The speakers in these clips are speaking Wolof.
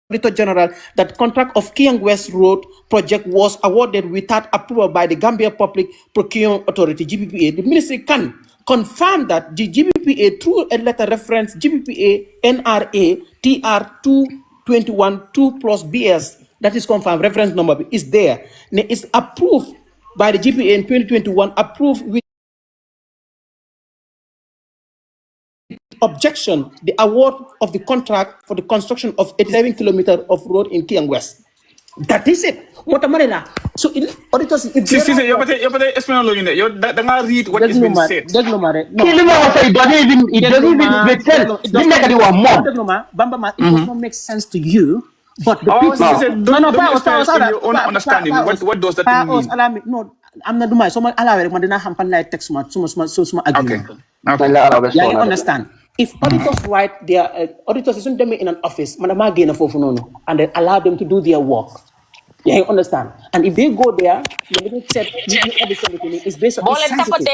Auditor General that contract of Kiang West Road project was awarded without approval by the Gambia Public Procurement Authority, GPPA. The ministry can confirm that the GPPA, through a letter reference GPPA NRA TR 221 2 plus BS, that is confirmed, reference number is there. It's approved by the GPA in 2021, approved with objection the award of the contract for the construction of 87 kilometers of road in Kiang West. That is it. What am I? So auditors, you explain you read what is being said. It doesn't even make sense. It does not make sense to you. But the people, your own understanding. What does that mean? No, I'm not doing my. Someone allow it. Madina hampan like text much. So agreement. Okay. Yeah, you understand. If auditors write their auditors isn't them in an office, madama gain of and then allow them to do their work. Yeah, you understand. And if they go there, the little set is based on scientific.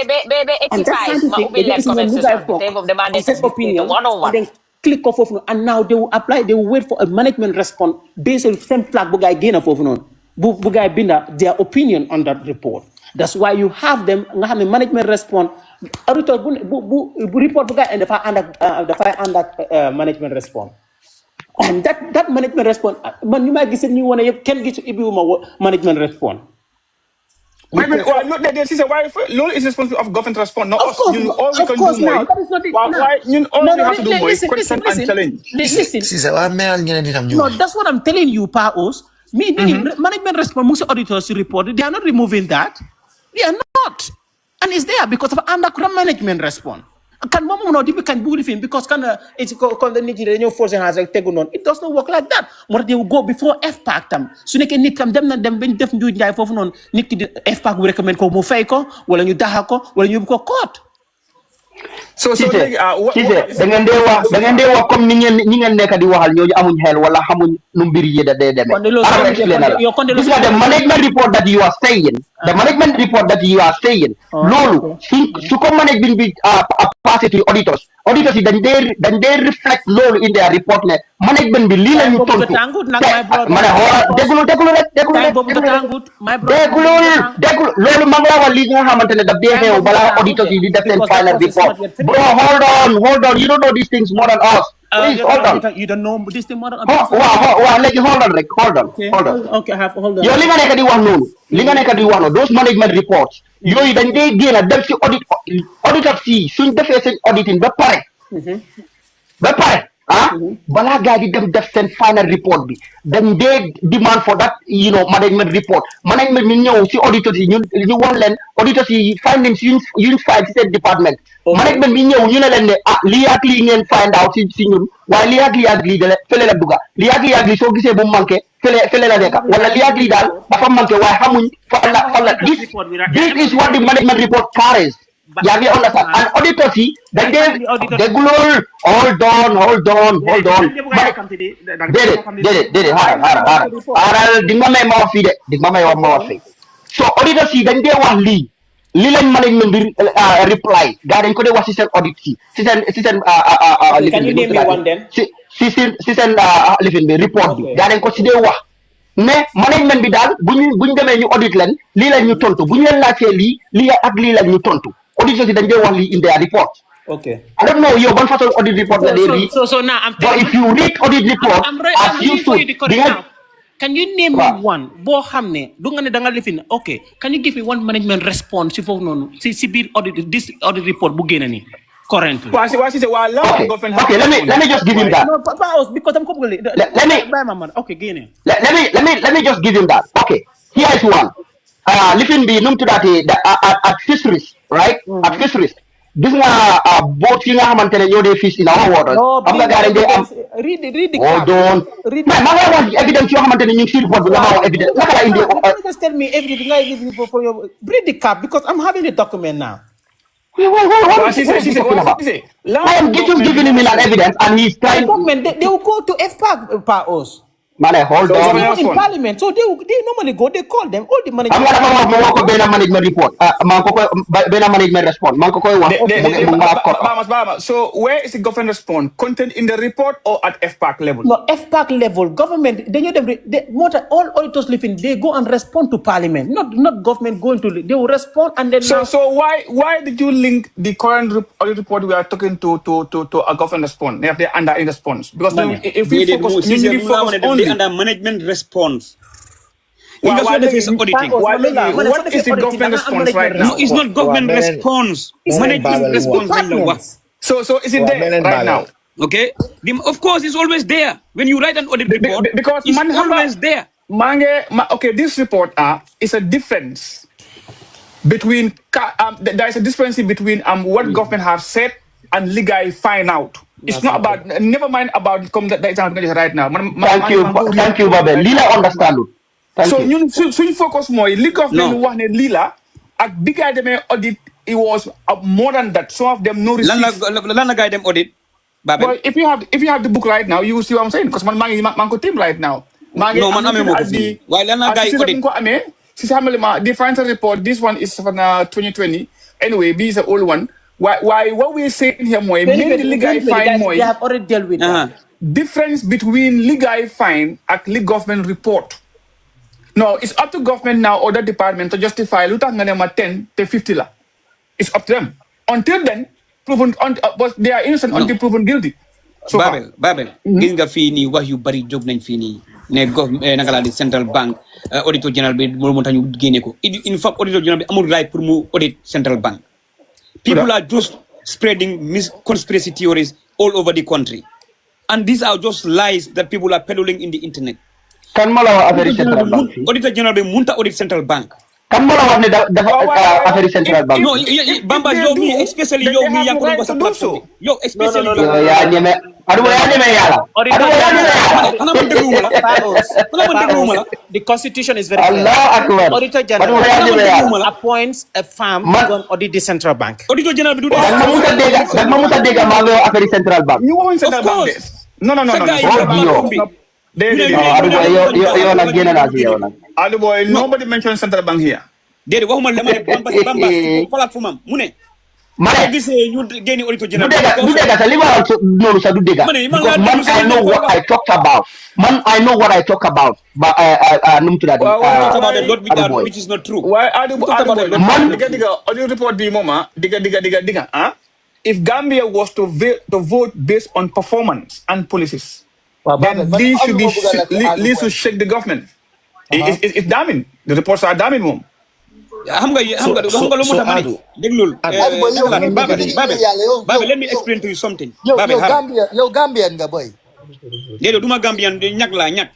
And that scientific opinion, and then click off of, and now they will apply. They will wait for a management response based on the same flag. Bugay gain of Bugay binda their opinion on that report. That's why you have them have a management response. Auditor report and the fire under management response. And that management response, man, you might get you want to can get to management response. Why law is responsible of government response, not us. You all we can do more. Why you all you have to do more is question and challenge. Listen. No, that's what I'm telling you, Paos. Management response, auditors report, they are not removing that. They are not. And it's there because of under management response. Can mom no can believe in because it's the Nigerian force has like on. It does not work like that. What they will go before FPAC them. So they can nick them ben def do jay fofu non nit ki FPAC will recommend ko mo fay ko wala ñu daxako wala ñu ko court. So da ngeen de wax comme ni ngeen nekk di waxal ñoo amuñ xel wala xamuñ nu mbir yi da day demé. This is the management report that you are saying. The management report that you are saying. Lolu su ko management bi passé to auditors yi dañ dé reflect lolu in their report ne management bi li lañu tontu. Mané déglu lolu ma nga wax li nga xamantene da dé xew bala auditors yi di def sen final report. Bro, hold on. You don't know these things more than us. Please, hold on. You don't know this thing more than us. Hold on. Okay, hold on. Yo, li nga nekk di wax noonu. Those management reports. Yooyu dañ dee génn dem si auditors yi suñ defee seen auditing ba pare. Balaa gaa di dem def seen final report bi dañ dee demand for that management report. Management mi ñëw si auditors yi ñu wax leen auditors yi findings yuñ find si seen department. Management mi ñëw ñu ne leen ne lii ak lii ngeen find out si ñun waaye lii ak lii de fële la dugga lii ak lii soo gisee bu manqué fële la nekk wala lii ak lii daal dafa manqué waaye xamuñ fan la this is what the management report carries. yaa ngi understand and auditors yi dañ dee déglul hold on déedéet xaaral di nga may ma wax fii so auditors yi dañ dee wax lii lañ management bi reply gaa dañ ko dee wax si seen audit si seen lifin bi report bi gaa dañ ko si dee wax mais management bi daal buñ demee ñu audit leen lii lañ ñu tontu buñ leen laajtee lii ak lii lañ ñu tontu auditors yi dañ dee wax lii in their report. Okay. I don't know ban façon audit report la dee lii. So now I'm but if you read audit report as you should can you name me one boo xam ne du nga ne da nga lifin okay can you give me one management response si foofu noonu si biir this audit report bu génne nii currently. Okay, let me just give him that. No, because I'm completely. Let me just give him that. Okay, here is one. Lifin bi num tudati at fisheries, right? At fisheries. This nga boat yi nga xamantene ñoo dee fish in our waters. Am nga gaare dee am read the hold on. Ma nga wax evidence yoo xamantene ñu ngi ci report bi nga ma wax evidence. Naka la indi just tell me everything I give you for your read the cap because I'm having the document now. Wait, what is he talking about? I am just giving him an evidence and he's trying document they will go to FPAC Paos. Hold on. In parliament, so they normally go. They call them all the management. I'm gonna management report. Management response. So where is the government response? Content in the report or at FPAC level? No, FPAC level. Government. All auditors living. They go and respond to parliament. Not government going to. They will respond and then. So why did you link the current audit report we are talking to a government response? They are under in response because if we focus only under management response. What is the government response right now? No, it's not government response. Management response. So is it there right now? Okay. Of course, it's always there. When you write an audit report, because it's always there. Okay, this report is a difference between there is a discrepancy between what government have said and legally find out. It's not about, never mind about that right now. Thank you, Babel. Lila understand. So you focus more. Legal government one and Lila at big Adama audit, it was more than that. Some of them no receipts. Lana guide them audit. Babel. Well, if you have the book right now, you will see what I'm saying. Because man team right now. Why Lana guide audit? The financial report, this one is from 2020. Anyway, this is an old one. Why what we're saying here more legal fine more. They have already dealt with that. Difference between legal fine and legal government report. No, it's up to government now or the department to justify lutang 10 to 50 la. It's up to them. Until then, proven but they are innocent until proven guilty. So Babel. Gis nga fii nii wax yu bari jóg nañ fii nii ne naka la di central bank auditor general bi moo tax ñu génne ko. In fact, auditor general bi amul right pour mu audit central bank. People are just spreading conspiracy theories all over the country. And these are just lies that people are peddling in the internet. Kan mala affaire central bank. Auditor general bi munta audit central bank. Kan mala wax ne dafa affaire central bank. No, Bamba yow mi especially yow mi yaa ko doon sa platform. Yow especially yaa ñeme yàlla. The constitution is very clear. Allah akbar. Auditor general appoints a firm to audit the central bank. Auditor general bi du ma musa dégg maa ngi wax affaire central bank. You want central bank? No. Boy, nobody mentioned central bank here. Déedéet waxuma dama ne Bamba platform mu ne. Ma gisee ñu génne auditor general. Du dégg sa li ma wax noonu sa du dégg. Man I know what I talk about. I know what I talk about. But num tudda di. Talk about the lot which is not true. Why man diga audio report bi moma diga if Gambia was to vote based on performance and policies, then these should be least to shake the government. It's damning. The reports are damning, mom. Xam nga lu mu tax ma ne déglul Babel, let me explain to you something. Babel, yow Gambian nga boy. Déedéet duma Gambian ñak la ñak.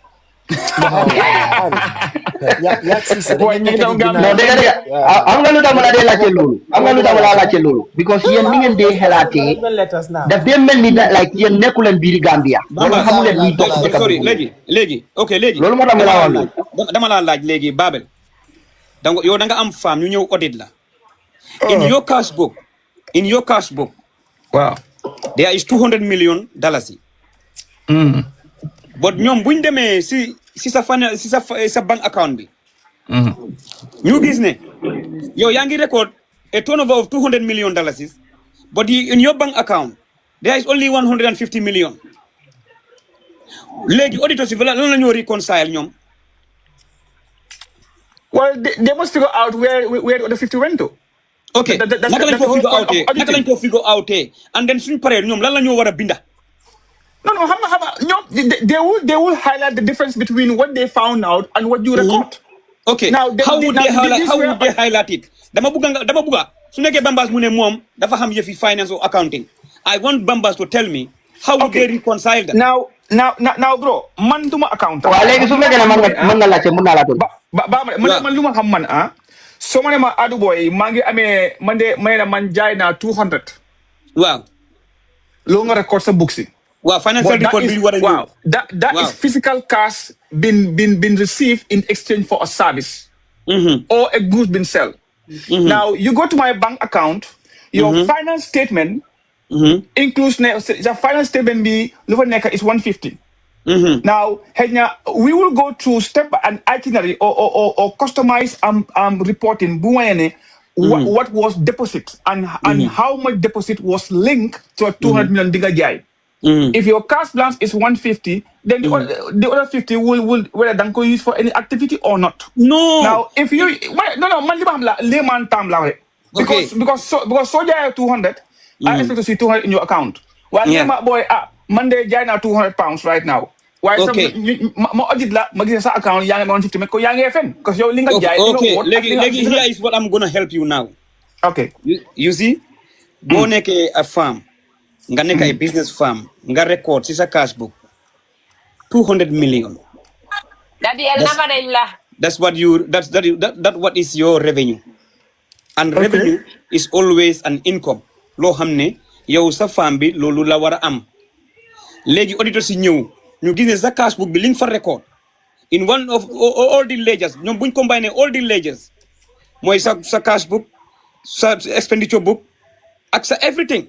am nga lu tax ma la dee laajte loolu because yéen ni ngeen dee xelaatee daf dee mel ni like yéen nekku leen biir Gambia loolu xamu leen luy dox ci sorry léegi loolu moo tax ma la wax dama la laaj léegi Babel donc yow da nga am femme ñu ñëw audit la in your cash book wow there is $200 million but ñoom buñ demee si sa bank account bi ñu gis ne yow yaa ngi record a turnover of $200 million but in your bank account there is only $150 million léegi auditors yi lan la ñoo reconcile ñoom. Well, they must figure out where the 50 went to. Okay, naka lañ ko figure out and then suñu paree ñoom lan la ñoo war a binda. No, they will highlight the difference between what they found out and what you record. Okay, now how would they highlight it? Dama buga su nekkee Bambas mu ne moom dafa xam yëfi finance or accounting. I want Bambas to tell me how would they reconcile that. Now, bro, man duma accountant. Waaw léegi su fekkee ne mën nga laajte mën naa la tontu. man lu ma xam man so ma ne ma Adu Boy maa ngi amee man jaay naa 200. Waaw. Loo nga record sa book si. Wow, financial report bi war a ñëw. That is physical cash been received in exchange for a service or a good been sold. Now you go to my bank account, your finance statement includes the finance statement be lu fa nekk is 150. Now, we will go through step and itinerary or customized reporting. What was deposit and how much deposit was linked to a 200 million diga jai. If your cash balance is 150, then the other 50 will whether danko use for any activity or not. No. Now, if you because soja 200, I expect to see 200 in your account. While my boy Monday jai now £200 right now. Why audit la sa account yang 150 ko yang FN because your link jai. Okay, here is what I'm gonna help you now. Okay. You see, go neke a farm. Nga neka a business firm, nga record si sa cash book 200 million. That's what what is your revenue. And revenue is always an income. Lo hamne yow sa farm bi lolu la wara am. Legi auditor si ñew ñu gis sa cash book bi liñ fa record in one of all the ledgers ñom buñ combiner all the ledgers moy sa cash book, sa expenditure book ak sa everything.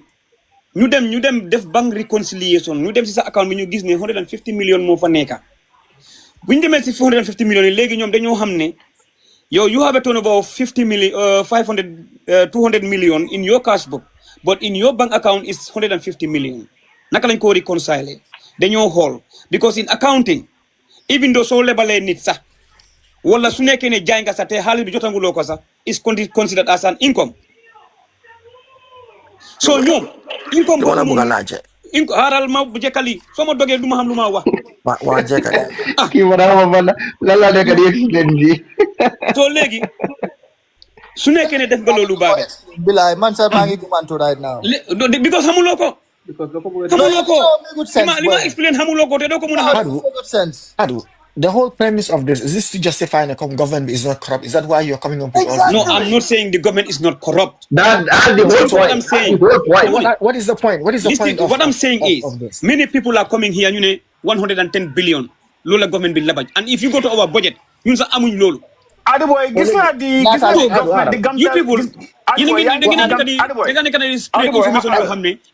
ñu dem def bank reconciliation ñu dem ci sa account bi ñu gis ne 150 million moo fa nekka buñ demee ci 150 million yi léegi ñoom dañoo xam ne yow you have a turnover of 200 million in your cash book but in your bank account is 150 million naka lañ ko reconcile dañoo xool because in accounting even though soo lebalee nit sax wala su nekkee ne jaay nga sax te xaalis bi jotanguloo ko sax is considered as an income. So ñoom income wala bu galaaje haral ma bu jekali soma doge duma xam luma wax wa jekale ki wara ma la nekk di explain bi so léegi su nekkee ne def nga loolu baabe bilaay man sa maa ngi gumantu right now because xamuloo ko li ma explain xamuloo ko te doo ko mën a xam Adu the whole premise of this is this to justify the government is not corrupt. Is that why you're coming up with all this? No, I'm not saying the government is not corrupt. That's the whole point. What I'm saying. What is the point? What is the point? What I'm saying is many people are coming here, you know, 110 billion. Lola government bill labaj. And if you go to our budget, you say amuñ lolu. Adu boy, gis na the you people you know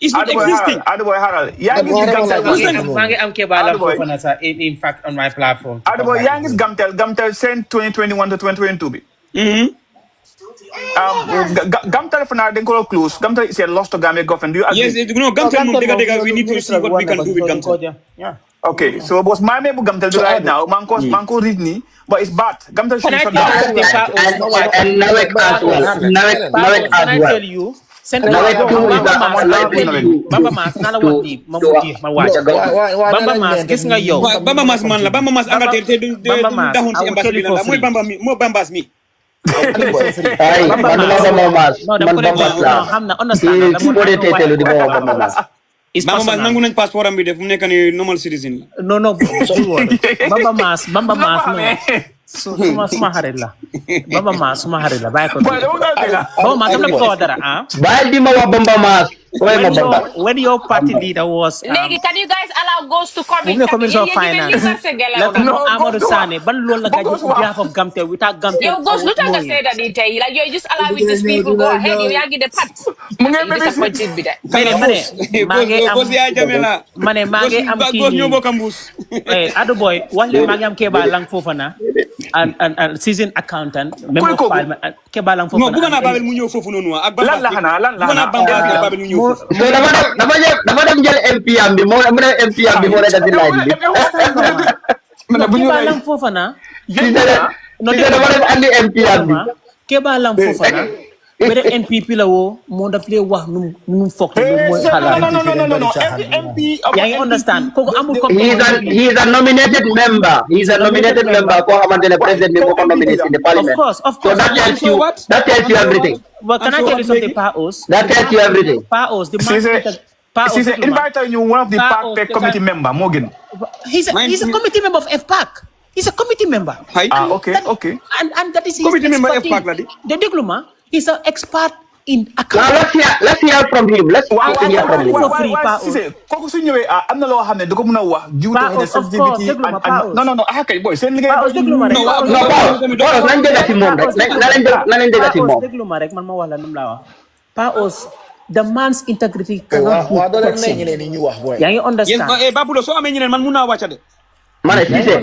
it's not existing. Adu boy Haral. In fact on my platform. Adu boy yang is Gamtel sent 2021 to 2022 bi. Gamtel for now they call close. Gamtel is a loss to Gambia government. Do you agree? Yes, Gamtel we need to see what we can do with Gamtel. Yeah. Okay, so boss my name Gamtel right now. Manko read me, but it's bad. Gamtel should shut down. And Nawek as well. Nawek as well. Tell you, Bamba Mas nala wadi mamuti mawacha Bamba Mas gis nga yow Bamba Mas man la Bamba Mas Angleterre te dahon ci embassy la moy Bamba mi mo Bambas mi ay Bamba Mas xam na understand Bamba Mas Bamba Mas nangu nañ passeport am bi def mu nekk ni normal citizen la no Bamba Mas no suma xarit la Bamba Mas suma xarit la bàyyi ko Bamba Mas am na ko dara bàyyi di ma wax Bamba Mas when your party leader was Legi, can you guys allow ghosts to come in? Commission of Finance Amadou Sane ban loolu la gaji on behalf of Gamtel without Gamtel Yo, ghosts, look at say that detail. Like you're just allowing these people go ahead. You are the pat. Disappointed with that. Mane am kii Adu boy wale mage am Keba lang fofana and season accountant memo file Keba lang fofana no buga na babel mu ñew fofu nonu ak lan la xana babel ñu ñew so dama dem jël MP am bi mo MP am bi mo rek di laaj bi Keba lang fofana no dama dem andi MP am bi Keba lang fofana whether NPP la wo mo daf lay wax nu fokk moy xala no MP you understand koko amul he is a nominated member ko xamantene president bi mo ko nominate in the parliament of course so that tells you everything but can I tell you something Paos that tells you everything Paos the man She's invite you one of the PAC committee member Morgan. He's a committee member of FPAC. He's a committee member. Okay. And that is his committee member of FPAC ladi. The diploma is an expert in accounting. Let's hear from him. For free Paos. Koko su ñëwé am na lo xamné da ko mëna wax due to his sensitivity no akay boy sen ligay no nañ dégg ci mom rek nañ dégg ci mom diploma rek man ma wax la num la wax Paos the man's integrity cannot be questioned. You understand? Babulo so amé ñeneen man mëna wacca de Mane Cissé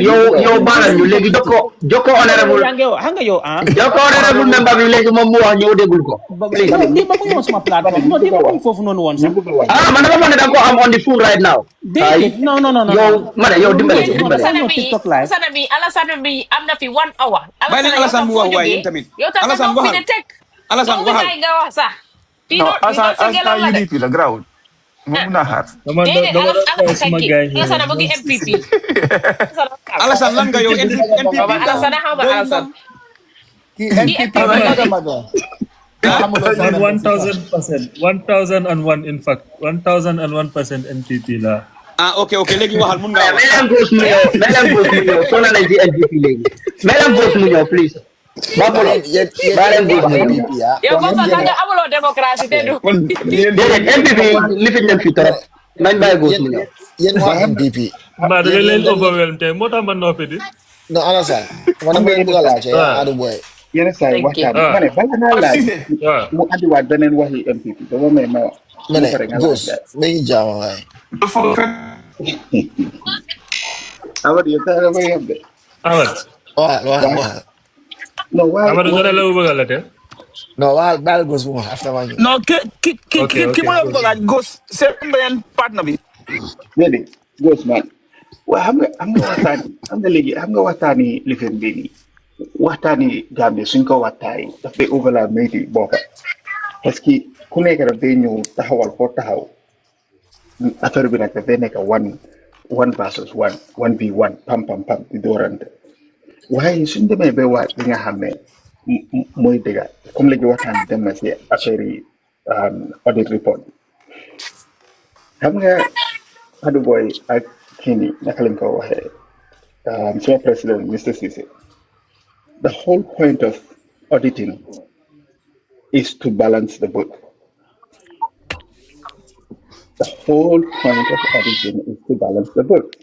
yow baalal ñu léegi jokko honorable hanga yo jokko honorable member bi léegi moom mu wax ñëw déglu ko please di ma ko sama plateforme no di ma ko fofu non won sax man dama foog ne da nga ko am on the phone right now no yow mane yow dimbale Sana bi Alassane bi am na fi 1 hour bàyyi leen Alassane mu wax waaye yéen tamit yow tam Alassane waxal Alassane waxal nga wax sax no asa UDP la grawul moom na xaar Alassane bëgg MPP Alassane lan nga yow MPP Alassane xaw ma Alassane ki MPP maga 1000%, 1001 in fact 1001% MPP la. Okay léegi waxal mun nga wax melam gos mu ñëw sona nañ ci MPP léegi melam gos mu ñëw please babolo MPP ya yow ko nga amuloo démocratie te du MPP li fi ñam fi torop nañ bàyyi gos mu ñëw yéen waa MPP ba da leen overwhelm te moo tax man noppi di no Alassane man ma bëgg a laajte Adu Boy yenn saa yi waxtaan ma ne bala naa laaj mu andiwaat beneen waxi MPP dama may ma ne gos mi ngi jaama waay Awad yow dara may am de Awad waaw no waaye Amadu dara la bëgg a la te no waaw baal gos bu ma after ma no ki ma la bëgg a laaj gos seen beneen partner bi déedéet gos man waaw xam nga waxtaani lifin bi nii waxtaani Gambie suñ ko waxtaay daf day overlap métti boppa parce que ku nekk daf day ñëw taxawal foo taxaw affaire bi nag daf day nekk one versus one 1v1 pam di doorante waaye suñ demee ba waat li nga xam ne mooy dëgga comme léegi waxtaan dem na si affaire yi audit report xam nga Adu Boy ak kii nii naka lañ ko waxee suma président Mr. Cissé the whole point of auditing is to balance the book. The whole point of auditing is to balance the book.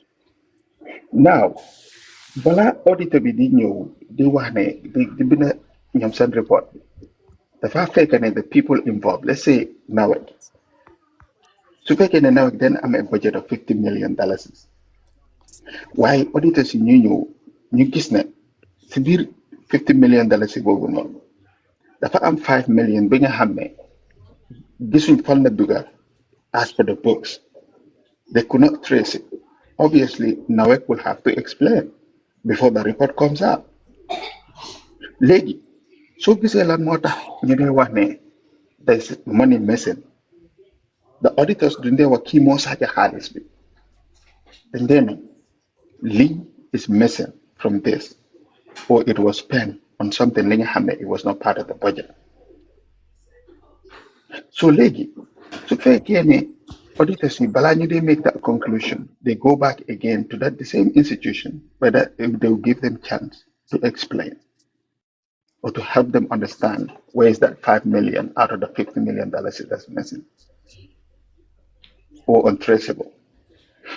Now, bala auditor bi di ñëw di wax ne di bind ñoom seen report dafa fekk ne the people involved, let's say NAWEC, su fekkee ne NAWEC then am a budget of $50 million. Waaye auditors yi ñëw ñu gis ne si biir $50 million boobu noonu dafa am 5 million bi nga xam ne gisuñ fan la dugal as per the books. They could not trace it. Obviously, NAWEC will have to explain before the report comes out. Léegi soo gisee lan moo tax ñu dee wax ne there's money missing, the auditors duñ dee wax kii moo sàcc xaalis bi dañ dee ne lii is missing from this, or it was spent on something li nga xam ne it was not part of the budget. So léegi su fekkee ne auditors yi balaa ñu dee make that conclusion, they go back again to the same institution where they will give them chance to explain or to help them understand where is that 5 million out of the $50 million that's missing or untraceable.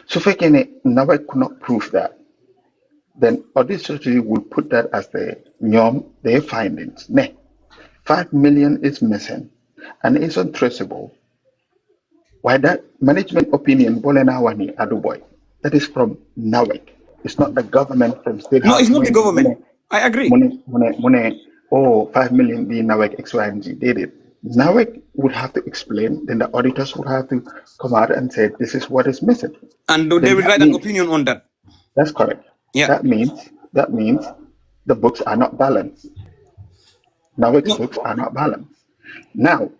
So fekkee ne NAWEC could not prove that, then auditors will put that as their findings. Ne, 5 million is missing and it's untraceable. Why that management opinion, Bolenawani Aduboy, that is from NAWEC. It's not the government from state. No, it's not the government. I agree. 5 million be NAWEC X, Y, and Z did it. NAWEC would have to explain, then the auditors would have to come out and say, this is what is missing. And they will write an opinion on that. That's correct. Yeah. That means the books are not balanced. NAWEC's books are not balanced. Now,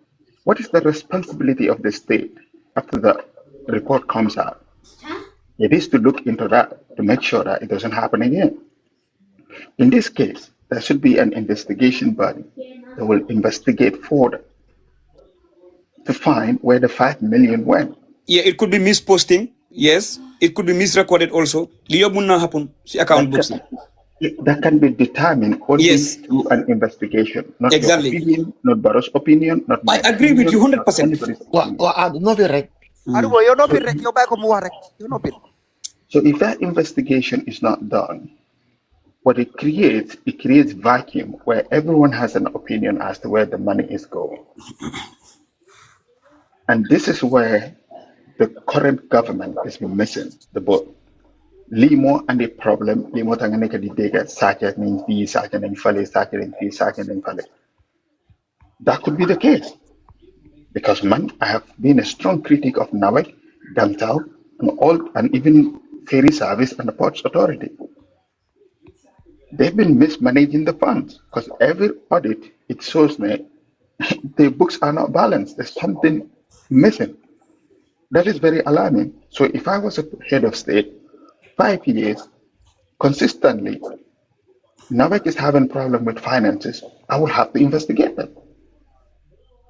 what is the responsibility of the state after the report comes out? It is to look into that to make sure that it doesn't happen again. In this case, there should be an investigation body that will investigate further to find where the 5 million went. Yeah, it could be misposting. Yes, it could be misrecorded also. Happen account books. That can be determined only through an investigation. Not exactly. Your opinion, not Barrow's opinion, not my I agree with you 100%. So if that investigation is not done, what it creates vacuum where everyone has an opinion as to where the money is going. And this is where the current government is missing the boat. limo and a problem, limo tangane di dega, sachet nañ fi, sachet nañ fale, sachet nañ fi, sachet nañ fale. That could be the case. Because man, I have been a strong critic of Nawak, Dantau, and even ferry service and the ports authority. They've been mismanaging the funds because every audit it shows me the books are not balanced. There's something missing. That is very alarming. So if I was a head of state, 5 years consistently, Nawak is having problem with finances, I will have to investigate them.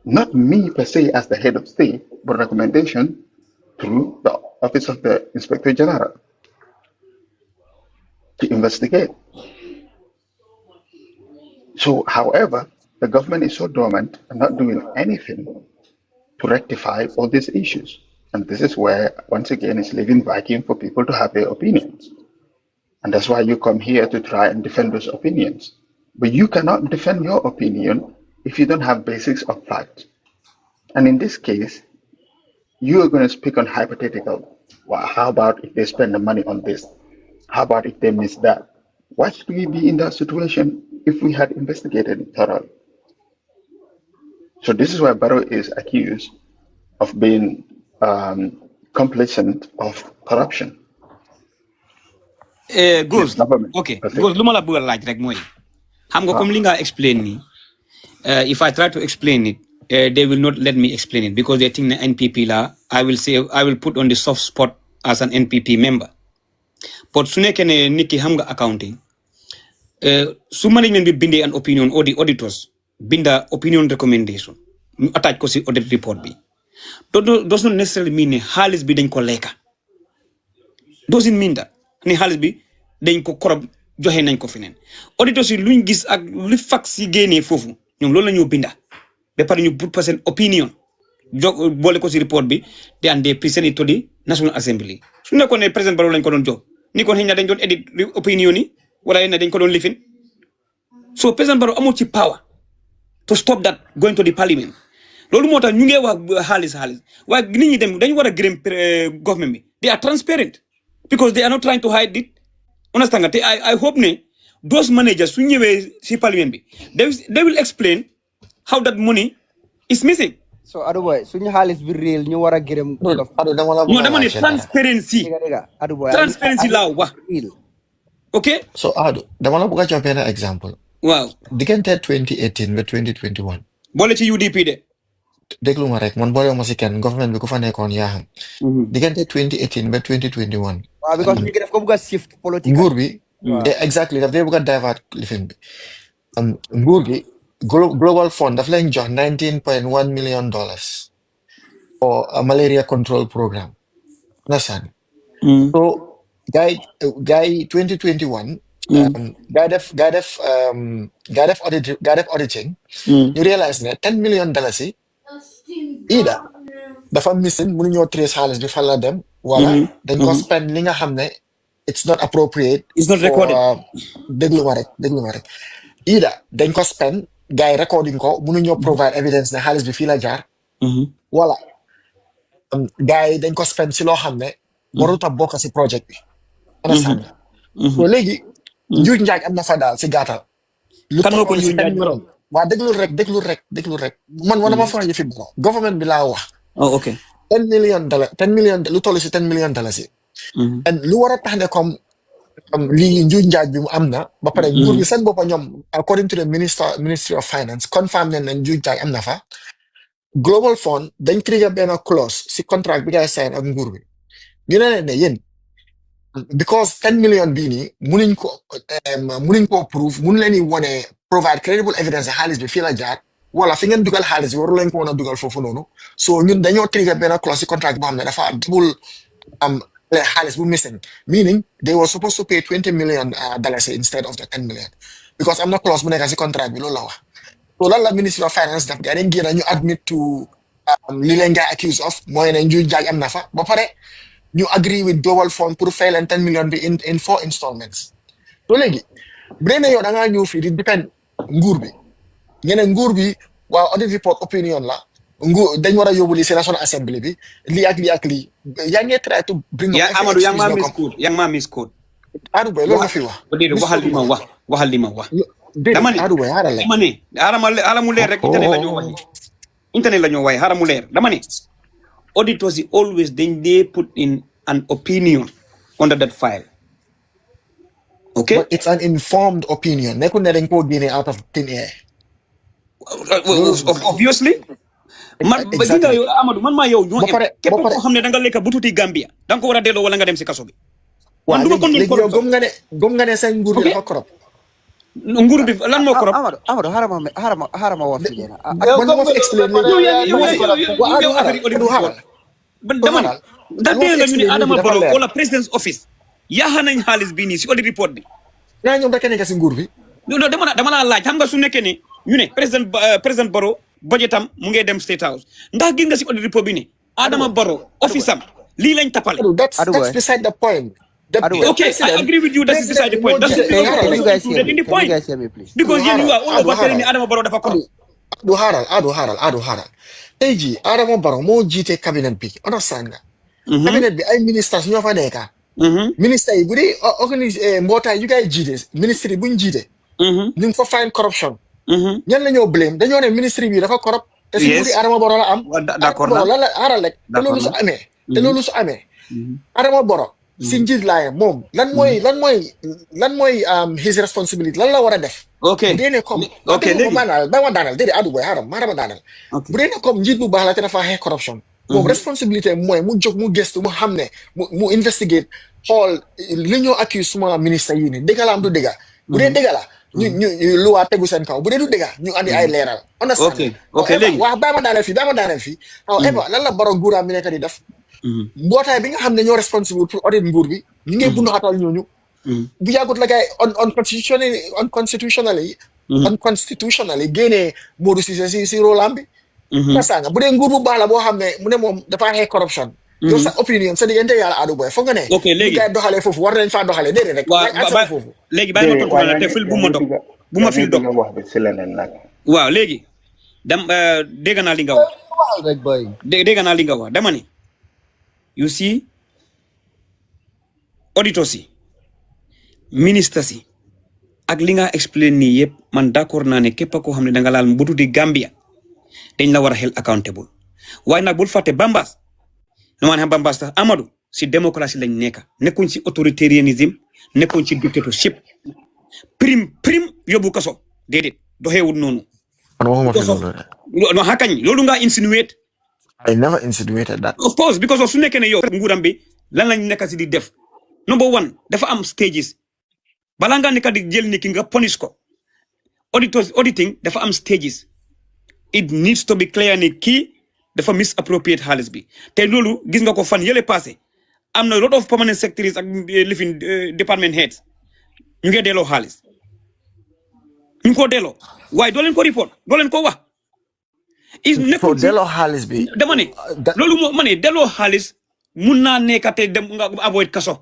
Not me per se as the head of state, but recommendation through the Office of the Inspector General to investigate. So, however, the government is so dormant and not doing anything to rectify all these issues. And this is where, once again, it's leaving vacuum for people to have their opinions. And that's why you come here to try and defend those opinions. But you cannot defend your opinion if you don't have basics of fact. And in this case, you are going to speak on hypothetical. Well, how about if they spend the money on this? How about if they miss that? Why should we be in that situation if we had investigated it thoroughly? So this is why Barrow is accused of being complacent of corruption. Goes, okay. Goes, luma la bëgg laaj rek mooy xam nga comme li nga explain ni if I try to explain it they will not let me explain it because they think the NPP la I will put on the soft spot as an NPP member. But su nekkee ne nit ki xam nga accounting su management bi bindee an opinion or the auditors binda opinion recommendation ñu attach ko si audit report bi does not necessarily mean ne xaalis bi dañ ko lekka doesn't mean that ne xaalis bi dañ ko korob joxe nañ ko feneen auditors yi luñ gis ak lu fax si génnee foofu ñoom loolu la ñu binda ba pare ñu put seen opinion boole ko si report bi te and they present it to the National Assembly su nekkoon ne président Barrow lañ ko doon jox ni kon xëy na dañ doon edit opinion yi wala yéen dañ ko doon lifin so président Barrow amul ci power to stop that going to the parliament loolu moo tax ñu ngi wax xaalis waaye nit ñi dem dañu war a gërëm government bi they are transparent because they are not trying to hide it understand nga te I hope ne those managers su ñëwee si parliament bi they will explain how that money is missing. So Aduboy suñu xaalis bi réel ñu war a gërëm no dama ne transparency laa wax ok so Adu dama la bëgg a jox benn exemple waaw diggante 2018 ba 2021 boole ci UDP de déglu ma rek man boole ma si kenn government bi ku fa nekkoon yaa xam diggante 2018 ba 2021 waaw because ñu ngi def ko bëgg a shift politique nguur bi exactly daf dee bëgg a divert lifin bi nguur gi Global Fund daf leen jox $19.1 million for a malaria control program understand so guy 2021 guy def auditing you realize ne $10 million yi ida dafa missing mënu ñoo trace xaalis bi fan la dem wala dañ ko spend li nga xam ne it's not appropriate it's not recorded déglu ma rek ida dañ ko spend gars yi recording ko mënu ñoo provide evidence ne xaalis bi fii la jaar wala gars yi dañ ko spend si loo xam ne warut a bokk si project bi understand so léegi njuuj njaaj am na fa daal si gàttal lu ko njuuj njaaj waa déglu rek man wala ma fa yëfi bro government bi laa wax ok $10 million lu toll si $10 million yi and lu war a tax ne comme lii njuuj njaaj bi mu am na ba pare nguur gi seen boppa ñoom according to the Ministry of Finance confirm ne njuuj njaaj am na fa Global Fund dañ créé benn clause si contract bi ngay sign ak nguur bi ñu ne leen ne yéen because 10 million bii nii munuñ ko prove mënu leen wone provide credible evidence xaalis bi fii la jaar wala fi ngeen dugal xaalis bi waru leen ko woon a dugal foofu noonu so ñun dañoo créé benn clause si contract boo xam ne dafa double xaalis bu missing meaning they were supposed to pay $20 million instead of the 10 million because am na clause bu nekk si contract bi loolu la wax so lan la Ministry of Finance def dañ génn ñu admit to li leen ngay accuse of mooy ne njuuj njaaj am na fa ba pare ñu agree with Global Fund pour fay leen 10 million bi in 4 installments so léegi bu dee ne yow da ngaa ñëw fii di depend nguur bi ngeen nguur bi waaw audit report opinion la dañ war a yóbbu lii si National Assembly bi lii ak lii yaa ngi try to bring up Amadou yaa ngi ma misquote Adou Boy loolu nga fi wax déedéet waxal li ma wax dama ne Adou Boy xaramu leer rek internet la ñoo wax xaramu leer dama ne auditors yi always they put in an opinion under that file. Okay? But it's an informed opinion. Nekkul ne dañ koo génne out of thin air. Obviously. Exactly. Amadou man maa yow ñoo képp koo xam ne da nga lekk bututi Gambia da nga ko war a delloo wala nga dem si kaso bi. waaw léegi yow gëm nga ne seen nguur bi dafa korop. nguur bi lan moo korop. Amadou xaaral ma wax si leen. man ma fi explain dama ne da dee nga ñu ne Adama Barrow wala President's Office yaaxa nañ xaalis bii nii si audit report bi. naa ñoom rek nekk si nguur bi. non dama laa laaj xam nga su nekkee ne ñu ne président Barrow budgetam mu ngi dem State House ndax gis nga si audit report bi ne Adama Barrow office am lii lañ tapale. That's beside the point. Okay, I agree with you. That is beside the point. That's Can you guys hear me? in the point. Can you guys hear me, please? Because you are all over telling me Adama Barrow dafa ko. Adu haral. Tey jii Adama Barrow moo jiite cabinet bi understand nga. Cabinet bi ay ministres ñoo fa nekka. Ministre yi bu dee organise mbootaay yu ngay jiite ministre yi buñ jiite. ñu ngi fa find corruption. ñan la ñoo blame dañoo ne ministre bi dafa corrupt. te si nguuri Adama Barrow la am. D'accord na lan la aaral rek. te loolu su amee. Adama Barrow. si njiit laay moom lan mooy his responsibility lan la war a def. ok bu dee ne comme. léegi ba ma daanal déedéet Adou Boy xaaral ma daanal. bu dee ne comme njiit bu baax la te dafa xeex corruption. moom responsabilité mooy mu jóg mu gëstu mu xam ne mu investigate xool li ñoo accuse suma ministre yi nii dëgg la am du dëgg. bu dee dëgg la ñu luwaa tegu seen kaw bu dee du dëgg ñu andi ay leeral. ok léegi waaw bàyyi ma daaneel fii. lan la Barrow nguuraam bi nekk di def. mbootaay bi nga xam ne ñoo responsible pour audit nguur bi ñu ngi bundu xatal ñooñu bu yàggut la gay unconstitutionally génnee Modou Cissé si rôlam bi nasanga bu dee nguur bu baax la boo xam ne mu ne moom dafa xeex corruption yow sa opinion sa diggante yàlla Adou Boy foog nga ne léegi gay doxalee foofu war nañ faa doxalee déedéet rek foofu léegi bàyyi ma tontu la te fil bu ma dog waaw léegi dégg naa li nga wax dégg naa li nga wax dama ni you see auditors yi ministres yi ak li nga explain nii yëpp man d'accord naa ne képp koo xam ne da nga laal bututi Gambia dañ la war a held accountable waaye nag bul fàtte Bambas no man xam Bambas sax Amadou si démocratie lañ nekkuñ si authoritarianisme nekkuñ si dictatorship prime yóbbu kaso déedéet doxeewul noonu no xakañ loolu nga insinuate. I never insinuated that. Of course, because of su nekkee ne yow nguuram bi lan lañ nekk si di def number one dafa am stages balaa nga nekk di jël ni ki nga punish ko auditing dafa am stages it needs to be clear ni kii dafa misappropriate xaalis bi te loolu gis nga ko fan yële passé am na lot of permanent secretaries ak lifin department heads ñu ngi delloo xaalis ñu ko delloo waaye doo leen ko report doo leen ko wax. delloo xaalis bi dama ne loolu moo ma ne delloo xaalis mun naa nekkate dem nga avoid kaso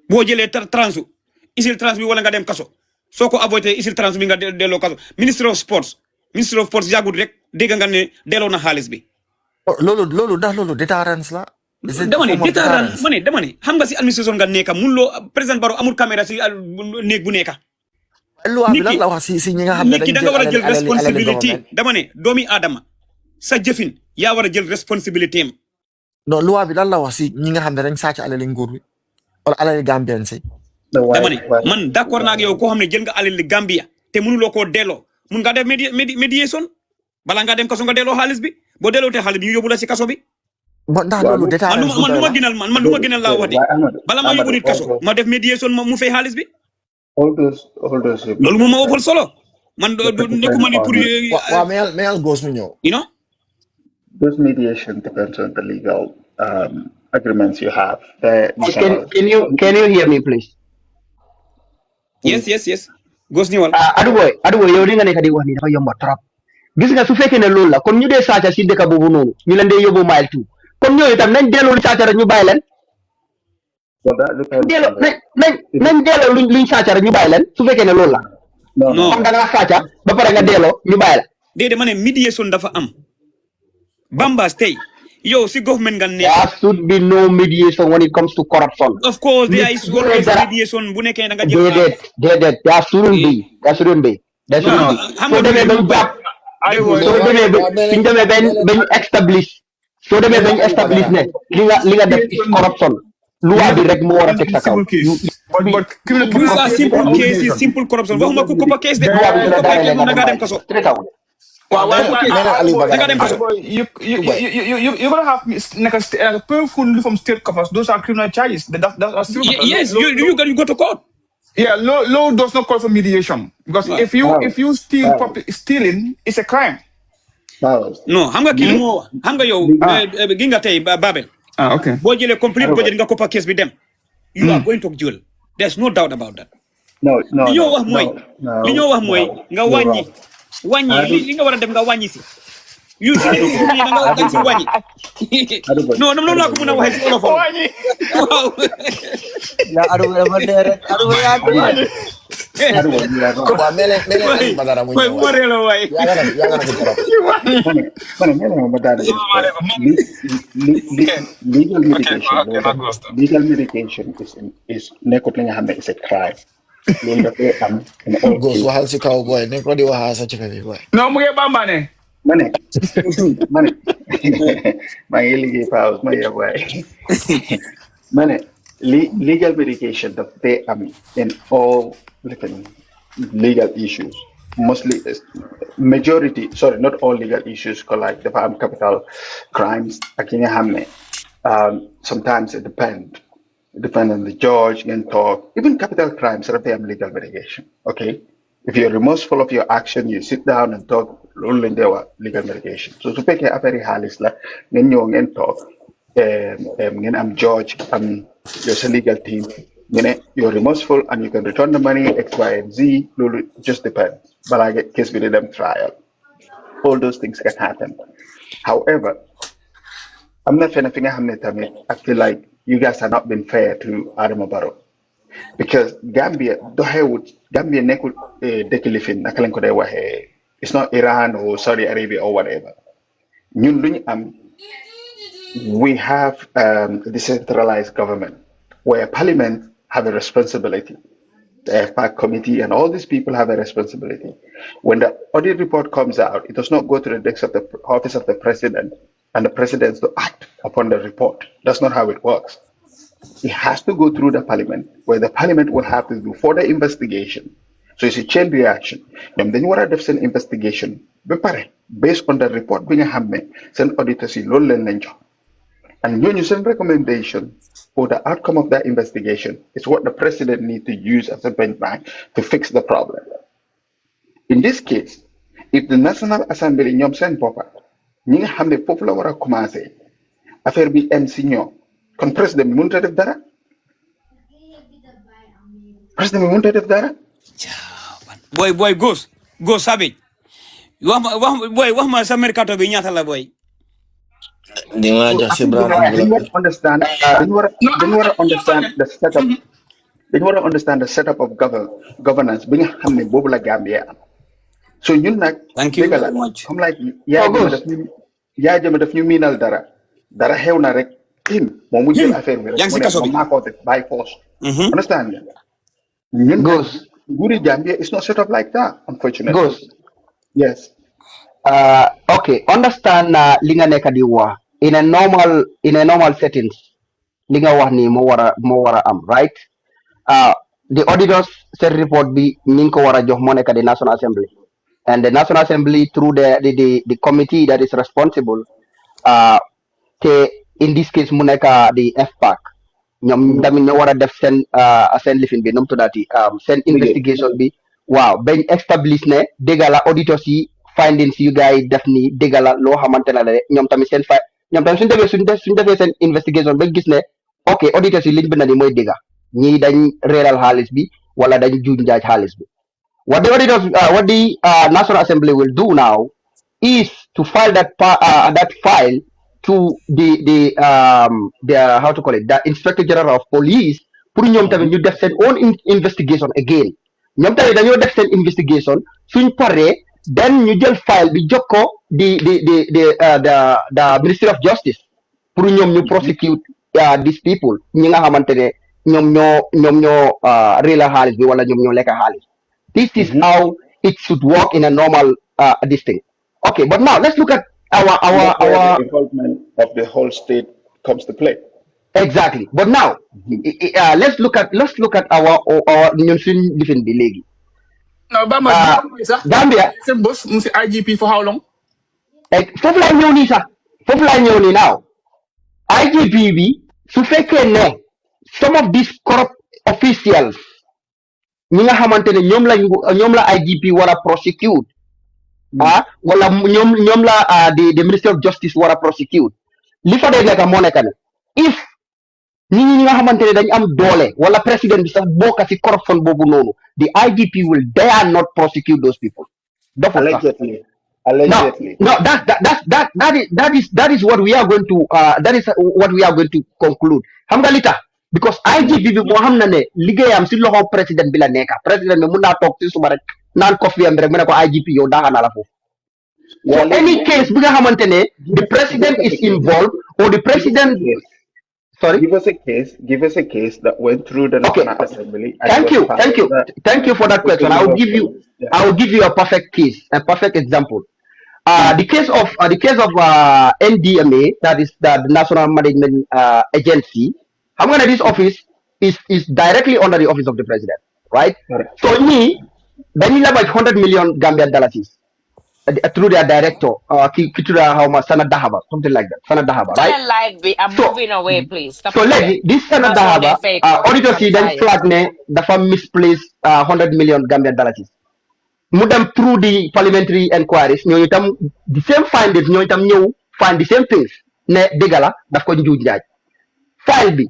boo jëlee transu isil trans bi wala nga dem kaso soo ko avoid isil trans bi nga delloo kaso ministry of sports yàggut rek dégg nga ne delloo na xaalis bi. loolu déterrence la. dama ne déterrence dama ne xam nga si administration nga nekka mun loo président Barrow amul caméra si néeg bu nekka. loi bi lan la wax si ñi nga xam ne nit ki da nga war a jël responsabilité dama ne doomi Adama sa jëfin yaa war a jël responsabilité am. non loi bi lan la wax si ñi nga xam ne dañ sàcc alali nguur bi wala alali Gambian si. dama ne man d'accord naa ak yow koo xam ne jël nga alali Gambia te mënuloo koo delloo mun ngaa def médiation balaa ngaa dem kaso nga delloo xaalis bi boo delloo te xaalis bi ñu yóbbu la si kaso bi. ndax loolu détaillé man lu ma gënal laa wax de bala ma yóbbu nit kaso ma def médiation mu fay xaalis bi. all those loolu moom ma ëppal solo man nekkuma ni pour. waaw mais goes mu ñëw. you know. Those mediation depends on the legal agreements you have. Can you hear me, please? Yes. Goes ñëwal. Adou Boy yow li nga nekk di wax nii dafa yomb trop. Gis nga su fekkee ne loolu la kon ñu dee saaca si dëkk boobu noonu ñu leen dee yóbbu mile 2 kon ñooñu itam nañ delloo saaca rek ñu bàyyi leen. nañ delloo luñ sàcc rek ñu bàyyi leen su fekkee ne loolu la. non comme da ngaa sàcc ba pare nga delloo ñu bàyyi la. déedéet ma ne médiation dafa am Bamba stay. Yo, see government gan There should be no mediation when it comes to corruption. Of course, there is always mediation. There shouldn't be. There shouldn't be. There shouldn't be. So they may be establish. So they may be establish ne. Linga def is corruption. Loi bi rek mo wara tek sa kaw. But criminal these are simple cases, simple corruption. Waxuma ko ko case de. Ko case na nga dem kaso. You're gonna have proof from state coffers. Those are criminal charges. Yes, you go to court. Yeah, law does not call for mediation because if you stealing, it's a crime. No, hanga killing mo, hanga yo ginga tay Babel. Okay. Bo jele complete budget nga ko pa case with them. You are going to jail. There's no doubt about that. No. Li ñoo wax moy nga wañi li nga wara dem nga wañi si. You see nga dañ ci wañi. No la ko mëna waxe ci wolof. Ya adu ba dere adu ya Wa mele badara mo. Koy morelo way. Ya nga legal medication is nekot nga xamne is a crime. Lolu da fay am Gos waxal ci kaw boy ne ko di waxa sa ci febe boy. No mu ngi Bamba ne. Mane ma ngi liggéey pause ma yow waay mane legal medication that they in all legal issues mostly majority not all legal issues like the capital crimes ak yi nga xamne sometimes it depends on the judge and talk even capital crimes that they have legal medication. Okay, if you're remorseful of your action, you sit down and talk. Legal medication. So to pick a very halis la ngeen ñew ngeen talk ngeen am judge am your legal team you're remorseful and you can return the money X, Y, and Z. Just depends. But I get case with them trial. All those things can happen. However, I'm not saying I feel like you guys have not been fair to Adama Barrow. Because Gambia nekul dekilifin nakalan ko day waxe. It's not Iran or Saudi Arabia or whatever. We have a decentralized government where parliament have a responsibility. The FPAC committee and all these people have a responsibility. When the audit report comes out, it does not go to the desk of the office of the president and the president to act upon the report. That's not how it works. It has to go through the parliament where the parliament will have to do further investigation. So it's a chain reaction. Then you want to do an investigation based on the report being a send auditors in and when you send recommendation for the outcome of that investigation is what the president needs to use as a benchmark to fix the problem. In this case, if the National Assembly ñom send papa ñi nga xamné fofu la wara commencer affaire bi MC ñoo kon président bi mënta def dara boy go sabi wax ma sa mercato bi ñaata la boy They want to understand the setup. They want to understand the setup of governance. Being hamne bobu la Gambia. So you nak. Thank you very much. I'm like ya jëm daf ñu minal dara xew na rek tim momu jël affaire bi rek mo by force. Understand? Ñun goes Guri Gambia is not set up like that, unfortunately. Goes. Yes. Okay, understand linga neka di wa in a normal settings linga wax ni mo wara am, right? The auditors said report be ning ko wara jox mo neka the National Assembly, and the National Assembly through the committee that is responsible in this case mu neka the FPAC ñom tamit ñoo wara def sen lifin bi num tudati sen investigation bi waaw ben establish ne dégala auditors yi findings you guys definitely dégala lo xamantene la ñom tamit sen ñom tamit suñu defé sen investigation ba gis ne okay auditors yi liñ bi na ni moy déga ñi dañ réral xaliss bi wala dañ juñ jaaj xaliss bi what the National Assembly will do now is to file that file to the how to call it, the Inspector General of Police pour ñom tamit ñu def sen own investigation again ñom tamit dañu def sen investigation suñ paré Then you just file the joko the Ministry of Justice pour ñom ñu prosecute these people ñi nga xamantene ñom ñoo rela xaalis bi wala ñom ñoo lekk xaalis. This is how it should work in a normal this thing. Okay, but now let's look at our involvement of the whole state comes to play. Exactly. But now let's look at our ñun suñ different bi légui. No, Gambia. Boss, IGP for how long? Fofu la ñëw ni sax. Fofu la ñëw ni now. IGP bi su fekkee ne some of these corrupt officials ñi nga xamantene ñom la IGP wara prosecute wala ñom la the Ministry of Justice wara prosecute li fa day nekk moo nekk ne if ñi nga xamantene dañ am doole wala président bi sax bokk ci corruption boobu noonu the IGP will dare not prosecute those people. Allegedly. No, that is what we are going to conclude. Xam nga li tax because IGP bi moo xam na ne liggéeyam si loxo président bi la nekk président bi mun naa toog si suba rek naan ko fiyam rek mu ne ko IGP yow daaxa naa la foofu. So any case bi nga xamante ne the president is involved or the president. Sorry. Give us a case that went through the National Assembly. Thank you for that question. I will give you a perfect case, a perfect example. The case of NDMA, that is the National Management Agency. I'm gonna this office is directly under the office of the president, right? Correct. So me, then you have like 100 million Gambian dollars. Through their director, Sanad Dahaba, something like that. Sanad Dahaba, right? I'm moving away, please. So this Sanad Dahaba, auditor see then flag ne the firm misplaced 100 million Gambian dollars. Mudam through the parliamentary inquiries, the same findings, find the same things. Ne degala daf ko njuuj njaaj. File bi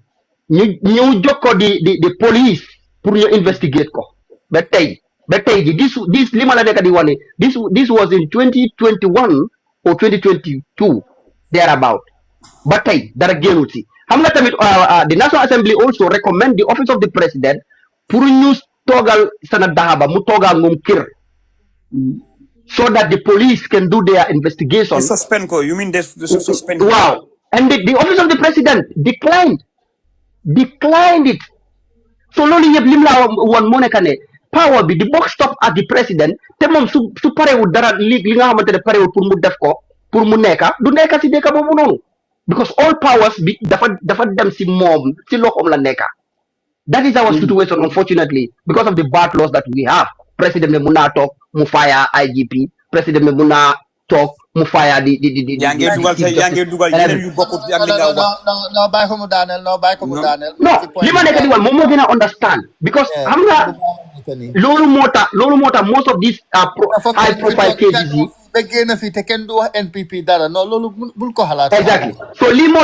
ñu jokko the police pour ñu investigate ko. But this lima la nekk di wane this was in 2021 or 2022 thereabout. But dara génnul si. Xam nga tamit the National Assembly also recommend the office of the president pour ñu toogal Sanad Dahaba mu toogal moom kër so that the police can do their investigation. Suspend ko. You mean they suspend? Wow. And the office of the president declined it. So loolu yëpp lim la woon moo nekk ne power bi the box stop at the president te moom su parewul dara li nga xamante ne parewul pour mu def ko pour mu nekka du nekka si dëkk boobu noonu because all powers bi dafa dem si moom si loxoom la nekka. That is our situation unfortunately because of the bad laws that we have. President bi mun naa toog mu fire IGP president bi mun naa toog mu fire di yaa ngi dugal yeneen yu bokkut ak li nga wax. No bàyyi ko mu daaneel no li ma nekk di wal moom moo gën a understand because xam nga loolu moo tax most of these high profile cases yi génn fi te kenn du wax NPP dara non loolu bul ko xalaat. Exactly. So lii moo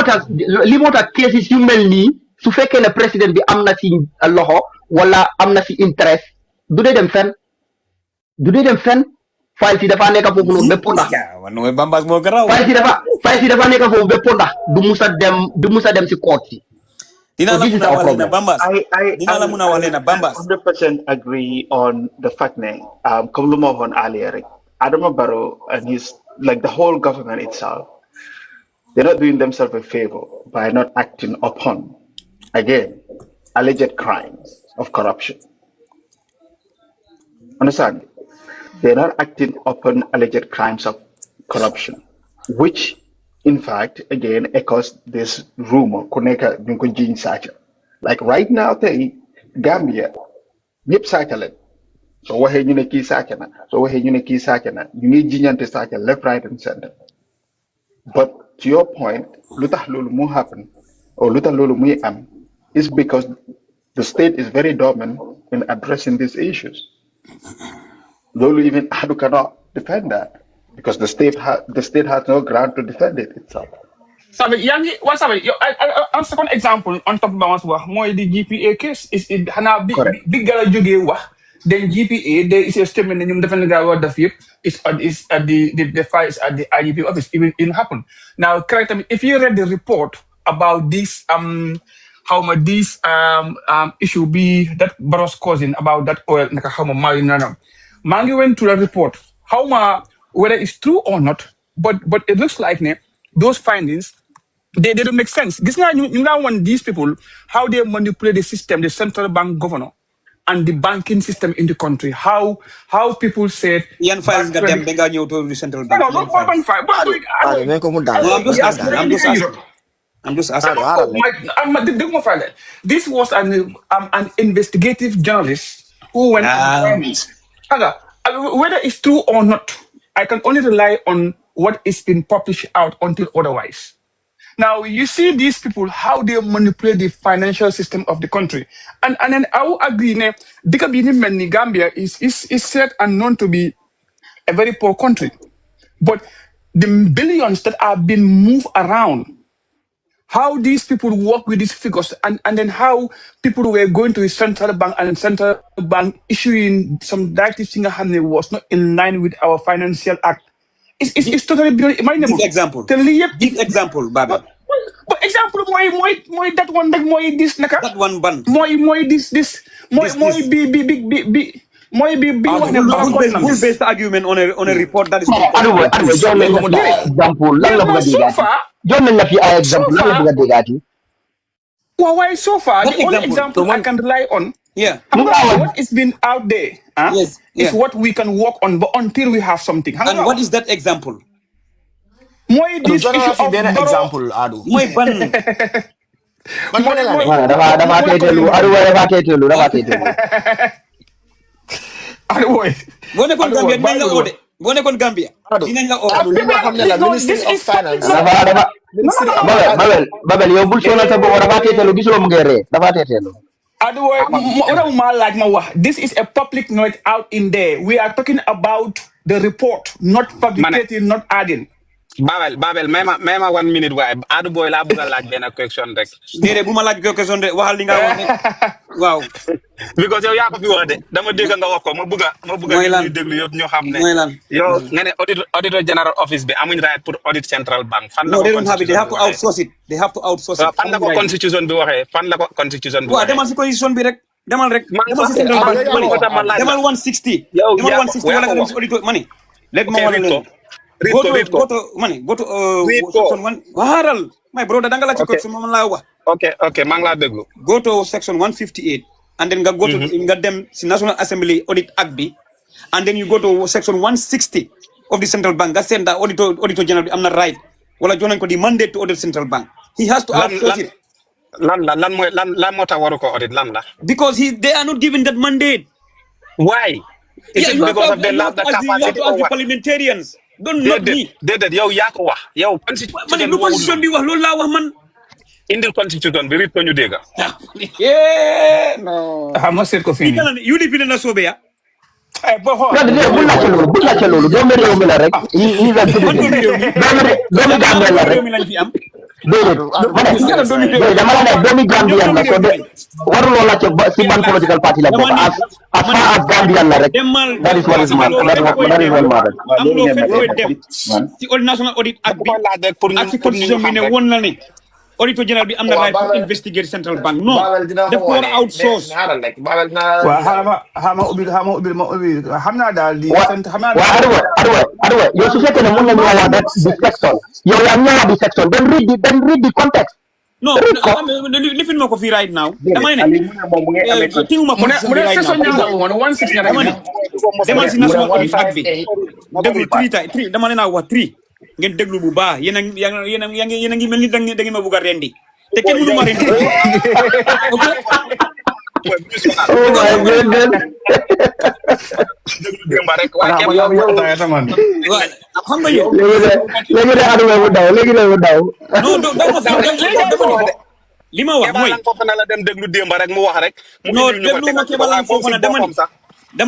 tax cases yu mel nii su fekkee ne président bi am na si loxo wala am na si interest du dee dem fenn file si dafa nekk foofu noonu bépp ndax Bambas moo garaaw file si dafa nekk foofu bépp ndax du musa dem si court si. Dina la mun a wax leena Bambas. Dina la mun a wax leena Bambas. 100% agree on the fact ne comme lu ma waxoon earlier rek Adama Barrow and his the whole government itself, they're not doing themselves a favor by not acting upon again alleged crimes of corruption. Understand? They're not acting upon alleged crimes of corruption, which in fact, again, echoes this rumor, like right now, Gambia, Nip Sakalet. So what you need key sakana, so what you need key sakana, you need Jinyante Saka left, right, and center. But to your point, Luta Lulu happen, or Luta Lulu is because the state is very dominant in addressing these issues. Lulu even Adu cannot defend that. Because the state has no ground to defend it itself. Sabi, a second example on top of the GPA case is big gala joge wax then GPA there is a statement that you definitely got the FIP is at the file is at the IGP office. It happened. Now, correct me if you read the report about this how much this issue be that Barrow's causing about that oil how much Mangi went to the report. whether it's true or not, but it looks like those findings they don't make sense. This now you now want these people how they manipulate the system, the central bank governor, and the banking system in the country. How people said Ian files got them bigger new to the central bank. No, not 1.5. I'm just asking. This was an investigative journalist who went whether it's true or not, I can only rely on what is being published out until otherwise. Now you see these people how they manipulate the financial system of the country, and then I will agree. Gambia is said and known to be a very poor country, but the billions that are being moved around, how these people work with these figures, and then how people were going to the central bank and central bank issuing some directives was not in line with our financial act. It's totally beyond imaginable. Give example. Give example, Baba. But example, moi that one like moi this naka. That one ban. Moi this moi big who based argument on a report that is example why so far the only example I can rely on what is been out there is what we can work on, but until we have something. And what is that example? Moi this issue of example adu moi ban Gambia Gambia Ministry of Finance Babel yow bul sonal sa bopp dafa tételu gisoo mu ngere dafa tételu this is a public note out in there. We are talking about the report, not fabricating, not adding. Babel mema 1 minute waaye Adu Boy laa bëgg a laaj benn question rek. Déedéet bu ma laaj question de waxal li nga wax ne waaw. Because yow yaa ko fi wax de dama dégg nga wax ko ma bëgg ñu déglu yëpp ñu xam ne. Yow nga ne auditor general office bi amuñ right pour audit central bank. Fan la ko they have to outsource it. They have to outsource it. Fan la ko constitution bi waxee fan la ko constitution bi waxee. Waaw demal si constitution bi rek. Demal si central bank demal 160. Demal 160 wala nga dem si auditor mani. Let ma wala leen. Go to section 1. Waharal, my brother, danga la ci ko sama la wax. Okay, maa ngi laa déglu. Go to section 158 and then go to nga dem si National Assembly Audit Act bi, and then you go to section 160 of the central bank. That said that auditor general am na right wala jox nañ ko di mandate to audit central bank. He has to outsource it. Lan moo tax waru ko audit lan la? Because they are not given that mandate. Why? Is it because of the lack of capacity of the parliamentarians? Don't not me. Déedéet yow yaa ko wax yow constitution lu constitution bi wax loolu laa wax man. Indil constitution bi rit ko ñu dégg. No. Xam nga seet ko fii. Yu di na sobe ya. bu la ca loolu doomu réew mi la rek yi la doomu Gambia la rek déedéet dama la ne doomu Gambian la so de waruloo la ca si ban political party la bokk as far as Gambian la rek that is what is man that is what matter am lo fekk dem ci national audit ak bi ak ci constitution bi ne won na ne auditor general bi am na right pour investigate central bank non def ko war outsource xama ubbi xam naa daal di Arwa yow su fekkee ne mën nañu wax that the section yow yaa ñëwaat di section then read the context no lifin ma ko fii right now dama ne tiwuma ko right now dama si national audit ak bi déglu 3 dama leen a wax 3 ngeen déglu bu baax yéen a ngi mel ni da ngeen ma bëgg a rendi te kenn mënu ma rendi ok oh my goodness xam nga yow léegi de aduma bu daw li ma wax mooy foofu na la dem déglu démb rek mu wax rek non déglu ma ke bala foofu na dama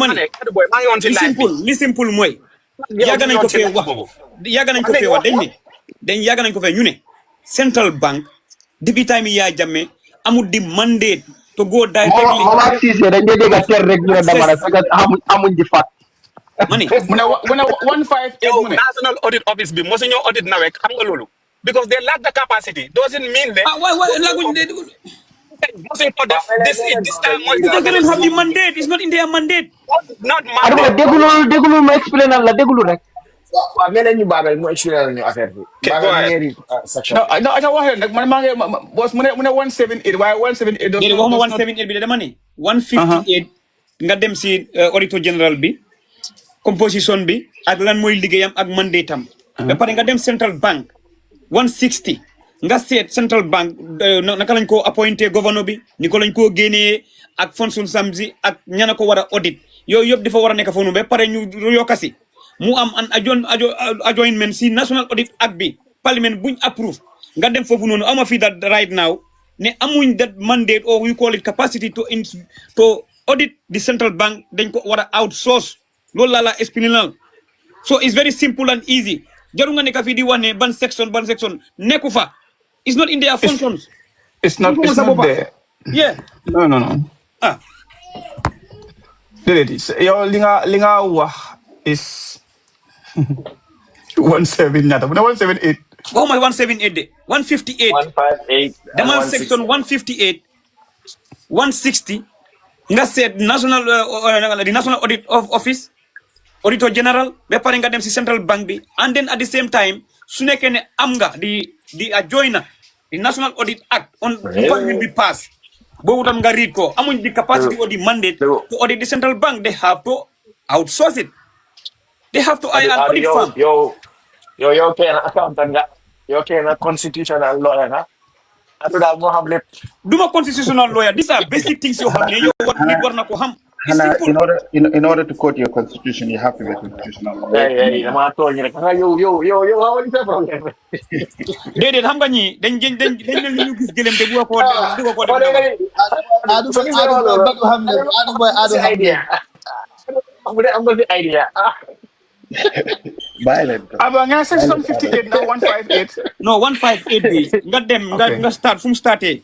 ne li simple mooy yàgg nañ ko fee wax dañ yàgg nañ ko fee ñu ne central bank depuis time yi yaa Jammeh amul di mandate to go directly Mama Cissé dañ dee dégg ter rek ñu dama rek parce que amuñ di fat mani mu ne 158 mu ne national audit office bi mosu ñoo audit nawek xam nga loolu because they lack the capacity doesn't mean that waay laguñ This time because they don't have the mandate. It's not in their mandate. not Adama mandate. déglu ma explain la déglu rek. waaw mais nañu Babel mu expliqué ñu affaire bi. Okay, go Babel ahead. ñeeri section. No, I don't want to. Boss, mu ne 178. Why 178? Déedéet waxuma 178 bi de dama ne 158 nga dem si auditor general bi composition bi ak lan mooy liggéeyam ak mandate am. ba pare nga dem central bank 160 nga seet central bank naka lañ ko appointé gouverneur bi ni ko lañ koo génnee ak fonction samsi ak ñana ko war a audit yooyu yëpp dafa war a nekk foofu ba pare ñu yokkasi mu am an adjournment si national audit act bi parliament buñ approve nga dem foofu noonu ama fii that right now ne amuñ that mandate or we call it capacity to audit the central bank dañ ko war a outsource loolu laa la expliqué so it's very simple and easy jaru nga nekk fii di wax ne ban section nekku fa it's not in their functions. It's not there. Yeah. No. Yo, linga wax is 17 ñata. 178. Oh my 178 de. 158. 158. Dama section 158 160 nga seet national the national audit office auditor general ba pare nga dem si central bank bi and then at the same time su nekkee ne am nga di joiner the national audit act on parliament bi pass boobu tam nga read ko amuñ di capacity or the mandate to audit the central bank. They have to outsource it. They have to hire an audit firm. Yo kenn accountant nga. Yo kenn constitutional lawyer nga. Atu daal moo xam lépp. Duma constitutional lawyer. These are basic things yoo xam ne yow war na ko xam. In order to quote your constitution, you have to be a constitutional lawyer. Hey, dama tooñ rek. Yo, how is that problem? Déedéet xam nga ñi dañ ñu gis gëlëm te bu ko idea. Violent. Aba nga section 58 now 158. No 158 bi nga dem nga start fu mu starté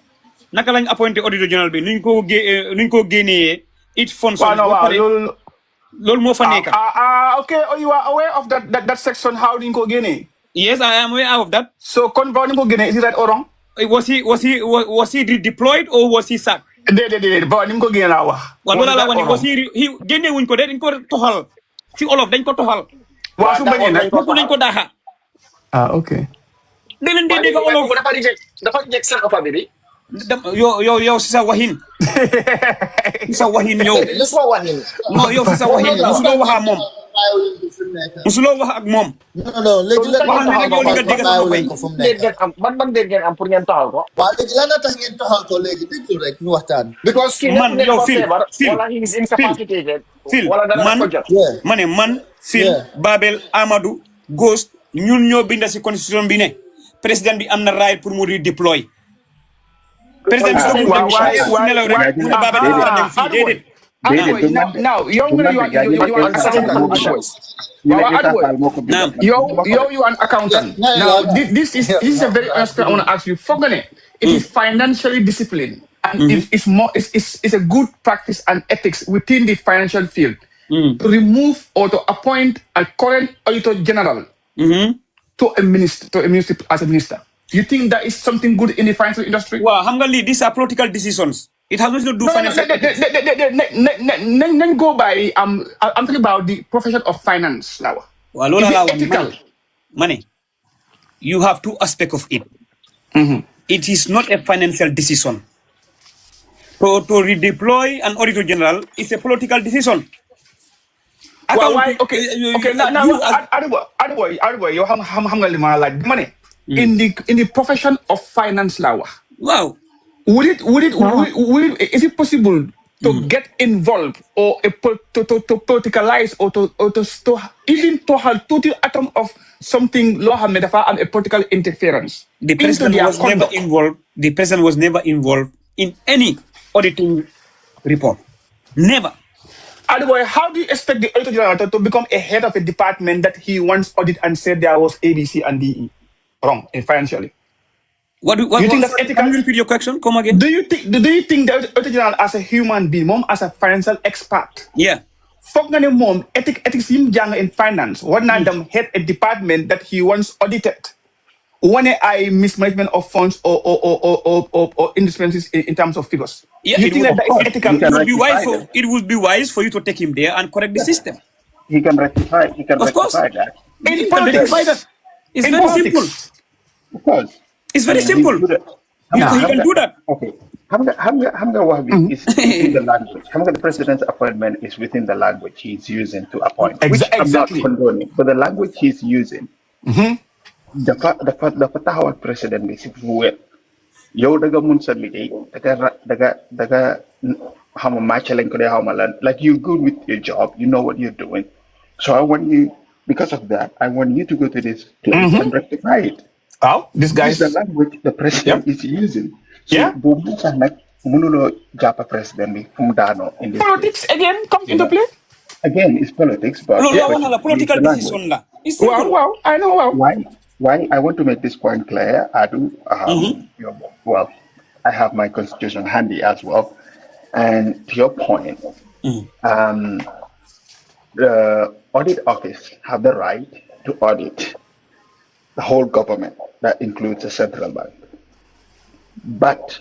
naka lañ appointé auditor general bi nuñ ko génnee it funds loolu moo fa nekk. Okay, you are aware of that section how duñ ko génnee? Yes, I am aware of that. So kon ba ñu ko génnee, is it right or wrong? Was he redeployed or was he sacked? Déedéet ba ni mu ko génnee laa wax. Waaw loolu laa wax ni was he génne wuñ ko de dañ ko toxal ci olof dañ ko toxal. Waaw su bañee nag dañ ko daaxa. Okay. da leen dee dégg olof dafa jëg seen opa bi. yow si sa waxin. si sa waxin yow. non yow si sa waxin musuloo wax ak moom. musuloo wax ak moom. non léegi lan ban dégg ngeen am pour ngeen taxal ko. waaw léegi lan la tax ngeen taxal ko léegi déglu rek ñu waxtaan. because man yow Phil Babel Amadou Ghost ñun ñoo binda si constitution bi ne président bi am na right pour mu redeploy. président bi soo ko nelaw rek mu ne Babel dafa war a dem fii déedéet. Now, you are an accountant. Now, this is a very honest question I want to ask you. It is financially disciplined, and it's a good practice and ethics within the financial field to remove or to appoint a current auditor general to a minister as a minister. You think that is something good in the financial industry? Well, these are political decisions. It has nothing to do with financial. Then go by. I'm talking about the profession of finance now. Well, is it ethical? Money. You have two aspects of it. It is not a financial decision. To redeploy an auditor general is a political decision. Well, why? Okay. Now, you have money in the profession of finance law. Wow. Would it is it possible to get involved or to politicalize or to even to have total atom of something law and a political interference? The president was never involved. The president was never involved in any auditing report. Never. Otherwise, how do you expect the auditor general to become a head of a department that he once audited and said there was ABC and DE wrong in financially? What do you think that's ethical? Can you repeat your question? Come again. Do you think the auditor general as a human being, mom as a financial expert? Yeah. Fuck mom ethics in finance. What them head a department that he once audited when I mismanagement of funds or indispenses in terms of figures. Yeah, You think that is ethical? It would be wise for you to take him there and correct the system. He can rectify. He can Of course. rectify that. In politics, it's in very politics. simple. Of course. It's very simple. He can do that. Okay. Hamga Wahbi is within the language. Hamga, the president's appointment is within the language he's using to appoint, which I'm not condoning. But the language he's using, the fatahawat president is where yow daga mun sa ligay daga hama machaling ko de hama lan, like you're good with your job, you know what you're doing. So I want you, because of that, I want you to go to this place and rectify it. Oh, this guy is the language the president is using. So, yeah. President in this politics case. Again comes into play. Again, it's politics, but political decision. Wow, I know. Wow. Why I want to make this point clear, Adu. Well, I have my constitution handy as well, and to your point, the audit office have the right to audit the whole government. That includes the central bank. But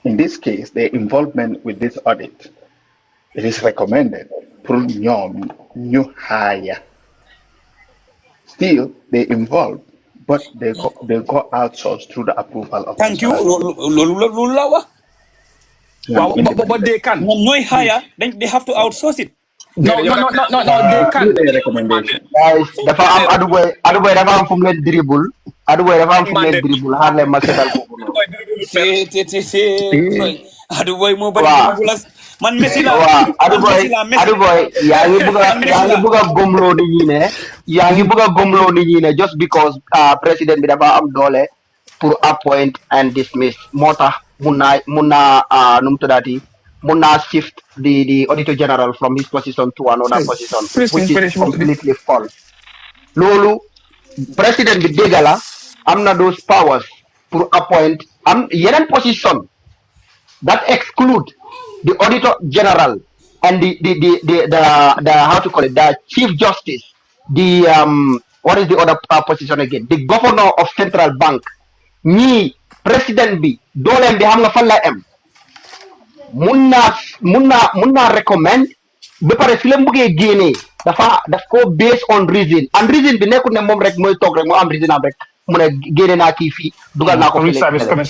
in this case, their involvement with this audit, it is recommended for new hire. Still, they involved, but they go outsourced through the approval of. Thank you. But they can. No hire, then they have to outsource it. No, they can. Recommendation. Guys, dafa am aduboy dafa am fum len dribble. Aduboy dafa am fum len dribble. Harle masetal ko no. Aduboy mo bari man Messi la. Aduboy yaangi buga gomlo ni ñi ne. Yaangi buga gomlo ni ñi ne just because president bi dafa am doole pour appoint and dismiss. Motax muna num tudati Muna shift the Auditor General from his position to another position, which is completely false. Lolu, President Bidegala, amna those powers to appoint yenen position that exclude the Auditor General and the how to call it, the Chief Justice, the what is the other position again? The Governor of Central Bank. Ni President B, dolem bi xam nga fan la am. Munna recommend ba pare fi la bëggee génnee daf ko based on reason and reason bi nekkul ne moom rek mooy toog rek moo am reason am rek mu ne génne naa kii fii dugal naa ko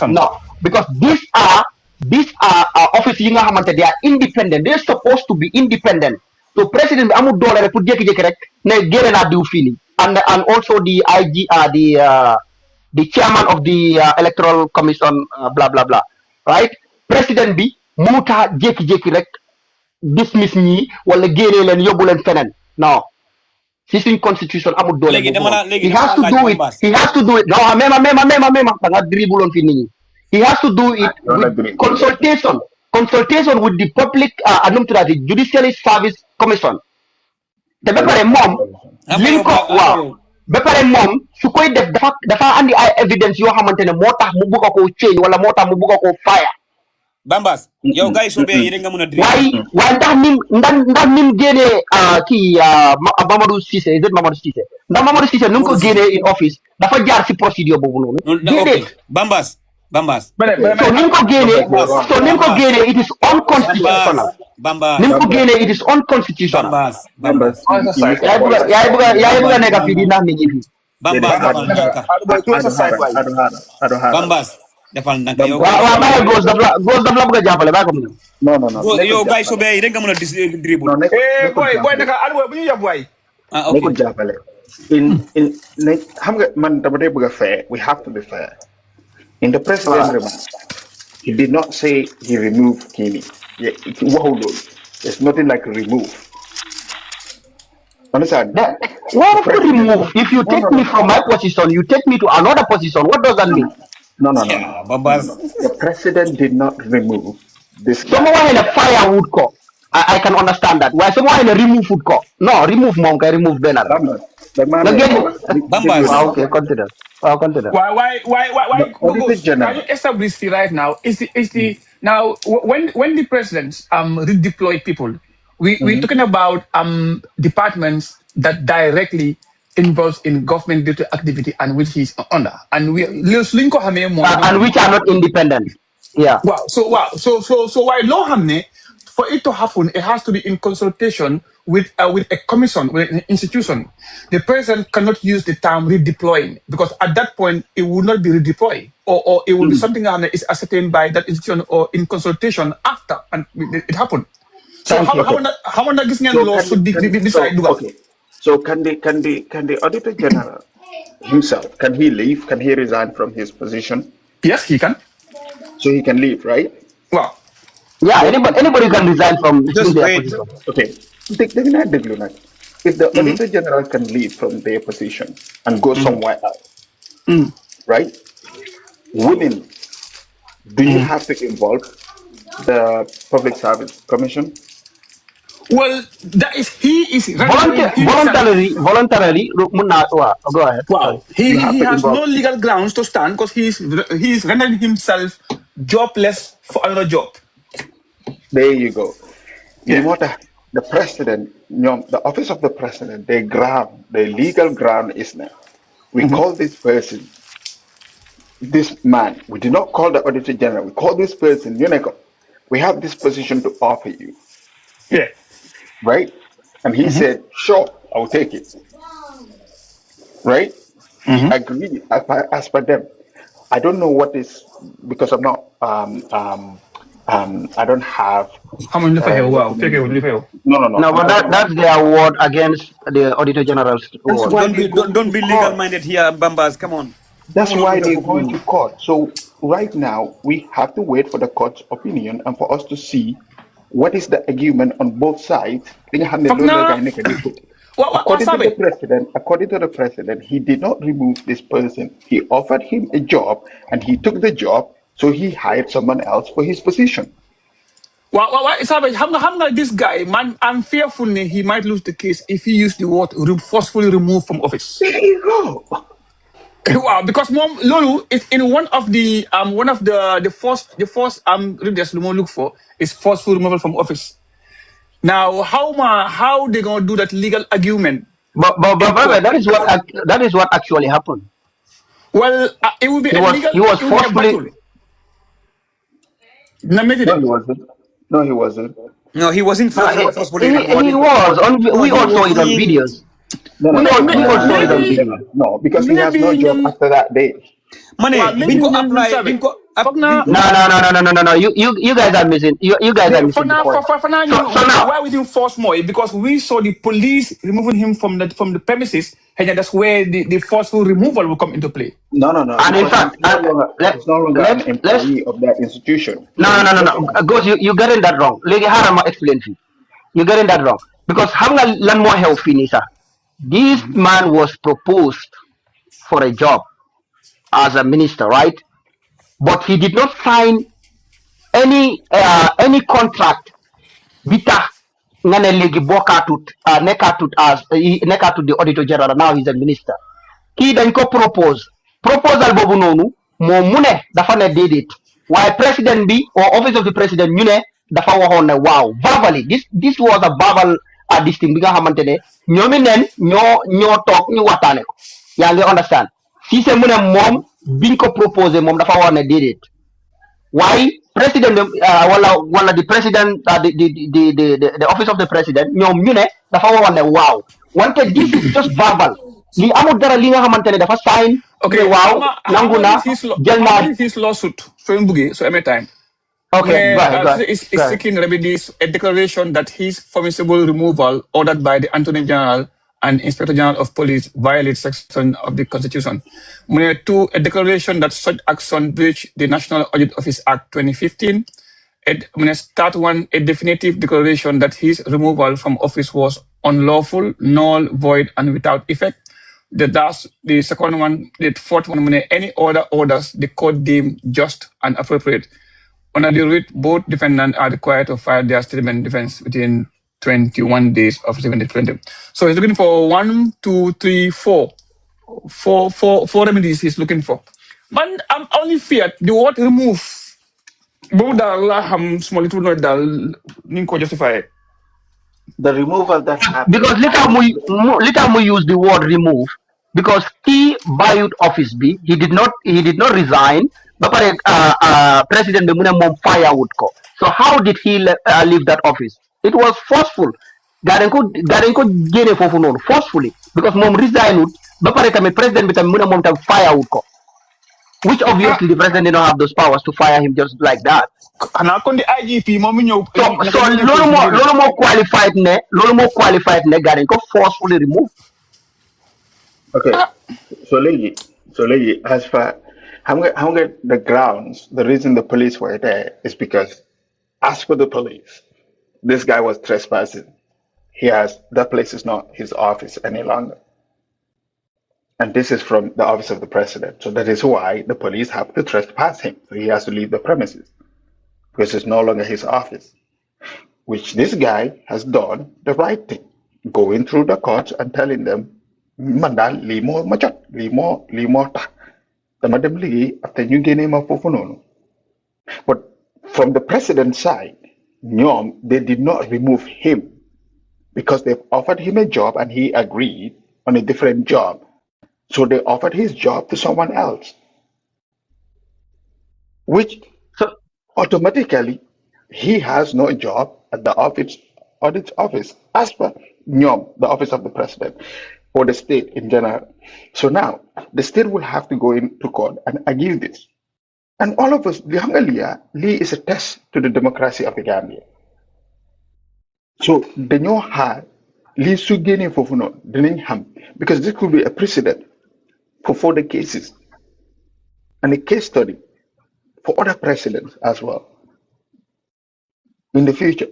no, because these are office yi nga xamante they are independent, they are supposed to be independent. So president bi amul doole rek pour jékki-jékki rek ne génne naa diw fii and also the IG the chairman of the electoral commission blah blah blah, right? President bi muta jékki-jékki rek dismiss ñi wala génne leen yóbbu leen feneen non si suñ constitution amul doole he has to do it no mema da nga dribble on fi nit ñi he has to do it with consultation with the public judiciary service commission te ba pare moom liñ ko waaw ba pare moom su koy def dafa andi ay evidence yoo xamante ne moo tax mu bugg ko change wala moo tax mu bugg ko fire Bambas, yow guys so be yere nga mëna dri. Why ndax nim génné ki Mamadou Cissé, is it Mamadou Cissé? Ndax Mamadou Cissé num ko génné in office dafa jaar ci procédure bobu nonu. Okay. Bambas. So nim ko génné it is unconstitutional. Nim ko génné it is unconstitutional. Bambas. Yaay buga nekk fi di ndax nit ñi fi. Bambas. Defal nak yow waaw gos daf la bëgg jappalé ba ko mu non yow guys so be rek nga mëna dribble boy naka albo bu ñu yab way okay ko jappalé in xam nga man dama day bëgg fair, we have to be fair. In the president remark, he did not say he removed Kini. There's nothing like remove. Understand? What to remove? If you take me from my position, you take me to another position. What does that mean? No. The president did not remove this. Someone in a firewood co. I can understand that. Why someone in a remove food co? No, remove monk, remove banner. Bambas. Okay, consider. Why? Can you establish right now? Is the now when the presidents redeploy people, we're talking about departments that directly involved in government-related activity and which he's under. And and which are not independent. Yeah. Wow. So why law hamne, for it to happen, it has to be in consultation with a commission, with an institution. The president cannot use the term redeploying because at that point it would not be redeployed, or it will be something that is ascertained by that institution or in consultation after and it happened. So how this law should be decided? Okay. So can the Auditor General himself, can he leave? Can he resign from his position? Yes, he can. So he can leave, right? Wow. Yeah, anybody can resign from their position. Okay. If the Auditor General can leave from their position and go somewhere else, right? Women, do you have to involve the Public Service Commission? Well, that is he is voluntarily. Go ahead. Wow, he has no legal grounds to stand because he's rendering himself jobless for another job. There you go. Yeah. The president, the office of the president, the legal ground is now. We call this person, this man. We do not call the Auditor General. We call this person, we have this position to offer you. Yeah. Right? And he said, sure, I'll take it. Right? He agreed as per them. I don't know what is, because I'm not, I don't have. No, but that's their word against the Auditor General's word. Don't be legal-minded here, Bambas. Come on. That's why they're going to court. So right now, we have to wait for the court's opinion and for us to see what is the argument on both sides. According to the president, he did not remove this person. He offered him a job and he took the job, so he hired someone else for his position. This guy, man, I'm fearful he might lose the case if he used the word forcefully removed from office. There you go. Wow, because Lulu is in one of the first readers look for is forceful removal from office. Now, how they gonna do that legal argument? But that is what actually happened. Well, it would be illegal. He was forcefully. No, he wasn't. No, he wasn't forcefully. He was. We all saw it on videos. No, because he has no job after that day. No. You guys are missing. You guys are missing the point. Why we didn't force more? Because we saw the police removing him from the premises, and that's where the forceful removal will come into play. No. And in fact, it's no longer an employee of that institution. No. Ghost, you getting that wrong. Legi Harama explain to you. You're getting that wrong. Because Hanga Lanmo Health Finisa. This man was proposed for a job as a minister, right? But he did not sign any contract. Bita ngane legi bokatut nekatut as nekatut the Auditor General. Now he's a minister. He then ko proposal bobu nonu mo mune dafa ne did it. Why president be or office of the president mune dafa waxone wow verbally this was a verbal this thing bi nga xamantene ñomi nen ñoo tok ñu waxtane ko ya nga understand si c'est mune mom biñ ko proposer mom dafa waxone did it. Why president wala the president the office of the president ñom ñu ne dafa waxone wow wante this is just verbal li amul dara li nga xamantene dafa sign. Okay, wow nanguna jël his lawsuit so mbugi so every time. Okay, go ahead. Is seeking remedies, a declaration that his forcible removal ordered by the Attorney General and Inspector General of Police violates section of the Constitution. 2, a declaration that such action breached the National Audit Office Act 2015. Start 1, a definitive declaration that his removal from office was unlawful, null, void, and without effect. The second one, the fourth one, any other orders the court deemed just and appropriate. Under the writ, both defendants are required to file their statement defense within 21 days of receiving the plaintiff. So he's looking for 1, 2, 3, 4. Four remedies he's looking for. Man, I'm only feared the word remove. Both small little dal ninko justify. The removal that happened. Because later we use the word remove because he buyut office B. He did not resign. But President Bemune mom firewood ko. So how did he leave that office? It was forceful. Garenko gene fofu non forcefully because mom resigned. But President Bemune mom firewood ko. Which obviously the president did not have those powers to fire him just like that. And I the IGP, So little more qualified ne Garenko forcefully removed. Okay. So lady, as far how the grounds, the reason the police were there is because as for the police, this guy was trespassing. That place is not his office any longer. And this is from the office of the president. So that is why the police have to trespass him. So he has to leave the premises because it's no longer his office, which this guy has done the right thing, going through the courts and telling them, Mandal, limo machat, limo ta. The madam ligi after you gain him a. But from the president's side, they did not remove him because they offered him a job and he agreed on a different job. So they offered his job to someone else, which automatically he has no job at the audit office as per the office of the president or the state in general. So now the state will have to go into court and argue this. And all of us, Lee is a test to the democracy of the Gambia. So the new hard Lee Sugeni Fofuno, because this could be a precedent for further cases and a case study for other presidents as well in the future.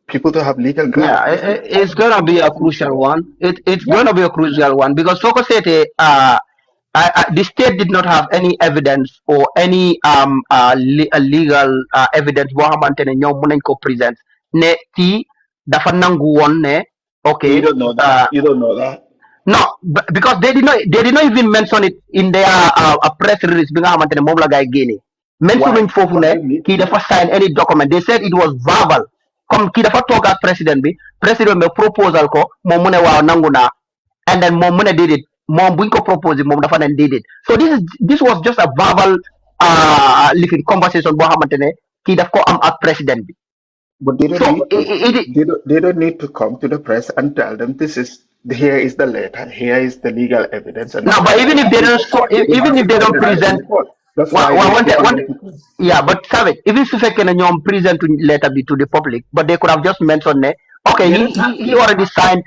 People to have legal grounds. Yeah, it's gonna be a crucial one. It's gonna be a crucial one because the state did not have any evidence or any legal evidence boo xamante ne ñoom mën nañ ko present ne kii dafa nangu woon ne okay. You don't know that. You don't know that. No, because they did not even mention it in their press release. Bi nga xamante ne moom la gaay génne. Mentioning foofu ne kii dafa sign any document. They said it was verbal. Comme kii dafa toog ak président bi proposal ko moom mu ne waaw nangu naa and then moom mu ne déedéet moom buñ ko proposé moom dafa ne déedéet. So this was just a verbal conversation boo xamante ne kii daf ko am ak président bi. But they don't need to come to the press and tell them here is the letter, here is the legal evidence. And no, but even if they don't present, yeah, but Savage, even if they can present letter to the public, but they could have just mentioned, okay, he already signed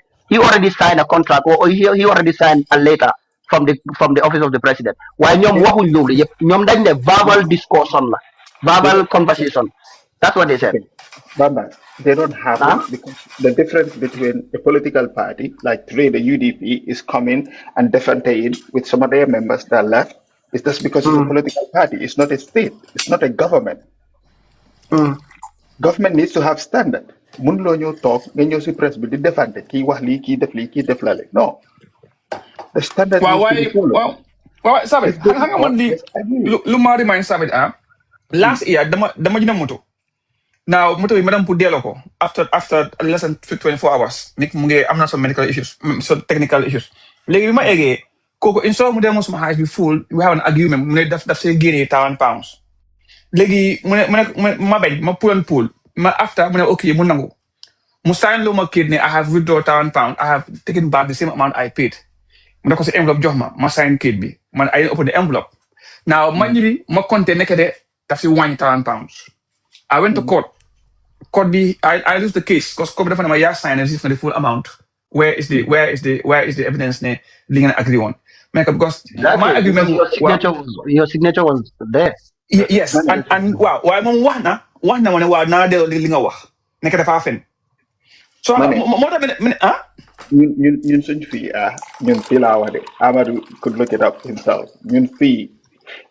a contract, or he already signed a letter from the office of the president. Why dañ ne verbal discussion, verbal conversation. That's what they said. Bamba, they don't have it because the difference between a political party like today the UDP is coming and defending with some of their members that left. It's just because it's a political party. It's not a state. It's not a government. Government needs to have standard. Munlo ñu talk, ñu ci press bi di defante ki wax li ki def li ki def la. No. The standard needs to be followed. Wow, Sabit, hang on lu ma remind Sabit last year dama jina moto. Now, moto madam put dialogue after less than 24 hours. I'm not some medical issues, some technical issues. Like my ege, koko instead of modern some highs be full, we have an argument. That's say gain £1,000. Like my pull and pull. After okay, munango. Musain lo my kidney, I have withdrawn £1,000. I have taken back the same amount I paid. Muna kasi envelope johma, ma sign kidney. Man, I open the envelope. Now, my content nekede, that's £1,000. I went to court. I lose the case because court definitely my yes sign is for the full amount. Where is the evidence ne legal agree on? Because my argument your signature was there. Yes, and wow, why one na de linga wax nekata fa fen. So more than ñun suñ fi ñun fi la wax de Amadou could look it up himself. Ñun fi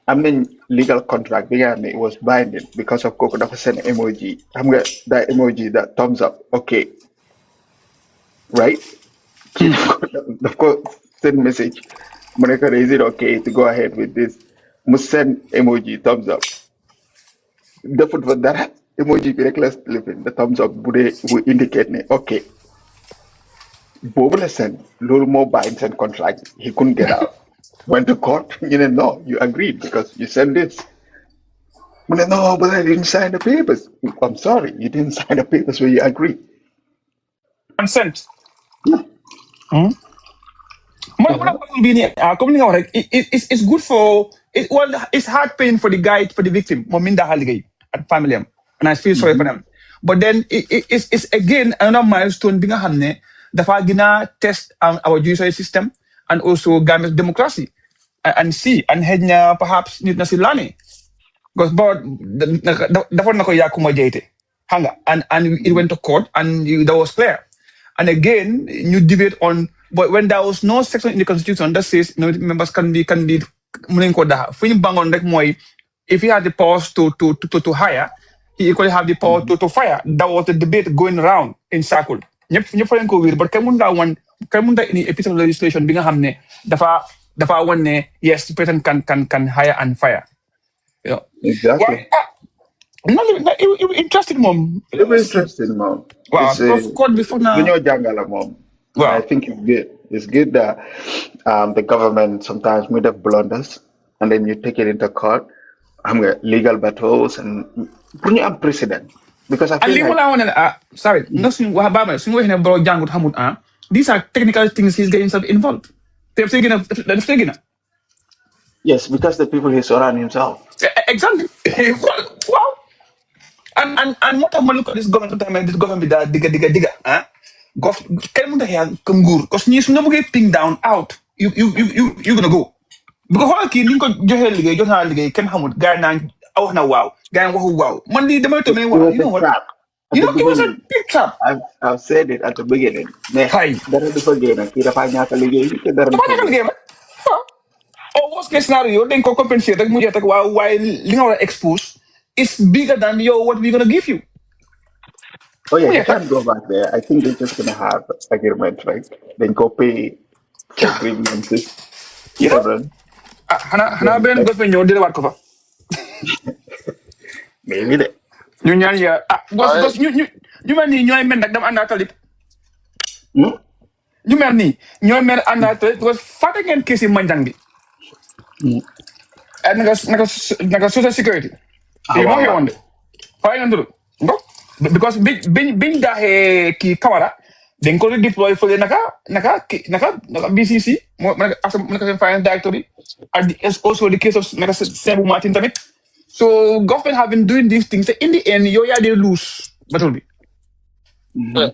am nañ legal contract bi nga xam ne it was binding because of kooku dafa send emoji xam nga that emoji that thumbs up okay right daf ko send message mu ne ko is it okay to go ahead with this mu send emoji thumbs up defut fa dara emoji bi rek la lifin the thumbs up bu dee bu indicate ne okay Bobo said, little more binds and contract. He couldn't get out. Went to court. No, you agreed because you said this. No, but I didn't sign the papers. I'm sorry, you didn't sign the papers where you agreed. Consent. Yeah. It's good for it. Well, it's hard pain for the guy, for the victim, and family, and I feel sorry for them. But then it's again another milestone. Being a the Fagina test our judicial system and also Gambia's democracy and see and head perhaps need na silani because board the one na ko yakuma jete hanga and it went to court and that was clear. And again, you debate on, but when there was no section in the constitution that says members can be if he had the powers to hire, he equally have the power to fire. That was the debate going around in circle. But any piece of legislation being hamne dafa one yes, the president can hire and fire. You know. Exactly. It interesting, mom. It was interesting, mom. Wow, It's court before now. Mom. Wow. I think it's good. It's good that the government sometimes made up blunders and then you take it into court. Legal battles and bring up precedent. Because I feel sorry, nothing these are technical things he's getting himself involved. yes, because the people he surround himself. Exactly. Wow. And what I'm look at this government sometimes this government that digga because you never get ping down out. You gonna go. Because all key ninko johel ligay johal ligay ken hamut guy nang na wow guy wow man di dama to me wow you know what it was a big trap. I've said it at the beginning. Hi. Or worst case scenario, then compensate while linga expose is bigger than what we're gonna give you. Oh yeah, you can't go back there. I think they're just gonna have agreement, right? Then go pay for grievances. You know? Hana ben got me ñoo di wat ko fa. Maybe de. Ñu ñaan ya boss ñu mel ni ñoy men nak dama anda talib. Ñu mel ni ñoy men anda talib because faté ngeen kesi manjang bi. And naka social security. You know here fay nga nduru. Because biñ daxé ki Kawara dañ ko deploy fele naka BCC naka finance directory and it's also the case of naka Sebu Martin tamit. So government have been doing these things in the end you they lose battle bi. So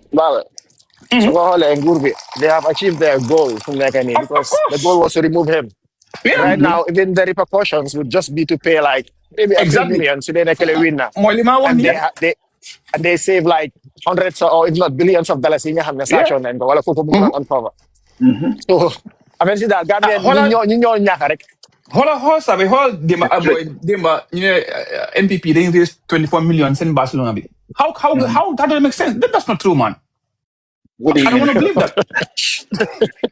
they have achieved their goal from because the goal was to remove him. Yeah. Right now, even the repercussions would just be to pay like maybe a few million so they can win now. And they save like hundreds or if not billions of dollars in your hand and go uncover. So I mean that Gambian Hold sabi Demba NPP they raised 24 million in Barcelona bi. How that doesn't make sense? That's not true, man. What do you I don't want to believe that.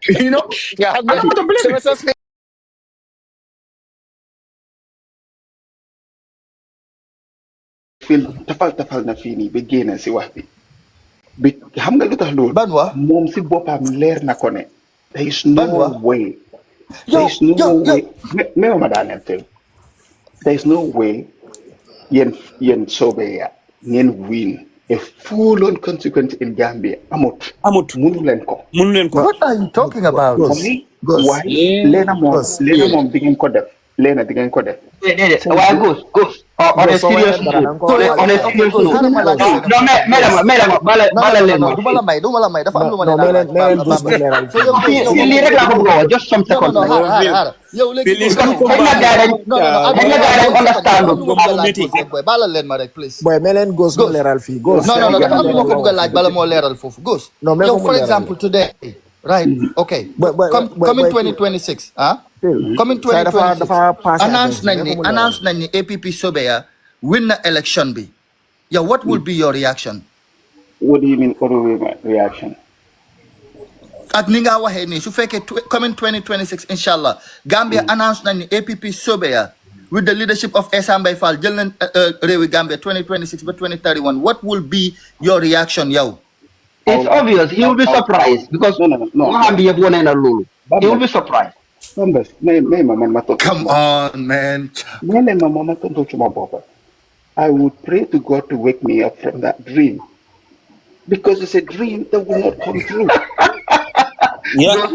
You know? Yeah, I don't want to believe it. Feel tafal na fii nii ba génn si wax bi xam nga lu tax loolu moom si boppam leer na ko ne there is no way ma daaneel tey there is no way yéen soobee ya ngeen win a full-on consequence in Gambia amut munu leen ko What are you talking about? waaye leena moom di ngeen ko def leena di ngeen ko def Why goes? On a serious note. On a serious note. No, madam, just some seconds. For example, today, right? Okay. Coming 2026, coming 2026, announced nañ APP Sobeya win the election bi. Yeah, what will be your reaction? What do you mean, what will be my reaction? Ak ni nga waxee nii su fekkee coming 2026 inshallah Gambia announced nañ APP Sobeya with the leadership of Essa Mbye Fall jël nañ réewi Gambia 2026 ba 2031 what will be your reaction yow? It's obvious. He will be surprised because no. He will be surprised. Come on, man. I would pray to God to wake me up from that dream. Because it's a dream that will not come true. Yes.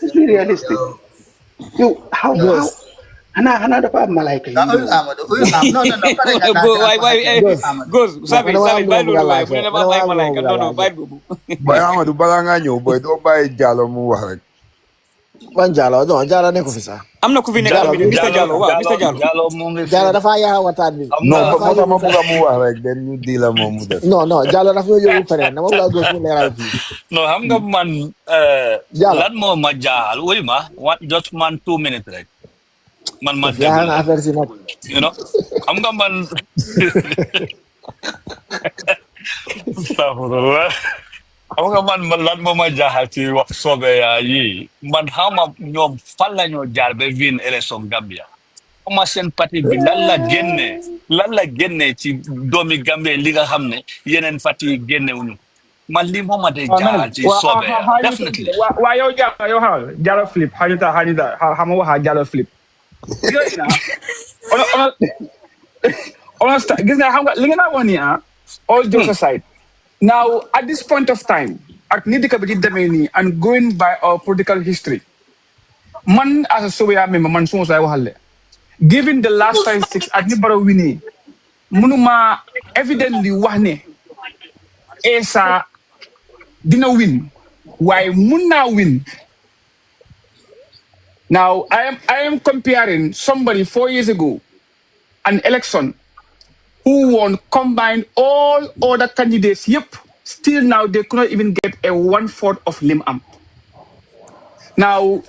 Let's be realistic. Yo, how? Hana dapat malaika yi. No. Goes, sabi, bye lulu way. Muna naman may malaika. No, bye bubu. Boy, Amadou bala nga ñëw boy doo bàyyi Jallow mu wax rek. Man Jallow non Jallow nekku fi sax. Am na ku fi nekk Mr. Jallow waaw Mr. Jallow. Jallow dafa yaa waxtaan bi. Non ba ma bëgg mu wax rek den ñu di la moom mu def. Non Jallow dafa yóbbu feneen dama la gos mu leeral fii. No, xam nga man lan moo ma jaaxal wuy ma just man 2 minutes rek. Man affaire si nag. You know, xam nga man xam nga man lan moo ma jaaxal ci wax Sobeya yi man xama ñoom fan la ñoo jaar ba win élection Gambia xama seen parti bi lan la génne ci doomi Gambia li nga xam ne yeneen parti yi génnewuñu man li moo ma de jaaxal ci Sobeya definitely waa yow Jallow flip xañuta xama waxa Jallow flip honest gis nga xam nga li nga wax ni all jokes aside now at this point of time ak ni dëkk bi di demee nii and going by our political history man as a Sobeya member man suma say waxal le given the last statistics ak ni Barrow winee mënuma evidently wax ne Essa dina win waaye mun naa win. Now, I am comparing somebody 4 years ago, an election, who won combined all other candidates. Yep, still now they could not even get a 1/4 of Limam. Now,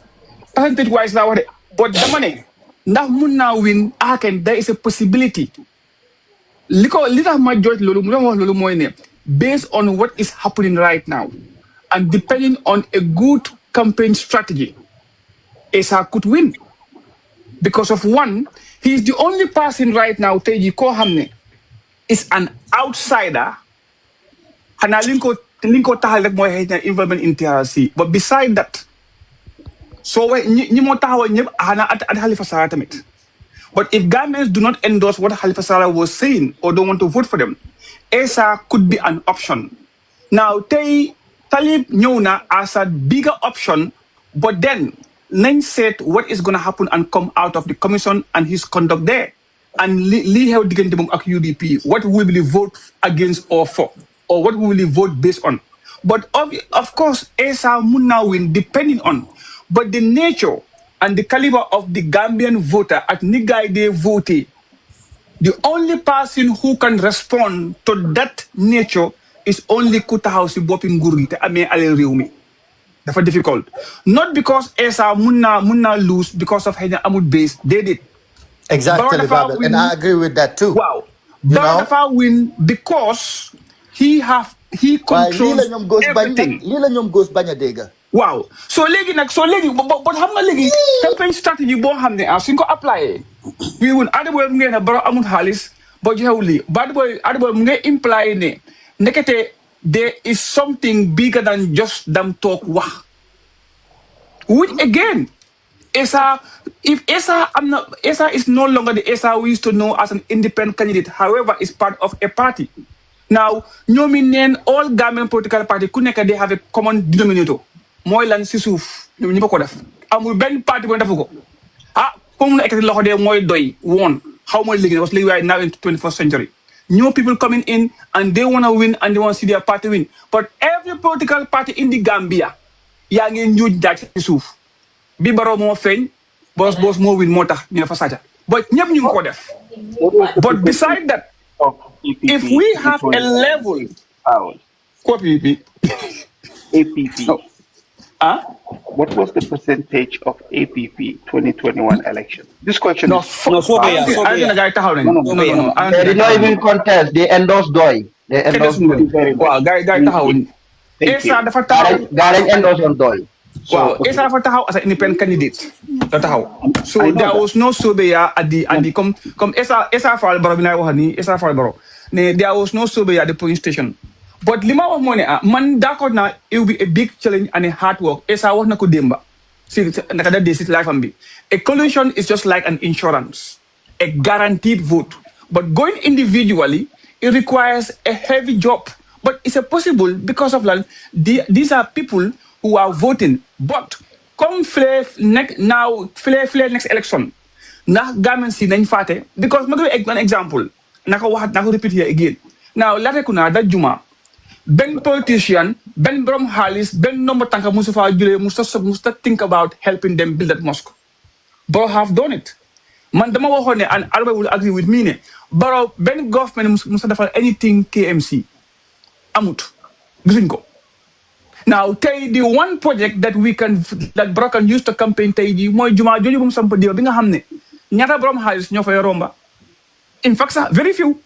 percentage-wise now, but the money, now munna win, there is a possibility. Little majority based on what is happening right now, and depending on a good campaign strategy. Essa could win because of one, he is the only person right now Teji Kohamne is an outsider. Hana linko tahal rek moy involvement in TRC. But beside that, so ñi mo taxaw ñep hana at Halifa Sallah tamit. But if Gambians do not endorse what Halifa Sallah was saying or don't want to vote for them, Essa could be an option. Now Talib ñëw na as a bigger option, but then Nine said what is going to happen and come out of the commission and his conduct there. And Lee held the UDP, what will we vote against or for? Or what will we vote based on? But of course, Essa Munna win depending on. But the nature and the caliber of the Gambian voter at Nigay they voted, the only person who can respond to that nature is only Kutahausi Bopin Guri, te Ame Ale Riumi. That's difficult. Not because Essa munna lose because of Henya Amud base. They did. Exactly, Babel. And I agree with that too. Wow. Bardafa win because he controls everything. Lila ñom goes baña dega. Wow. So legi but xam nga legi campaign strategy bo xamne suñ ko apply we won Adeboy mu ngeen Barrow amul xaliss bo joxewli Adeboy mu ngay imply ne nekete there is something bigger than just them talk wah. Which again, Essa is no longer the Essa we used to know as an independent candidate, however, is part of a party. Now, all Gambian political party, they have a common denominator. Moylan Sisuf, I'm Ben party going to go. One. How much was right now in the 21st century? New people coming in and they want to win and they want to see their party win. But every political party in the Gambia, yang in new that Yusuf. Bibaro more fein, boss more win mota near Fasata. But nyam new kodef. But beside that, if we have a level, APP. What was the percentage of APP 2021 election? This question They did not even contest. They endorsed Doi. They endorsed Doi. Wow, guy endorsed on Doi. Wow, Essa as an independent candidate. So there was no Sobeya at the come Essa for Barrow Essa for Barrow. there was no survey at the police station. But lima was money, man, that it will be a big challenge and a hard work. As I was not demba. See, life and be. A coalition is just like an insurance, a guaranteed vote. But going individually, it requires a heavy job. But it's a possible because of these are people who are voting. But come next election, na gamen si nañ faté because ma give an example. Nako repeat here again. Now, latekuna that juma. Ben politician, Ben Brom Halis, Ben Nomba Tanka Mustafa Jule, Musta think about helping them build that mosque. Barrow have done it. Mandama Wahone and Alba will agree with me. Barrow, Ben government Mustafa anything KMC. Amut. Gringo. Now, tell the one project that Barrow can use to campaign Taiji, Moy Juma, Jujum Sampadi, Binga Hamne. Nyata Brom Halis, Nyofa Romba. In fact, very few.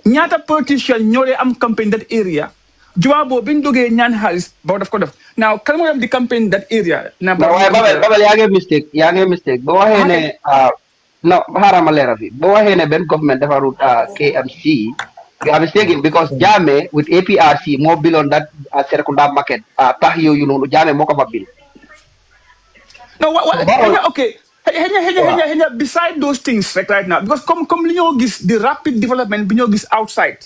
Nyata politician ñole am campaign that area. Juabo bin doge nyan halis board of conduct. Now can we have the campaign that area? No, Babel, yage mistake. Bo hene no harama lerafi. Bo hene ben government dafa route KMC. You are mistaken because Jammeh with APRC more bill on that Serekunda market. Tahio Jammeh moko fa bill. No, okay. Beside those things right now, because come the rapid development binogis outside.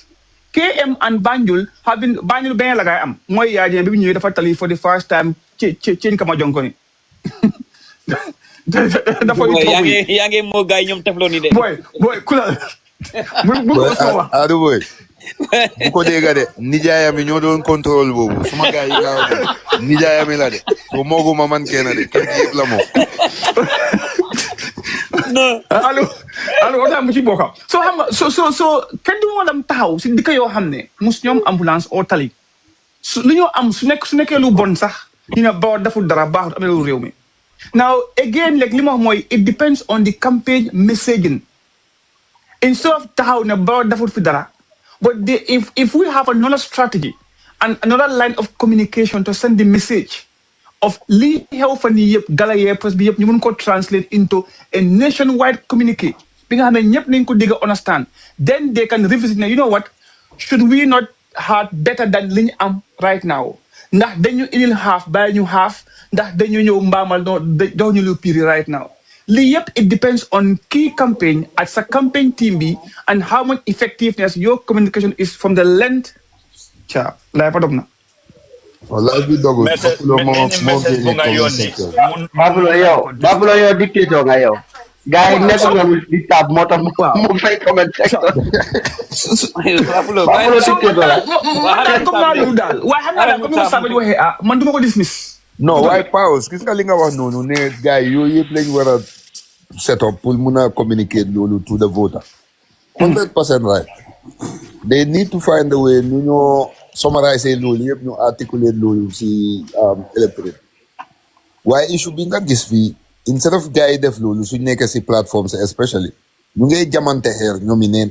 KM and Banjul have been Banjul ben laga am. Moy ya je bi ñu dafa tali for the first time ci kama jonkoni. Dafa yangi mo gay ñom teflo ni de. Boy kula. Mu ko so adu boy. Bu ko dega de nijaayam ñoo doon contrôle bobu suma gaay yi la nijaayam la de so mogu ma man kena de kër gi la mo no allo wala mu ci bokam so kenn du mo dam taxaw ci dikay yo xamne mus ñom ambulance au tali lu ñu am su nekké lu bon sax dina ba dafu dara baax amé lu réew mi now again like li mo moy it depends on the campaign messaging instead of taxaw ne ba dafu fi dara. But if we have another strategy and another line of communication to send the message of Lee Health and Yep Galaye plus be you could translate into a nationwide communique. Because I understand. Then they can revisit. Now, you know what? Should we not have better than Lin Am right now? Nah, then you have buy you have that then you know Mbamal don't you period right now. Yep, it depends on key campaign as a campaign team be and how much effectiveness your communication is from the length. Cha, life adopna. Wallahi bi dogo. Babulo yo dictator nga yo. Guy never will dictate motor mo fay comment section. Babulo dictator. Man duma ko dismiss. No, why pause? Kis ka linga wax nonu ne guy yo yep lañ wara set up pour muna communicate lolu to the voter. 100% right. They need to find a way ñu summarize lolu yep ñu articulate lolu ci electorate. Why it should be nga gis fi instead of guy def lolu suñ nekk ci platforms especially ñu ngay jamante xeer ñoom neen.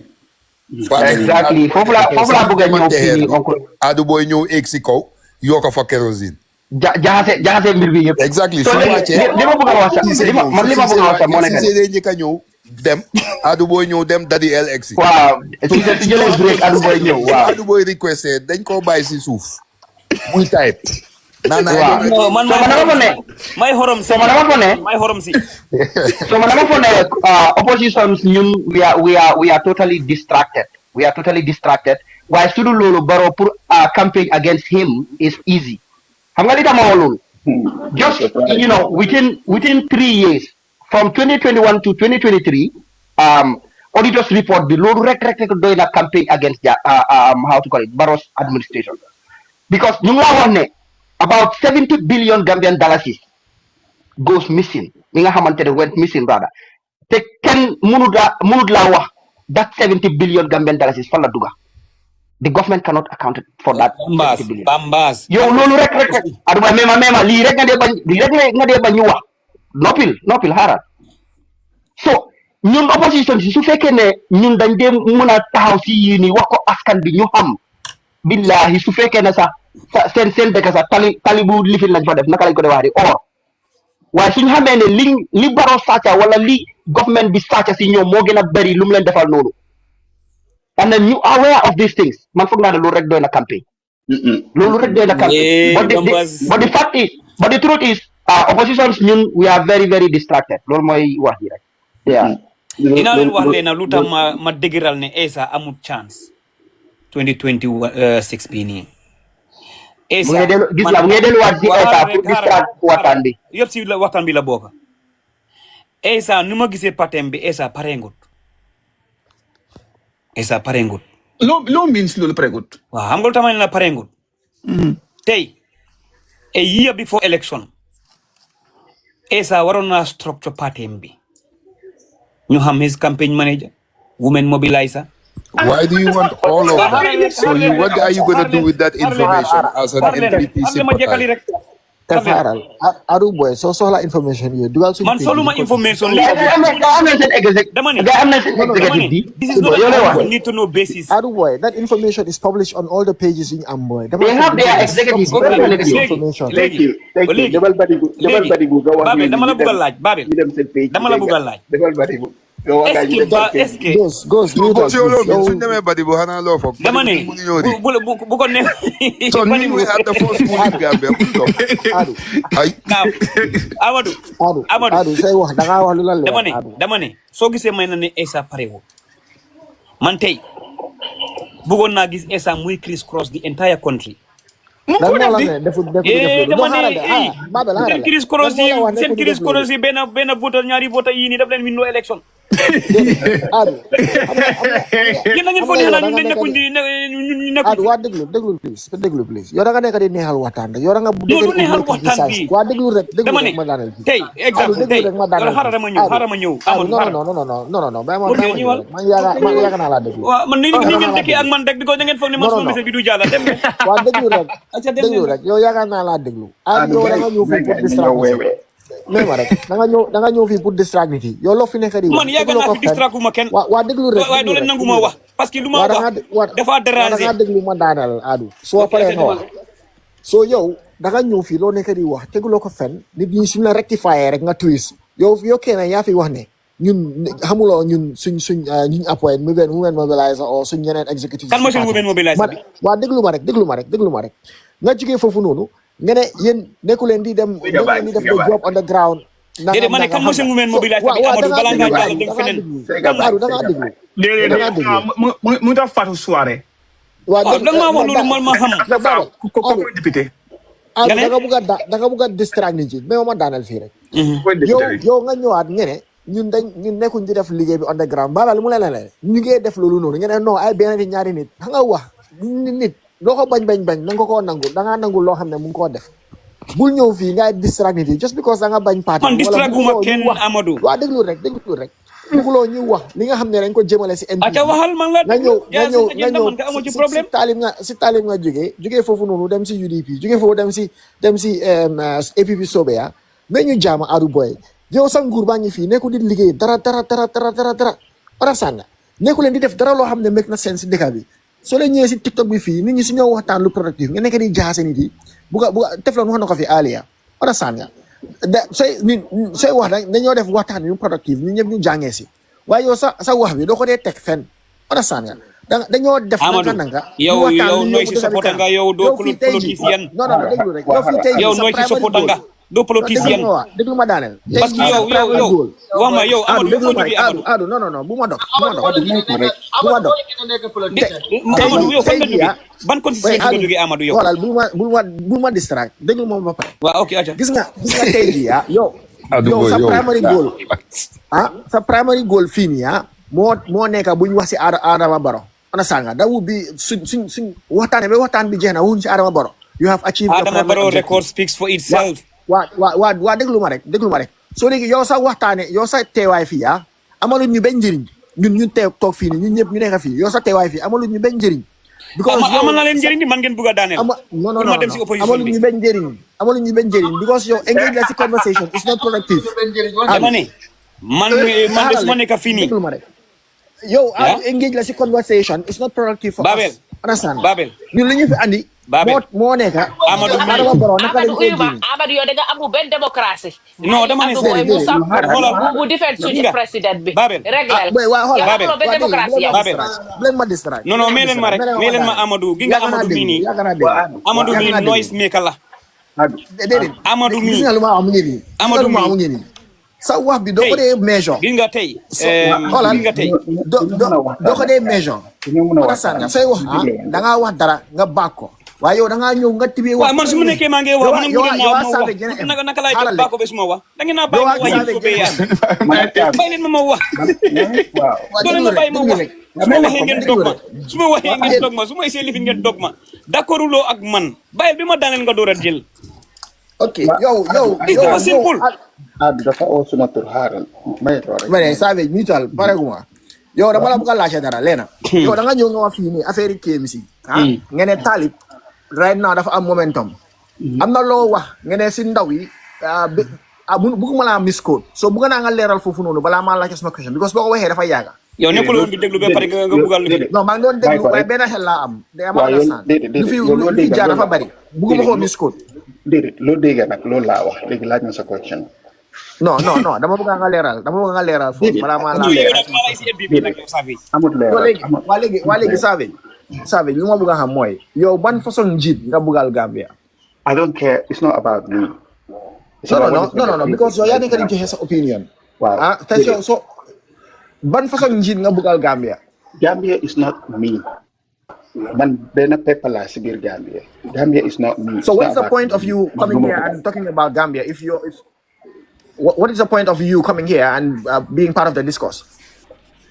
Exactly. Fofu la bëgg ñëw fi oncle. Adu boy ñëw ek ci kaw yoko fa kerosene. jaxase mbir bi yëpp. Exactly. So li ma bëgg a wax sax li ma bëgg a wax sax moo nekk. si njëkk a ñëw dem Adu Boy ñëw dem dadi LX. waaw si jëlee break Adu Boy ñëw waaw. Adu Boy requesté dañ koo bàyyi si suuf muy type. man may xorom si so man dama ko ne oppositions ñun we are totally distracted. waaye su dul loolu Barrow pour campaign against him is easy. xam nga li tax ma wax loolu. Just within 3 years from 2021 to 2023 auditors report bi loolu rek doy na campaign against how to call it Barrow's administration because ñu ngi la wax ne about 70 billion Gambian dollars goes missing li nga xamante ne went missing rather te kenn mënut laa wax that 70 billion Gambian dollars fan la dugga. The government cannot account for that. Bambas. Yo, lolu rek. Aduma mema li rek nga de bañ ñu wax. Nopil haral. So, ñun opposition si su fekkee ne ñun dañ dee mën a taxaw si yi ni wax ko askan bi ñu xam. Billahi su fekkee ne sax seen dëkk sax talibu lifin lañ fa def naka lañ ko de wax di or. Waaye suñu xamee ne li Barrow sàcca wala li government bi sàcca si ñoom moo gën a bari lu mu leen defal noonu. and then you are aware of these things. Man foog naa ne loolu rek doy na campaign. Loolu rek doy na campaign. But the fact is, but the truth is, oppositions ñun we are very very distracted. Loolu mooy wax ji rek. Yeah. Ina leen wax leen lu tax ma dëgëral ne Essa amul chance 2026 bii nii. Essa gis nga bu ngeen delluwaat si Essa pour distract waxtaan bi. yëpp si waxtaan bi la bokk. Essa nu ma gisee patem bi Essa parengut. Essa parengut. Lo means loolu parengut. Waaw xam nga lu tax ma ne la parengut. Tey a year before election Essa waroon na structure patem bi. ñu xam his campaign manager, women mobilizer. Why do you want all of that? So what are you going to do with that information as an MPP sympathizer? Adu boy, so soxla information you dual man soluma information this is not a need to know basis. Adu boy, that information is published on all the pages in Amboy. They have their executive information. Thank you. Demal badigu ga wax dama la bëgg laaj Babel dama la bëgg laaj demal badigu est-ce que goes suñ demee badibu xanaa loo foog dama ne bu ko ne so ñu we at the first school in Gambia ay Amadou say wax da nga wax lu la leer dama ne soo gisee may na ne Essa parewo man tey bëggoon naa gis Essa muy criss cross the entire country seen criss cross yi benn vote ñaari vote yi nii daf leen win no election yéen da ngeen foog ne xanaa ñu nekkuñ di Adu waa déglu please yow da nga nekk di neexal waxtaan rek yow da nga neexal waxtaan bi waa déglu rek ma daaneel tey exemple tey xaaral ma ñëw non man yaakaar naa laa déglu waaw man ni ngeen tekkee ak man rek because da ngeen foog ne man sama message bi du jàll dem waa déglu rek yow yaakaar naa laa déglu yow da nga ñëw fii pour distraction mais ma rek da nga ñëw fii pour distract nit yi yow loo fi nekk di man yàgg naa fi distract ma kenn waa déglu rek waaye doo leen nangu ma wax parce que lu ma wax dafa déranger da nga déglu ma daanal Adu soo paree nga wax soo yow da nga ñëw fii loo nekk di wax teguloo ko fen nit ñi suñ la rectifier rek nga twist yow kenn yaa fi wax ne ñun xamuloo ñun suñ ñuñ appoint women mobiliser o suñ ñeneen executive kan mooy suñ women mobiliser bi waa déglu ma rek nga jógee foofu noonu nga ne yéen nekku leen di dem def the job on the ground déedéet ma ne kan mooy seen women mobiliser bi Amadou balaa ngaa jàll dem feneen Amadou da ngaa déglu déedéet mu tax Fatou soirée waaw da nga wax loolu man ma xam ko député da nga bëgg a distract nit ñi mais ma daanal fii rek yow nga ñëwaat ngene ñun nekkuñ di def liggéey bi on the ground baba lu mu leen ñu ngi def loolu noonu ngene non ay benn nit ñaari nit da nga wax nit loo ko bañ na nga ko nangu da nga nangu loo xam ne mu ngi koo def bul ñëw fii ngay distract nit yi just because da nga bañ parti man distract gu ma kenn Amadou waaw déglu rek bëgguloo ñu wax li nga xam ne dañ ko jëmale si NP aca waxal man la nga ñëw nga amoo ci problème si taalim nga jógee foofu noonu dem si UDP jógee foofu dem si APP Sobeya mais ñu jaama Adu Boy yow sa nguur baa ngi fii nekku di liggéey dara para sànga nekku leen di def dara loo xam ne make na sense si dëkk bi soo leen ñëwee si TikTok bi fii nit ñi si ñëw waxtaan lu productif nga nekk di jaxase nit yi buga Teflon wax na ko fi alia para sànga sooy wax nag dañoo def waxtaan yu productif ñu ñëpp ñu jàngee si waaye yow sa wax bi doo ko dee teg fenn para sànga dañoo def nanga yow nooy si supporter nga yow doo politicien non déglu rek yow nooy si supporter nga doo politicien déglu ma daaneel parce que yow wax ma yow Amadou yow foo jógee Amadou non bu ma dog Amadou yow fan nga jógee ban constitution nga jógee Amadou yow xoolal bul ma distract déglu ma ba pare waaw ok aca gis nga tey jii yow sa primary goal fii nii moo nekk buñ wax si Adama Barrow ana sanga da bi suñ waxtaan bi jeex na wuñ si Adama Barrow you have achieved Adama Barrow record speaks for itself waa déglu ma rek soo léegi yow sa teewaay fii amaluñ ñu benn njëriñ ñun toog fii nii ñun ñëpp ñu nekk fii yow sa teewaay fii amaluñ ñu benn njëriñ because amal na leen njëriñ di man ngeen bëgg a daaneel non amaluñ ñu benn njëriñ because yow engage la si conversation is not productive dama ne man de su ma nekk fii nii déglu ma rek yow engage la si conversation is not productive for Babel understand Babel ñun li ñu fi andi moo nekk Amadou Adama Barrow naka lañ ko Uyuma Amadou yow da nga amu benn démocratie non dama ne mu defend suñu président bi Babel réglal Babel benn démocratie yow leen ma distract non mais leen ma rek mais leen ma Amadou gi nga Amadou mii nii Amadou mii noise maker la déedéet Amadou mii gis nga lu ma wax mu ngi nii Amadou mii sa wax bi doo ko dee measure gis nga tey xoolal gis nga tey doo ko dee measure understand nga say wax da ngaa wax dara nga baak ko waaye yow da ngaa ñëw nga tibee wax man su ma nekkee maa ngi wax man mu naka laay toog baako be suma wax da ngeen naa bàyyi ma wax ko be yaa bàyyi leen ma wax doo leen ma bàyyi ma wax su ma waxee ngeen dog ma su ma waxee ngeen dog ma su ma essayé lifi ngeen dog ma d'accord loo ak man bàyyi bi ma daaneel nga door a jël ok yow dafa simple dafa oo suma tur xaaral mais Savage mutual pareguma yow dama la bëgg a laajte dara leena yow da nga ñëw nga wax fii nii affaire yi KMC nga ne Talib right now dafa am momentum am na loo wax nga ne si ndaw yi bëgguma laa miscode so bëgg naa nga leeral foofu noonu balaa maa laajte sama question because boo ko waxee dafa yàgga yow nekkul woon di déglu ba pare nga bëggal lu non maa ngi doon déglu waaye benn xel laa am dama understand lu fi jaar dafa bari bëgguma ko miscode déedéet loo dégg nag loolu laa wax léegi laaj na sa question non dama bëgg nga leeral foofu balaa maa laa amut leeral waa léegi Savage lu ma bëgg a xam mooy yow ban façon njiit nga bëggal Gambia I don't care it's not about me no because yow yaa nekk di joxe sa opinion waaw te so ban façon njiit nga bëggal Gambia is not me man benn pepper laa si biir Gambia is not me so what is the point of you coming here and talking about Gambia what is the point of you coming here and being part of the discourse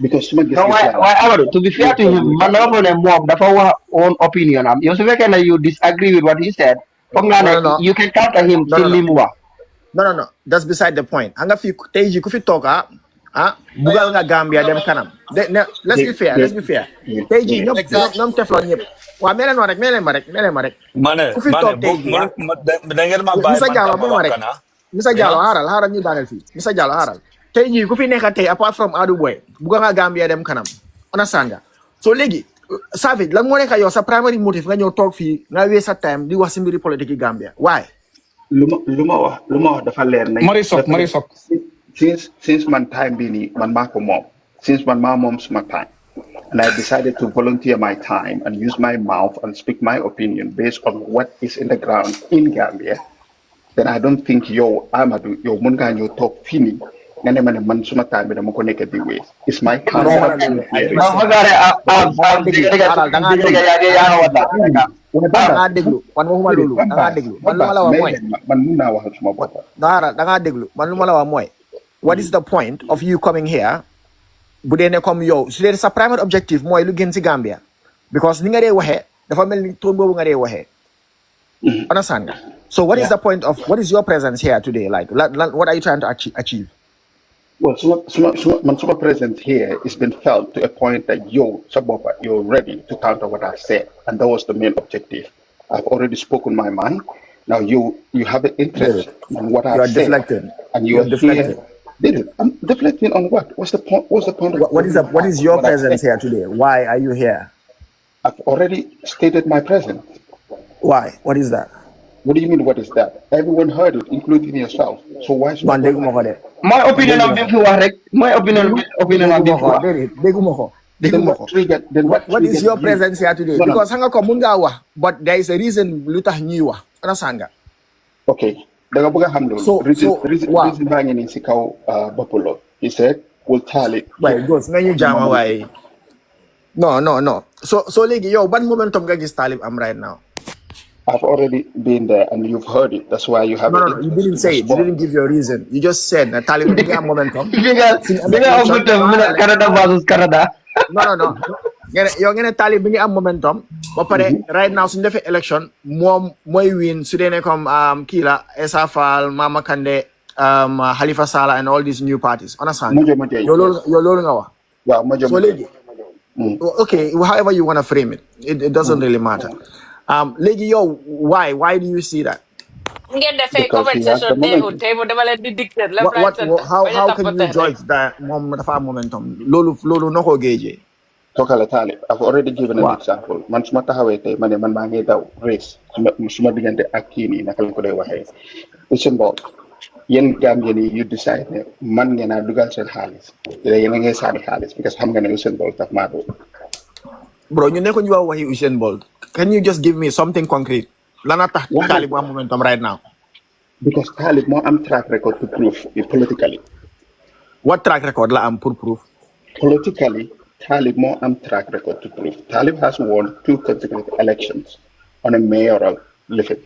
because why Amadou to be fair to him man na mo ne moom dafa wax own opinion am yow su fekkee ne you disagree with what he said foog naa ne you can counter him ci li mu wax no that's beside the point nga fi tey ji ku fi toog bugal nga Gambia dem kanam let's be fair tey ji ñoom teflon ñëpp waaw mee leen ma rek ku fi toog tey ji da ngeen ma bàyyi Mr. Jallow xaaral ñu daaneel fii Mr. Jallow xaaral tey jii ku fi nekk tey apart from Adu Boy buga nga Gambia dem kanam understand nga so léegi Savage lan moo nekk yow sa primary motive nga ñëw toog fii nga waste sa time di wax si mbiri politique yi Gambia why lu ma wax dafa leer nañ Marisok since man time bi nii man maa ko moom since man maa moom suma time and I decided to volunteer my time and use my mouth and speak my opinion based on what is in the ground in Gambia then I don't think yow Amadou yow mën ngaa ñëw toog fii nii nga ne ma ne man suma time bi dama ko nekk di waste it's my time dangaa déglu man waxuma loolu dangaa déglu man lu ma la wax mooy man mun naa waxal suma bopp dangaa déglu man lu ma la wax mooy what is the point of you coming here bu dee ne comme yow su dee sa primary objective mooy lu gën si Gambia because ni nga dee waxee dafa mel ni toon boobu nga dee waxee understand nga so what is the point of what is your presence here today like what are you trying to achieve well suma presence here has been felt to a point that you're ready to counter what I said and that was the main objective I've already spoken my mind now you have an interest in what I said and you are deflecting. I'm deflecting on what? What's the point? What is your presence here today? Why are you here? I've already stated my presence. Why? What is that? What do you mean? What is that? Everyone heard it, including yourself. So why should my opinion of this my opinion of this what is your presence here today? Because hanga ko mun nga wax, but there is a reason lu tax ñuy wax. Understand nga? Okay. Da nga bëgg a xam loolu. Reason baa ngi nii si kaw Bapolo. He said, "Will Talib." Waaye gos nga ñu jaama waaye. No. So léegi yow ban momentum nga gis Talib am right now? I've already been there and you've heard it. That's why you have. No. You didn't say it. You didn't give your reason. You just said that Talib ngi am momentum. Canada versus Canada. No. Yow ngeen Talib bi ngi am momentum ba pare right now suñu defee election moom mooy win su dee ne comme kii la Essa Faal Mama Kandeh Halifa Sallah and all these new parties understand yow loolu nga wax so léegi okay however you want to frame it doesn't really matter léegi yow why do you see that ngeen defee conversation tey dama leen di dictate how can you judge that moom dafa am momentum loolu noo ko géejee Tokala Talib, I've already given an example. Man suma taxawé man maa ngi daw race suma diggante ak kii nii naka la ko doy waxee. Usain Bolt yéen Gambian yi you decide ne man ngeen a dugal seen xaalis yéen a ngi sànni xaalis because xam nga ne Usain Bolt daf maa doon. Bro, ñu nekkoon ñu wax waxi Usain Bolt. Can you just give me something concrete? Lana tax Talib am momentum right now. Because Talib moo am track record to prove it politically. What track record la am pour proof? Politically, Talib more am track record to prove. Talib has won 2 consecutive elections on a mayoral level.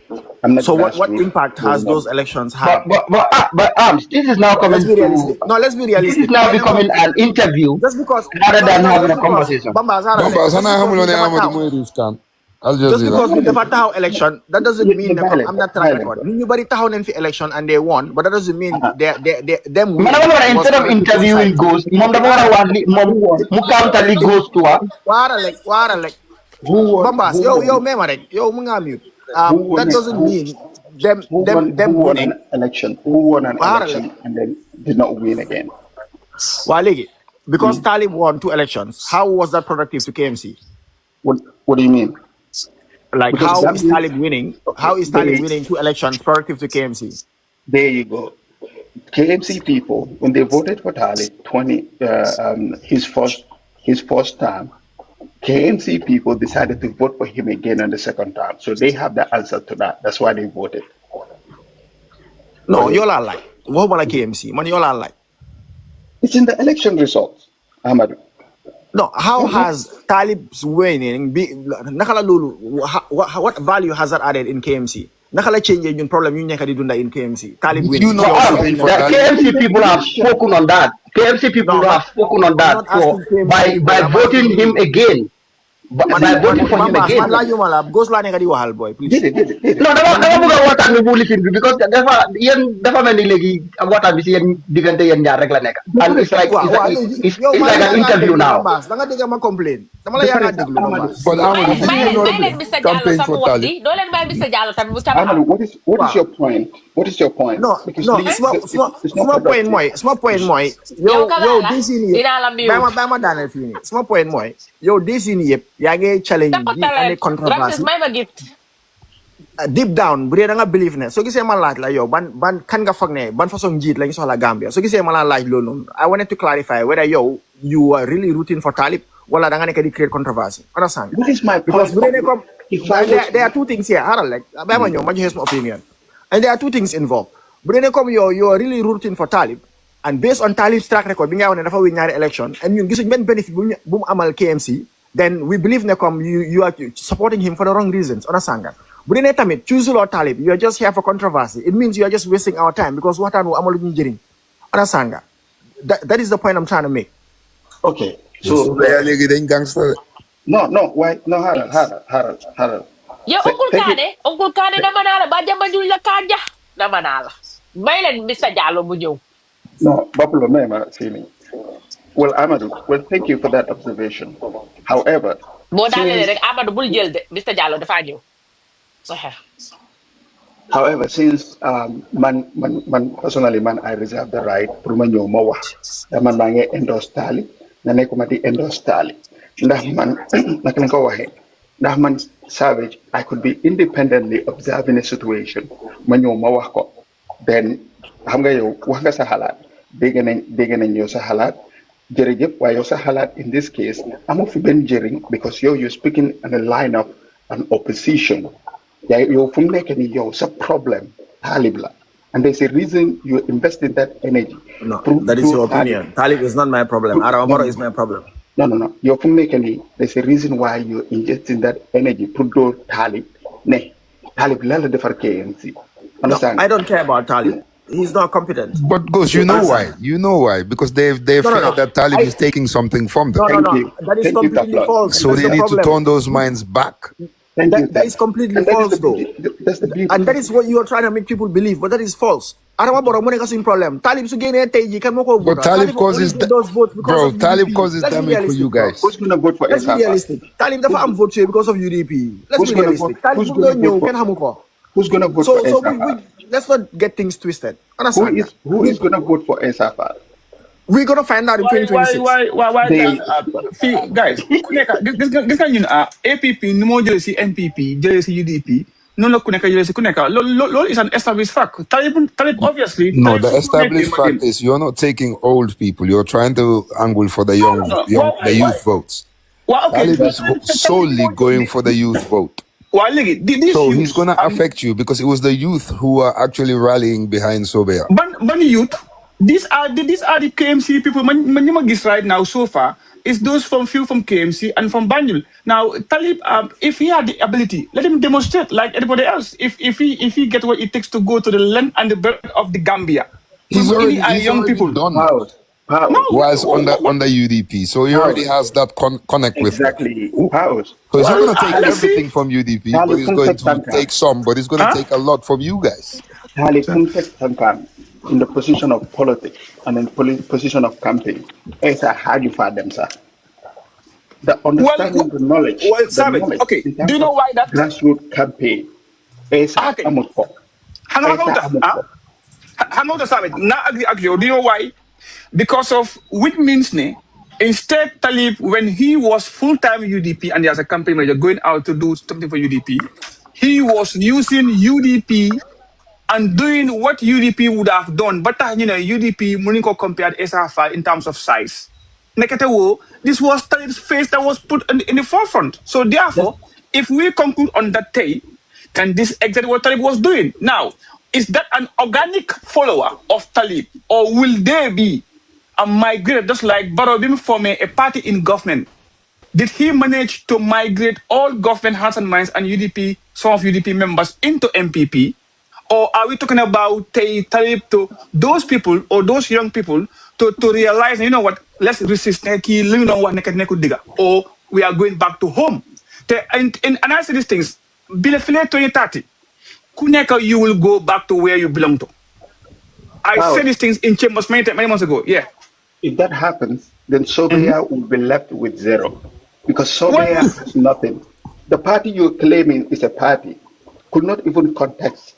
So what impact has those elections had? But this is now coming. Let's be realistic. No, let's be realistic. This is now becoming an interview just because rather than having a conversation. Just because we never taxaw election, that doesn't mean I'm not track record. You bari taxaw nañ fi election and they won, but that doesn't mean them winning. Instead of interviewing Ghost, mom dafa wara wax li mom mu counterly Ghost to wara like Bambas, yo mema rek, yo mu nga mute. That doesn't mean them winning election. Who won an election and then did not win again? Waligi, because Talib won 2 elections, how was that productive to KMC? What do you mean? Like because how is Talib winning? How is Talib winning 2 elections productive to KMC? There you go. KMC people, when they voted for Talib, his first term, KMC people decided to vote for him again on the second term. So they have the answer to that. That's why they voted. No, you're all like. What about KMC? Man, you're all like. It's in the election results, Ahmad. No, how has Talib's winning what value has that added in KMC? Nakala change yung problem yung nekadi dunda in KMC. Talib winning. You know KMC people have spoken on that. KMC people have spoken on that by voting him again. By voting for him again. Ghost la nekadi wahal boy, please. No, dama buga watan mi bulletin because dafa mel ni legi watan bi ci yeen digante yeen ñaar rek la nek. And it's like an interview now. Da nga diga ma complain. Dama la yaaka deglu But Mr. Jallo sama wax di do len bay Mr. Jallo tam bu tam. What is your point? What is your point? No, small point moy. Yo this in Bama Daniel fini. Small point moy. Yo this in yep yaa ngi challenge bi ane controversy deep down bu dee da nga believe ne soo gisee ma laaj la yow ban kan nga foog ne ban façon njiit lañ soxla Gambia soo gisee ma la laaj loolu noonu I wanted to clarify whether you are really rooting for Talib wala da nga nekk di create controversy understand what is my point? Because bu dee ne comme there are 2 things here haral like ba ma ñëw ma joxe sama opinion and there are 2 things involved bu dee ne comme you are really rooting for Talib and based on Talib's track record bi nga wax ne dafa win ñaari election and ñun gisuñ benn benefit bu mu amal KMC then we believe ne comme you are supporting him for the wrong reasons understand nga bu dee tamit choose loo Talib you are just here for controversy it means you are just wasting our time because waxtaan wu amalu ñu njëriñ understand nga that is the point I'm trying to make. Okay, so léegi dañ gangster. No, why? No, Haral. Yo, Uncle Kade dama naa la ba jamba jul la kanja dama naa la may leen Mr. Jallo bu ñëw. No, Buffalo Mema, see me. Well, Amadou, thank you for that observation. However, Amadou bul jël de Mr. Jallo dafa ñëw. However, since man personally I reserve the right pour ma ñëw ma wax da man maa ngi endorse Talib na nekkuma di endorse Talib ndax man naka lañ ko waxee ndax man Savage I could be independently observing a situation ma ñëw ma wax ko then xam nga yow wax nga sa xalaat dégg nañ yow sa xalaat jërëjëf waaye yow sa xalaat in this case amu fi benn njëriñ because you're speaking in a line of an opposition yow fu mu nekk nii yow sa problem Talib la and there's a reason you invest in that energy. No, that is your opinion. Talib is not my problem. Adama Barrow is my problem. No. Yow fu mu nekk nii there's a reason why you invest in that energy pour doo Talib ne Talib lan la defar KMC. Understand? I don't care about Talib. He's not competent. But Ghost, you know why? You know why? Because they've felt that Talib is taking something from them. No. That is completely false. So they need to turn those minds back. That is completely false, though. And that is what you are trying to make people believe, but that is false. Adama Barrow money kasing problem. Talib su gene teji kan moko vote. But Talib causes Talib causes damage for you guys. Who's gonna vote for Let's be realistic. Talib dafa am vote because of UDP. Let's be realistic. Talib don't can hamuko. Who's gonna vote for let's not get things twisted. Who is gonna vote for SFR? We're gonna find out in 2026. Why guys, gis nga ñun APP ni moo jëlee si NPP jëlee si UDP noonu la ku nekk jëlee si ku nekk loolu is an established fact. Talib obviously. No, the established fact is you're not taking old people. You're trying to angle for the the youth votes. Well, okay. Talib is solely going for the youth vote. So he's going to affect you because it was the youth who are actually rallying behind Sobea. But youth, these are the KMC people. Man, right now so far is those from KMC and from Banjul. Now Talib, if he had the ability, let him demonstrate like anybody else. If he get what it takes to go to the length and the breadth of the Gambia, he's already people done. Was on the UDP, so he already has that connect with them. So he's not going to take everything from UDP, but he's going to take some, but he's going to take a lot from you guys. In the position of politics and in position of campaign, it's a hard for them, sir. The understanding, the knowledge. Okay, do you know why that grassroots campaign is a hang on the summit. Now, do you know why? Because of which means instead Talib, when he was full-time UDP and he has a campaign manager going out to do something for UDP, he was using UDP and doing what UDP would have done. But UDP Muniko compared SRFA in terms of size. This was Talib's face that was put in the forefront. So therefore, if we conclude on that day, then this is exactly what Talib was doing. Now, is that an organic follower of Talib, or will they be a migrate just like Barrow being forming a party in government? Did he manage to migrate all government hearts and minds and UDP, some of UDP members into MPP? Or are we talking about Talib to those people or those young people to realize, you know what, let's resist, or we are going back to home. And I say these things, Bilefile 2030, Kuneka, you will go back to where you belong to. I said these things in chambers many months ago. Yeah. If that happens, then Sobea will be left with zero. Because Sobea has nothing. The party you're claiming is a party. Could not even contest.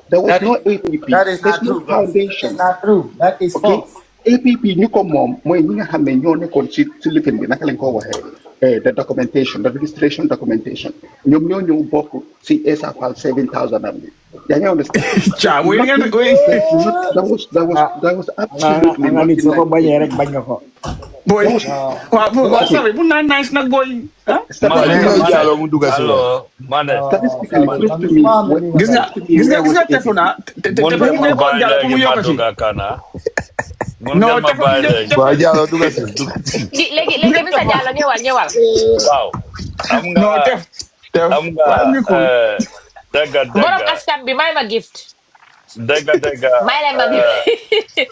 There was no APP. That is not true. Foundation. That's not true. That is false. APP, you come on, the documentation, the registration documentation. You book CSFL 7,000. That was absolutely not. Boy, sorry, nice not going. No, borom askan bi may ma gift. Dega. May leen ma gift.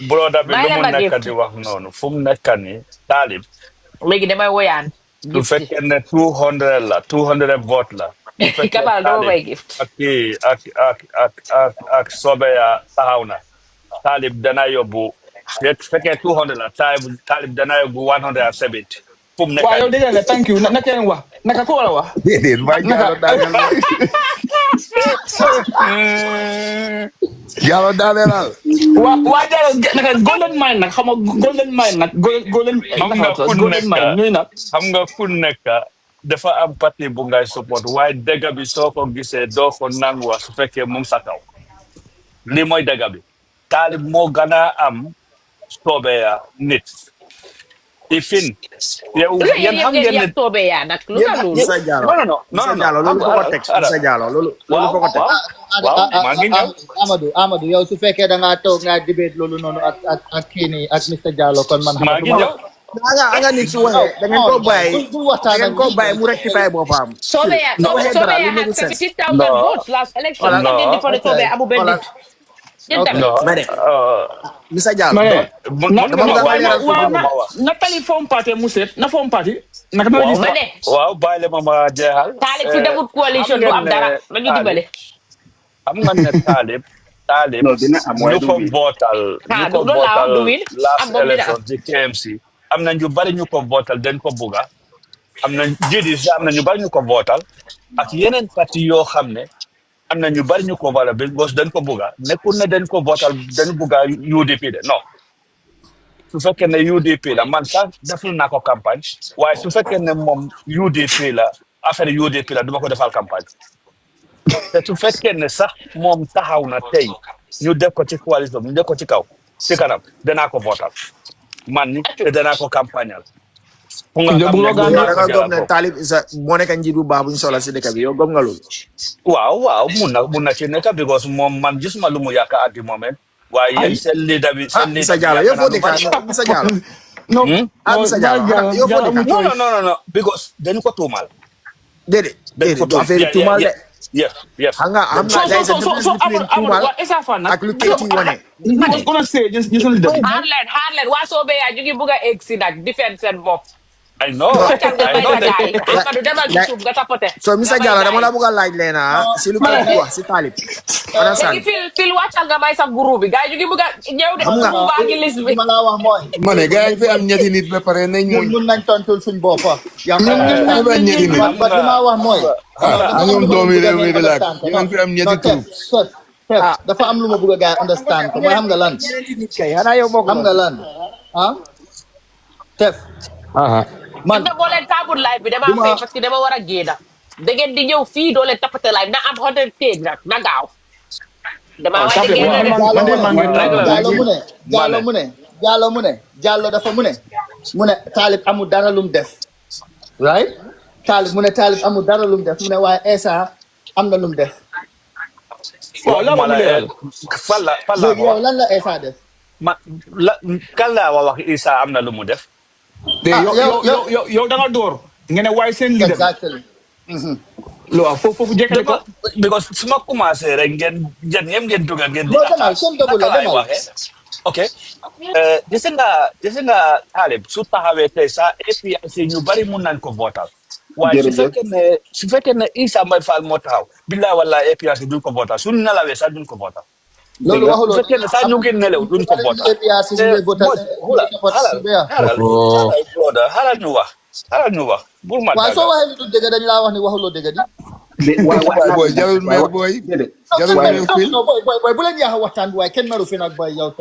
Broda bi lu mu nekk di wax noonu fu mu nekk ni Talib. Léegi damay woyaan. Du fekkee ne 200 la 200 vote la. Kabal doo may gift. Ak Sobea taxaw na. Talib dana yóbbu fekkee 200 la Talib dana yóbbu 170. Fu mu nekk waaw yow dégg nga thank you naka leen wax naka ko wala wax. Déedéet maa Jallow daanelal. waa Jallow naka golden mine nag xam nga golden mine nag golden mine ñuy nag. Xam nga ku nekk dafa am parti bu ngay support waaye dëgg bi soo ko gisee doo ko nangu su fekkee mu ngi sa kaw. Lii mooy dëgg bi. Talib moo gën a am Sobea nit. Ifin yow yan xam ngeen ne Sobea nag lu la loolu. non loolu fa ko teg Moussa Diallo loolu fa ko teg. maa ngi ñëw Amadou yow su fekkee da ngaa toog nga debate loolu noonu ak kii nii ak Mr Diallo kon man maa ngi ñëw nga nit su waxee da ngeen ko bàyyi mu rectify boppam. Sobea had 70,000 votes last election. Sobea amu benn nit. Mr Diallo na Talib form party muset na form party naka ma waaw bàyyi ma ma jeexal Talib su demut coalition du am dara nañu dimbale am nga ne Talib ñu ko bootal last election ci KMC am na ñu bari ñu ko bootal dañ ko buga am na GDC am na ñu bari ñu ko bootal ak yeneen parti yoo xam ne am na ñu bari ñu ko votal bi dañ ko buga nekkul ne dañ ko votal dañ buga UDP de non su fekkee ne UDP la man sax deful naa ko campagne waaye su fekkee ne moom UDP la affaire UDP la duma ko defal campagne te su fekkee ne sax moom taxaw na tey ñu def ko ci coalition ñu def ko ci kaw ci kanam danaa ko votal man te danaa ko campagnal fu nga xam ne yow da nga gëm ne Talib Isa moo nekk njiit bu baax bu ñu soxla si dëkk bi yow gëm nga loolu. waaw mun na ci nekk because moom man gisuma lu mu yàq at the moment waaye yéen seen leader bi Mr Jallow yow foo dëkk Mr Jallow Mr Jallow yow foo dëkk non because dañu ko tuumal déedéet du affaire tuumal de yes xam nga there is a difference between tuumal ak lu kayit yi wane. xaar leen waa soobee yaa ñu ngi bugg a egg si nag defend seen bopp. I know Amadou demal ci suuf nga tapote. So Mr Jallow dama la bëgg a laaj leen si lu kayit yi wax si Talib. léegi fil wàccal nga may sax groupe bi gars yi ñu ngi bugg a ñëw de groupe baa ngi liste bi. ma la wax mooy. ma ne gars yi fi am ñetti nit ba pare nañ muñ. mun nañ tontul suñ bopp. ñun fi am ñetti nit. ba li ma wax mooy. ñoom doomi réew mi relax ñun fi am ñetti troupe. dafa am lu ma bëgg a gars understand ko mooy xam nga lan. xam nga lan Tef. man na boo leen taabul live bi dama fay parce que dama war a génn da ngeen di ñëw fii doo leen tapate live na am hotel page nag na gaaw. dama war a génn Jallow dafa mu ne Talib amul dara lum def right Talib amul dara lum def mu ne waaye Essa am na lum def. waaw yow lan la Essa def. kan laa wax Issa am na lu mu def. yow da nga door ngeen waaye seen leader exactly lo foofu jekkale ko because su ma commencé rek ngeen ngeen dugal ngeen di ok gis nga Talib su taxawee tey sa APRC ñu bari mun nañ ko votal waaye su fekkee ne Issa Mbye Fall moo taxaw billahi wallahi APRC duñ ko votal suñu nelawee sax duñ ko votal loolu waxuloo su fekkee ne sax ñu ngi nelew duñ ko votal xaaral ñu wax bul ma waaw soo waxee ni du dëgg dañu laa wax ni waxuloo dëgg di boy jarul mer boy boy bu leen yaaxa waxtaan bi waaye kenn meru fi nag boy yow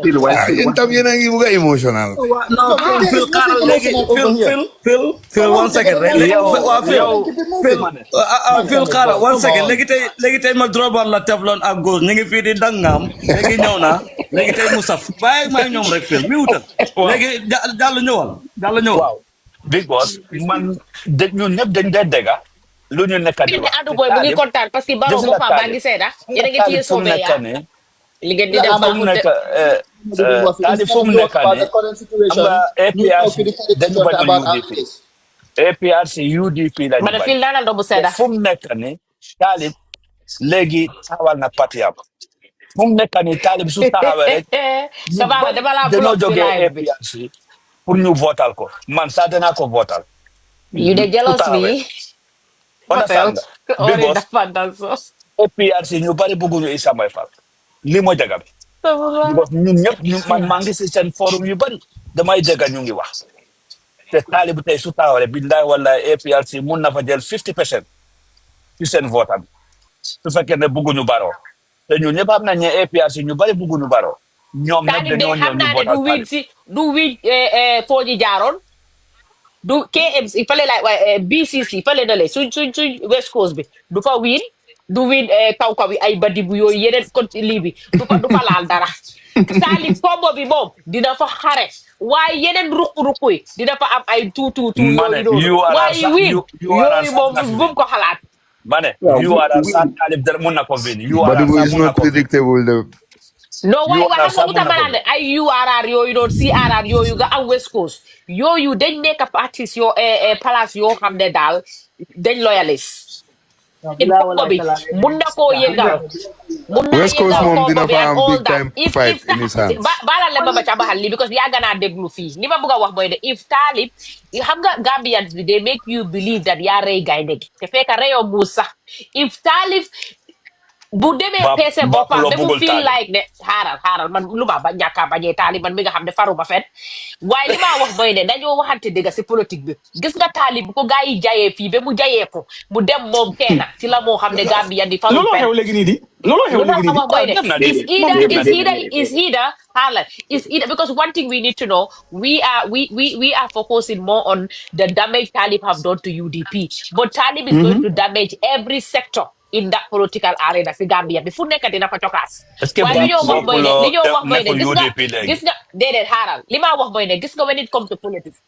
yéen tam yéen a ngi bugg a emotional Phil xaaral léegi Phil one second rek Phil xaaral one second léegi tey ma drobal la teflon ak góor ñu ngi fii di dangam léegi ñëw na léegi tey mu saf bàyyi may ñoom rek Phil mi wutal léegi jàll ñëwal big boss man ñun ñëpp dañ dee dégga lu ñu nekk di wax Adou Boy mu ngi kontaan parce que Barrow boppam baa ngi seeda yéen a ngi téye soobee yaa li ngeen di def Talib fu mu nekk nii xam nga APRC dañu bañ UDP APRC UDP la ñu bañ fil daanal doomu seeda fu mu nekk nii Talib léegi taxawal na parti am fu mu nekk nii Talib su taxawee rek dañoo jógee APRC pour ñu votal ko man sax danaa ko votal you de jealous me understand because APRC ñu bari bëgguñu Issa Mbye Fall lii mooy dëgg bi because ñun ñëpp man maa ngi si seen forum yu bari damay dégg ñu ngi wax te Talib tey su taxawee billahi wallahi APRC mun na fa jël 50% ci seen vote am su fekkee ne bëgguñu Barrow te ñun ñëpp xam nañ ne APRC ñu bari bëgguñu Barrow ñoom nag dañoo ñëw ñu votal du wiid foo ji jaaroon du KMC fale la BCC fale na le suñ West Coast bi du fa wiin du wiin kaw bi ay badibu yooyu yeneen côté lii bi du fa laal dara Talib combo bi moom dina fa xare waaye yeneen ruq-ruq yi dina fa am ay tuutu yooyu waaye wiin yooyu moom bu mu ko xalaat mane URR sa Talib dara mun na ko veni Badibu is not predictable non waaye xam nga utamanaan ay URR yooyu doon CRR yooyu nga am West Coast yooyu dañ nekk partis yoo place yoo xam ne daal dañ loyaliste combo bi mun na koo yëngal mun naa yëngal combo bi ak all that if baalal la ma ca baxal li because yàgg naa déglu fii li ma bëgg a wax mooy ne if Talib xam nga Gambians bi they make you believe that yaa rey gaynde gi te fekk reyoo muus sax if Talib bu demee peese boppam ba mu feel like ne xaaral man lu ma ba ñàkkaa bañee Talib man mi nga xam ne faru ba fen waaye li maa wax mooy ne dañoo waxante dëgg si politique bi gis nga Talib bu ko gaa yi jayee fii ba mu jayee ko mu dem moom keena ci la moo xam ne Gambia di faru fen Lolo You hew know how ligi about it? dem na It's di. David, either, Mom dem na it's di. either, it's either, Harlan. It's either because one thing we need to know, we are focusing more on the damage Talib have done to UDP, but Talib is going to damage every sector in that political arena for Gambia. Before nekk dina fa chokas. Est-ce que While li ñoo wax boy ne, nekkul UDP léegi. gis nga, déedéet Harlan. Li ma wax boy ne, gis nga when it comes to politics.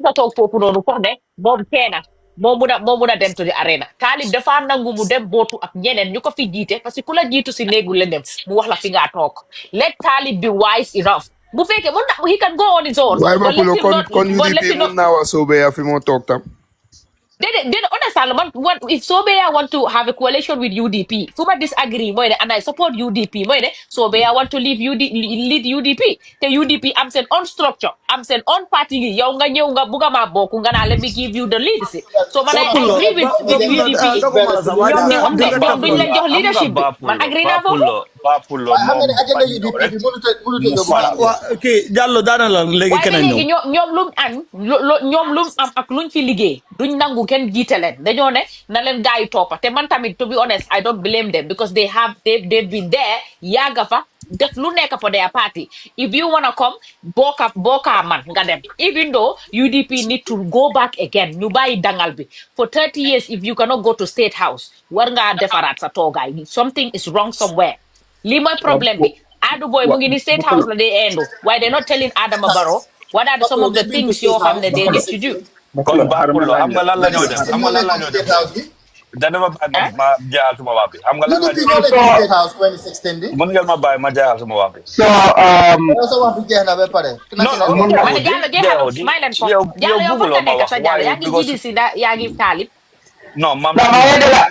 Nga toog foofu noonu foog ne moom keena moo mun a dem to the arena Talib dafa nangu mu dem bootu ak ñeneen ñu ko fi jiite parce que ku la jiitu si néegu lëndëm mu wax la fi ngaa toog let Talib be wise enough bu fekkee mun na he can go on his own Why but let Mapulo him not kon but let UDP him not mun naa wax soobee yaa fi moo toog tam. They understand what if Sobeya want to have a coalition with UDP. Fuma disagree moine and I support UDP moine. Sobeya want to lead UDP. The UDP I'm saying on structure. I'm saying on party young buga ma boku ngana let me give you the leadership. So man I agree with UDP. Ñom di wax de ñom duñ leen jox leadership bi. Man agree na fofu. Papulo How many moom agenda bañ UDP rek bi mënut a mu yóbbu fal. Gambia? Okay, Jallo daana la léegi Waaye ba keneen ñëw. léegi ñoom lum am ñoom lum am ak luñ fi liggéey duñ nangu kenn jiite leen dañoo ne na leen gaa yi toppa te man tamit to be honest I don't blame them because they've been there yàgga fa def lu nekk for their party if you wanna come bokka man nga dem even though UDP need to go back again ñu bàyyi dangal bi for 30 years if you cannot go to state house war ngaa defaraat sa toogaay something is wrong somewhere lii mooy problème bi Adu boy mu ngi ni state house la day endo why they're not telling Adama Barrow what are some of the things yoo xam ne they need to do Kon Papulo xam nga lan la ñoo Let def me xam nga lan la ñoo def dana ma bàyyi ma jaayal suma wax bi xam nga lan la UDP ñoo nekk ci State House 2016 bi. mën ngeen ma bàyyi ma jaayal suma wax bi. So Sa wax bi jeex na ba pare. ma ne Jallow jeexal may leen ko yow Jallow yow fan nga nekk sa Jallow yaa ngi because GDC da yaa ngi Talib non mam no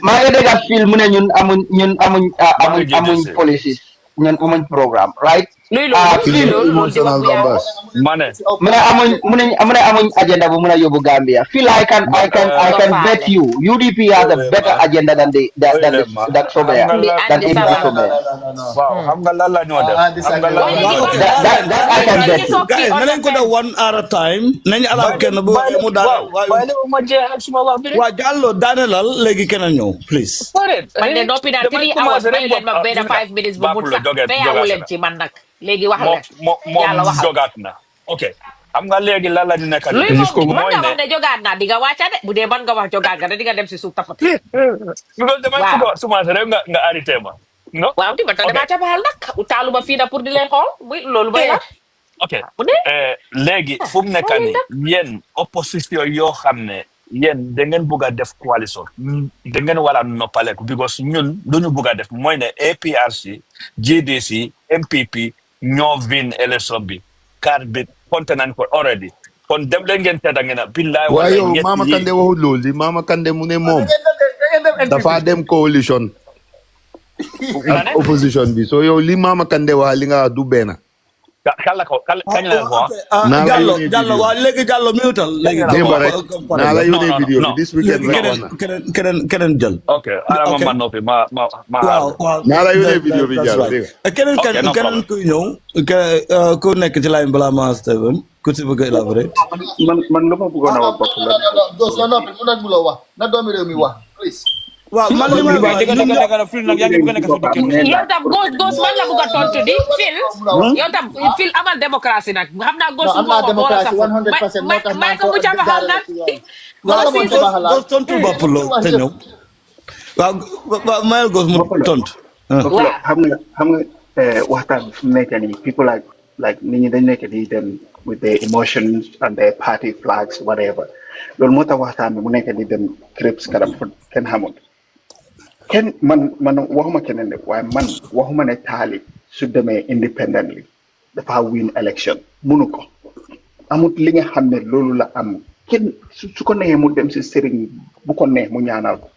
maa ngi dégg fil mu ne ñun amuñ policies ñun amuñ programme right luy loolu di wax bu yàgg ma ne mu ne amuñ agenda bu mun a yóbbu Gambia feel I can bet you UDP has a better agenda than Sobeya than APP Sobeya. waaw xam nga lan la ñoo def xam nga lan la ñoo def that I can bet you. Guys, na leen ko def 1 hour at a time nañu alal kenn bu mu daal waaye ma jeexal suma wax bi rek waa Jallo daanelal léegi keneen ñëw please man de noppi naa 3 hours may leen ma benn 5 minutes bu mut sax feyawu leen ci man nag léegi wax leen yàlla waxal jogaat na ok xam nga léegi lan la ñu nekk luy moom mën nga wax ne jogaat naa di nga wàcca de bu dee man nga wax jogaat nga de di nga dem si suuf tapati loolu damay bëgg a commencé rek nga arrêté ma non waaw di ba tax damaa cabaxal nag utaalu ma fii na pour di leen xool muy loolu bay la ok léegi fu mu nekk ni yéen opposition yoo xam ne yéen da ngeen bugg a def coalition da ngeen war a noppaleku because ñun lu ñu bugg a def mooy ne APRC GDC MPP ñoo win élection bi carte bi compté nañ ko already kon dem leen ngeen seeta ngeen a billaay waaye yow Mama Kandeh waxul loolu li Mama Kandeh mu ne moom dafa dem coalition opposition bi so yow li Mama Kandeh wax li nga wax du benn kañ la ko wax Jallo waa léegi Jallo mi utal léegi démb rek naa la yónnee vidéo bi this weekend rek wax na keneen jël ok ala ma noppi ma waaw naa la yónnee vidéo bi jàll dégg nga keneen kuy ñëw ku nekk ci line balaa ma Steven ku si bëgg a élaborer man lu ma bëggoon a wax bopp la. Dos na noppi mu nag mu la wax na doomi réew mi wax please. waaw man li ma yow tam Gos man la bëgg a tontu di Phil yow tam Phil amal démocratie nag xam naa Gos am naa démocratie 100% moo tax may ko mu cabaxal nag Gos tontu bopp la te ñëw waaw mayel Gos mu tontu xam nga waxtaan bi fu mu nekk nii people like nit ñi dañ nekk di dem with their emotions and their party flags whatever loolu moo tax waxtaan bi mu nekk di dem crips kanam kenn xamul kenn man waxuma keneen de waaye man waxuma ne Talib su demee independently dafa win election munu ko amut li nga xam ne loolu la am kenn su ko neexee mu dem si sëriñ bu ko neex mu ñaanal ko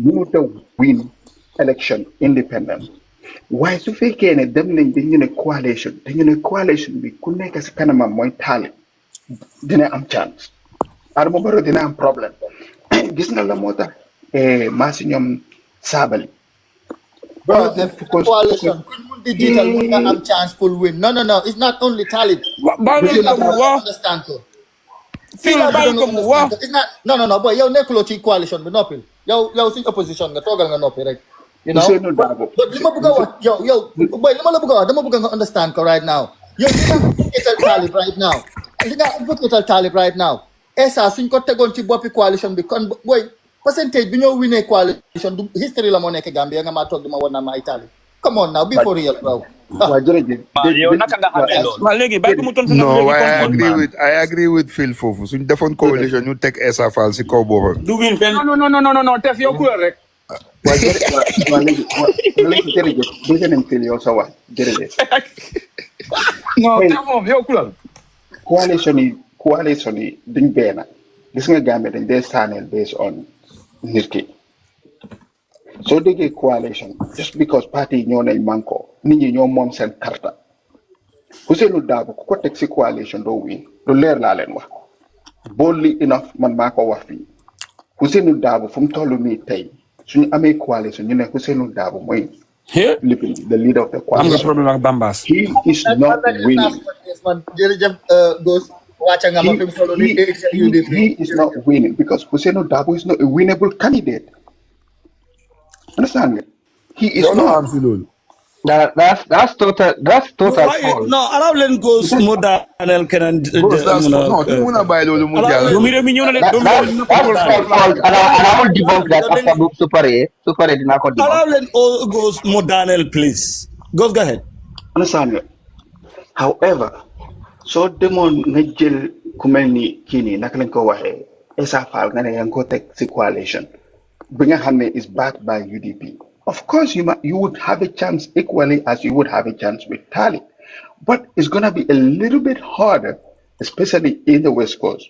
munu ta win election independent waaye su fekkee ne dem nañ dañu ne coalition bi ku nekk si kanamam mooy Talib dina am chance Adama Barrow dina am problème gis nga la moo tax maa si ñoom Sabally bro def coalition kuñ mun di jiital mun nga am chance pour win no it's not only Talib understand ko it's not no boy yow nekkuloo ci coalition bi noppil yow suñ opposition nga toogal nga noppi rek You know, but lima buga what? Yo, boy, lima buga. Dama buga understand ko right now. Yo, lima Talib right now. Lima Talib right now. Esa suñ ko tegon ci boppi coalition bi kon boy percentage bi ñoo winné coalition du history la mo nek Gambia nga ma tok dima wona ma Italy. Come on now, be for real, bro. Yow naka nga xamé lool? Wa légui bay ko mu tontu No, I agree with Phil Fofu. Suñ defoon coalition ñu tek Essa Fall ci kaw bobu. Du win fen. No, tef yow couleur rek. Jërëjëf dégg nañ Phil yow sa wax jërëjëf. Non, tef moom yow couleur. coalition yi duñ benn gis nga Gambia dañ dee saaneel based on nit ki soo déggee coalition just because party yi ñoo nañ manko nit ñi ñoo moom seen karta Ousseynou Dabo ku ko teg si coalition doo win lu leer laa leen wax boldly enough man maa ko wax fii Ousseynou Dabo fu mu toll nii tey suñu amee coalition ñu ne Ousseynou Dabo mooy the leader of the coalition. Am nga problème ak Bambas. He is not winning. He is not winning because Ousseynou Dabo is not a winnable candidate. Understand me? He is not. That's total false. No, allow len go moda anel kenan no, muna bay lolu mu jall. That's false. And I will debunk that after Super did not debunk. Allow len go moda anel please. Go ahead. Understand me? However, so demon nga jël ku melni kini nak lañ ko waxe Essa Fall nga ne yang ko tek ci coalition bi nga xamne is backed by UDP. Of course, you would have a chance equally as you would have a chance with Talib. But it's going to be a little bit harder, especially in the West Coast,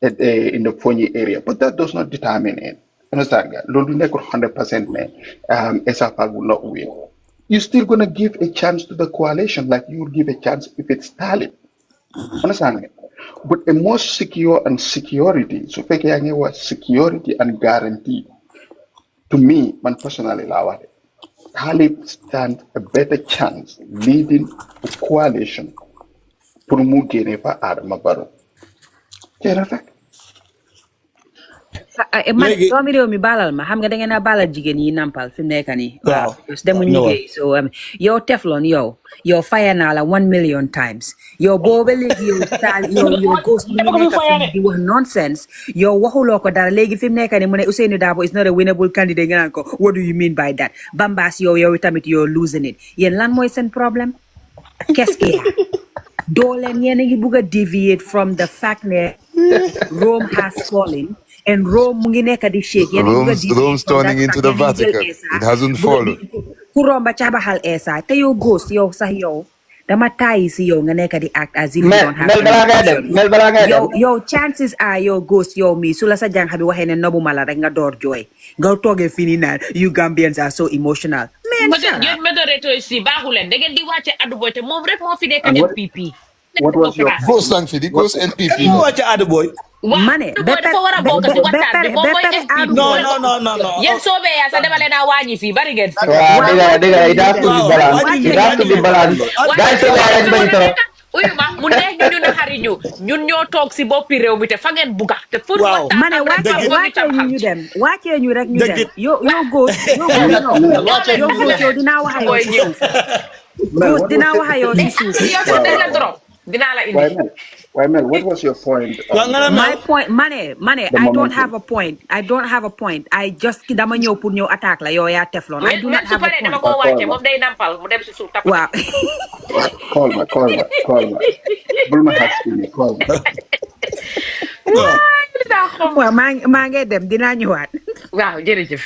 in the Fonyi area. But that does not determine it. Understand? Lolu nekul 100% Essa Fall will not win. You're still going to give a chance to the coalition like you would give a chance if it's Talib. Understand? But a more secure and security, so security and guarantee. To me, man personally, Talib stands a better chance leading a coalition for President Adama Barrow. man doomi réew mi balal ma xam nga da ngeen a balal jigéen yi nampal fi mu nekk nii waaw demuñ liggéey so yow Teflon yow faya naa la 1 million times yow booba léegi yow taal yow ghost mi nekk fi di wax nonsense yow waxuloo ko dara léegi fi mu nekk nii mu ne Ousseynou Dabo is not a winnable candidate nga naan ko what do you mean by that Bambas yow tamit yow losing it yéen lan mooy seen problème qu'est-ce qu'il y a doo leen yéen a ngi bugg a deviate from the fact ne Rome has fallen and Rome mu ngi nekk di shake Rome's turning into the Vatican. It hasn't fallen. Ku romba cabaxal Essa te yow ghost yow sax yow dama tayi si yow nga nekk di act as if you don't have yow chances are yow ghost yow mi su la sa jànq bi waxee ne nobu mala rek nga door jooy nga toogee fini naan you Gambians are so emotional man ngeen moderator si baaxu leen da ngeen di wàcce Adou Boy te moom rek moo fi nekk NPP What was your Ghost lang fi di Ghost NPP mo wàcce Adou Boy Mane dafa war a bokk si waxtaan bi moom mooy NPP no yéen soobee yaa sa dama leen a wàññi fii bari ngeen dëgg it has to be balanced uyuma mu neex ñu naxari ñun ñoo toog si boppi réew mi te fa ngeen buga te fu mane wàccee ñu rek ñu dem yo góor yow dinaa wax yow ci suuf góor dinaa wax yow ci suuf dinaa la indi Why, Mel, what was your point? My point, Mane, I don't have a point. I just dama ñëw pour ñëw attaque la yow yaa Teflon. I do not have a point. Wow. Call me. Bulma has to me, call me. Waaw maa ngi dem dinaa ñëwaat. Waaw jërëjëf.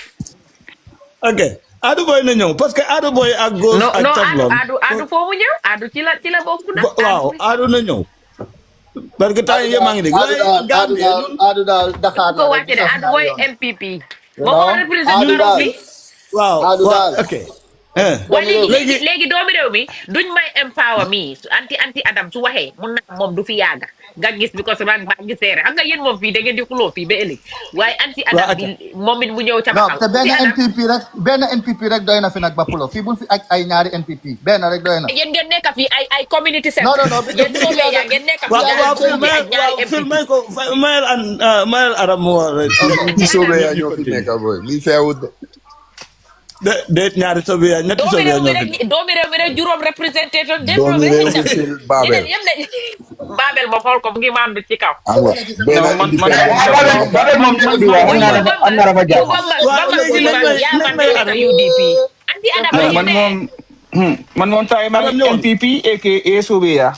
Okay. Adou Boy na ñëw parce que Adou Boy ak Ghost ak Teflon. Adou foofu ñëw Adou ci la bokk na. Waaw Adou na ñëw. parce que temps yii maa ngi dégg. Adou daal Dakar ko wàcce de Adou Boy MPP. moo représenté waaw ok. léegi doomi réew mi duñ may empower mi anti Adam su waxee mun na moom du fi yàgga nga gis bi ko sama maa ngi seere xam nga yéen moom fii da ngeen di xuloo fii ba ëllëg waaye anti Adam bi moom it mu ñëw ca te benn NPP rek doy na fi nag ba pulo fii bul fi ak ay ñaari NPP benn rek doy na yéen ngeen nekk fii ay community center yéen soobee yaa ngeen nekk fii filmé ko mayel Adam mo soobee yaa ñoo fi nekk boy li feewut de ñaari Sobia ñetti Sobia ñoo fi doomi réew mi rek juróom représentation dem doomi be réew xëj mi na fil Babel. ñeneen yëpp ne Babel ba xool ko mu ngi mandu ci kaw. Angwa. Bena man independent. Babel moom dina di wax am na rafa yow jàmm. ba léegi yaa man nekk UDP andi Adama man moom man moom tay man NPP aka Sobeya.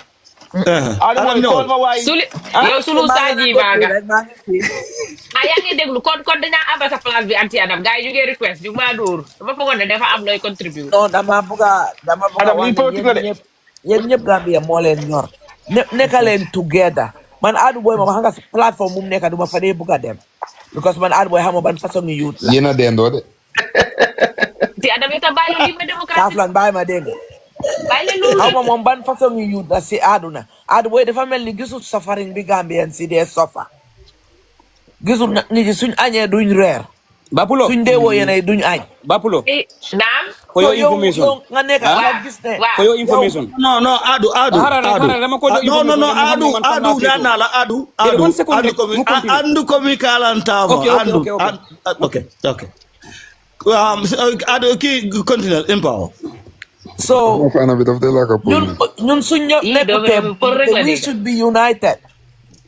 Adama xool ma waay. suli yow sulu saji baga yaa ngi déglu kon dañaa abal sa place bi anti Adam gars yi ñu ngi request ñu maa dóor dama foogoon ne dafa am looy contribuer. non dama buga Adam wax lii politique la de. yéen ñëpp Gambia moo leen ñor nekka leen together man Adu Boy ma xam nga plateforme mu nekka duma fa dee buga dem because man Adu Boy xam nga ban façon ni youth la Yena dendo de. ti Adam itam bàyyi loolu ma démocratie Kaaflan bàyyi ma dégg bàyyi leen loolu xam nga moom ban façon ni youth la si àdduna Adu Boy dafa mel ni gisul suffering bi Gambian si dee suffer gisul nit ñi suñ añee duñ reer Bapulo suñ deewoo yéenay duñ añ Bapulo naam for your information nga nekk nga gis ne for your information non Adu dama ko jox non Adu ñaan la Adu komi kalanta mo okay Adu ki continue empower so Fana bit of the like a ñun suñ nekkute we should be united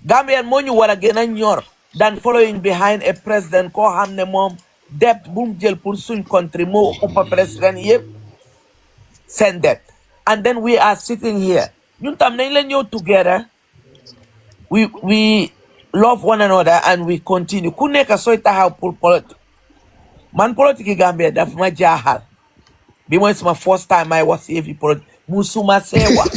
Gambian moo ñu war a gën a ñor than following behind a president koo xam ne moom debt bu mu jël pour suñ country moo ëpp président yëpp seen debt and then we are sitting here ñun tam nañ leen ñëw together we love one another and we continue ku nekk sooy taxaw pour politique man politique Gambia daf ma jaaxal bi mooy suma first time may wax si yëfi politique musuma see wax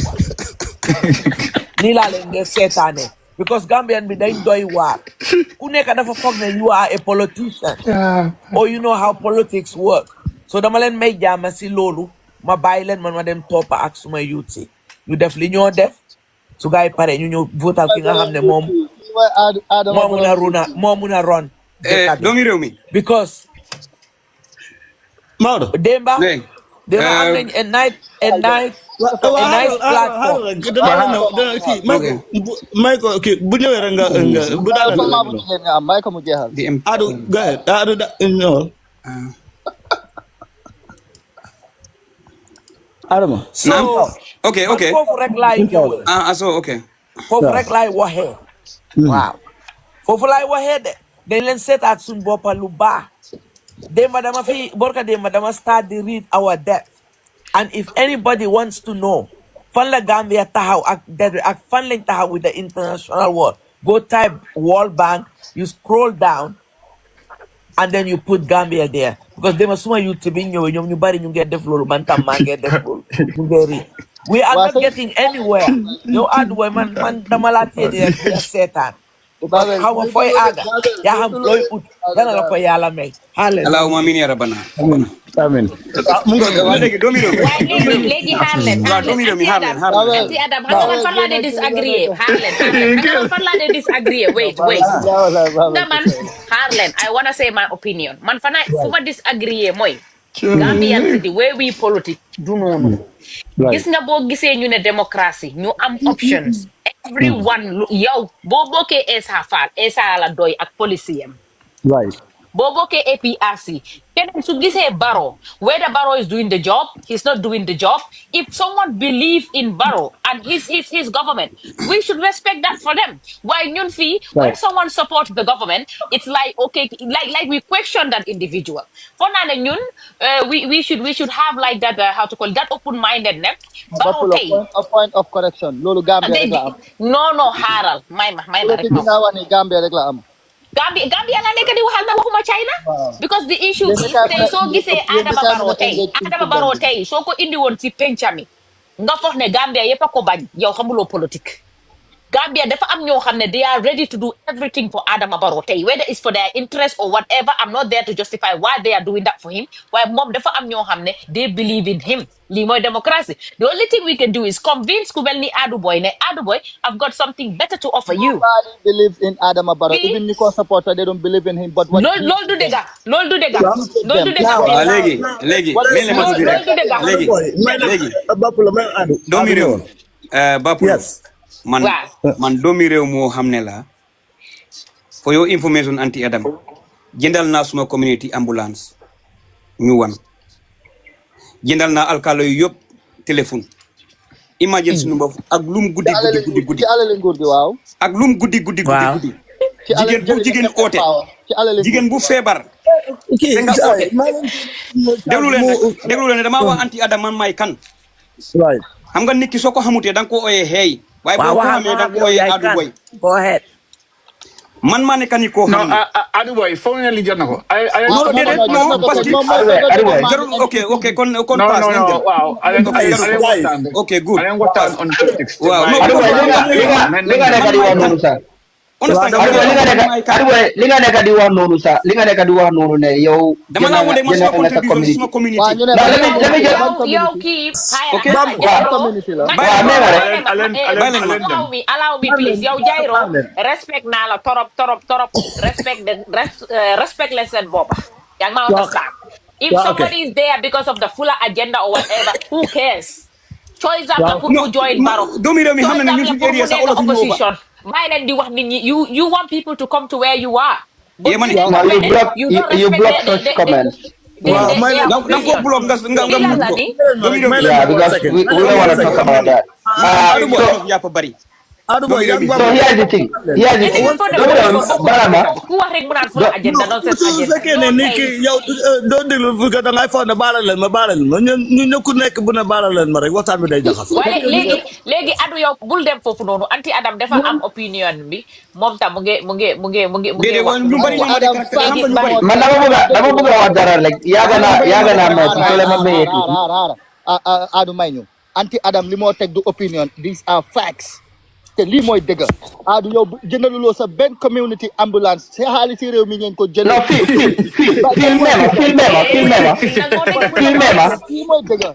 nii laa leen dee seetaane because Gambian bi dañ doy waar ku nekk dafa foog ne you are a politician or you know how politics work so dama leen may jaama si loolu ma bàyyi leen man ma dem toppa ak suma youth si ñu def li ñoo def su gaay pare ñu ñëw votal ki nga xam ne moom moo mun a ron doomi réew mi because Maodo Demba am nañ a nice platform may ko kii bu ñëwee rek nga bu daal may ko mu jeexal Adu go ahead Adu no Adama so okay foofu rek laay ñëwee so okay foofu rek laay waxee waaw foofu laay waxee de dañ leen seetaat suñ boppa lu baax Demba dama start to read our debt and if anybody wants to know fan la Gambia taxaw ak fan lañ taxaw with the international world go type World Bank you scroll down and then you put Gambia there because Demba suma YouTube bi ñëwee ñoom ñu bari ñu ngi def loolu man tam maa ngi def loolu ñu ngi read we are not getting anywhere yow Adu Boy man dama laa téye di seetaan xaw ma fooy àgga yaa xam looy ut dana la ko yàlla may allahumma amin ya rabbana amin léegi doomi réew mi léegi xaar leen anti Adam xam nga man fan laa dee disagree xaar leen fan laa dee disagree wait nga man xaar leen I wanna say my opinion man fu ma disagree mooy Gambian the way we politique du noonu gis nga boo gisee ñu ne démocratie ñu am options everyone yow boo bokkee Essa Faal Essa la doy ak policier boo bokkee APRC keneen su gisee Barrow whether Barrow is doing the job he's not doing the job if someone believe in Barrow and his government we should respect that for them waaye ñun fii when someone supports the government it's like okay like we question that individual for naa ne ñun we should have like that how to call that open minded ne Barrow tey a point of correction loolu Gambia rek la am non xaaral may ma rek nga wax ni Gambia rek la am Gambia la nekk di waxal na waxuma China because the issue is tey soo gisee Adama Barrow tey soo ko indi woon ci pencami nga foog ne Gambia yëpp a ko bañ yow xamuloo politique Gambia dafa am ñoo xam ne they are ready to do everything for Adama Barrow tey whether it's for their interest or whatever I'm not there to justify why they are doing that for him waaye moom dafa am ñoo xam ne they believe in him lii mooy democracy the only thing we can do is convince ku mel ni Adu Boy ne Adu Boy I've got something better to offer you. Nobody believes in Adama Barrow even Nico supporter they don't believe in him but what loolu du dëgg léegi doomi réew Bapulo man doomi réew moo xam ne la for your information anti Adam jëndal naa suma community ambulance ñu wan jëndal naa alkaalo yu yëpp téléphone emergency number ak lum guddi ci alal nguur gi waaw ak lum guddi jigéen oote jigéen bu feebar te nga oote déglu leen dama wax anti Adama may kan xam nga nit ki soo ko xamutee da nga ko ooyee xeey waaye boo ko xamee da nga ko ooyee Adu Boy man maa nekk ni koo xam ne Adu Boy foog ne li jot na ko non parce que jarul ok kon pass nañ dem waaw ok good on politics waaw li nga nekk di wax noonu sax li nga nekk di wax noonu sax li nga nekk di wax noonu ne yow dama la wone ma suma community yow kii allow me please yow Jairo respect naa la torop respect leen seen bopp yaa ngi ma understand if somebody is there because of the fuller agenda or whatever who cares choice am na pour mu join Barrow doomi réew mi xam na ne ñu area sa olof yi opposition bàyyi leen di wax nit ñi you want people to come to where you are you block such comments da ko block nga because we don't want to talk about that ya pa bari so here's the thing Barama ku wax rek mu naan full agenda non c'est agenda fekkee ne nit ki yow doo déglu fu ka da ngay foog ne baalal leen ma ñu ku nekk bu ne baalal leen ma rek waxtaan bi day jaxas waaye léegi Adu yow bul dem foofu noonu anti Adam dafa am opinion bi moom tam mu ngi wax lu bari man dama bëgg a wax dara rek yaaga naa ma ci tele ma mayee Adu may ñu anti Adam li moo teg du opinion these are facts te lii mooy dëgg Adu yow jëndaluloo sa benn community ambulance si xaalis si réew mi ngeen ko jënd non fil mema lii mooy dëgg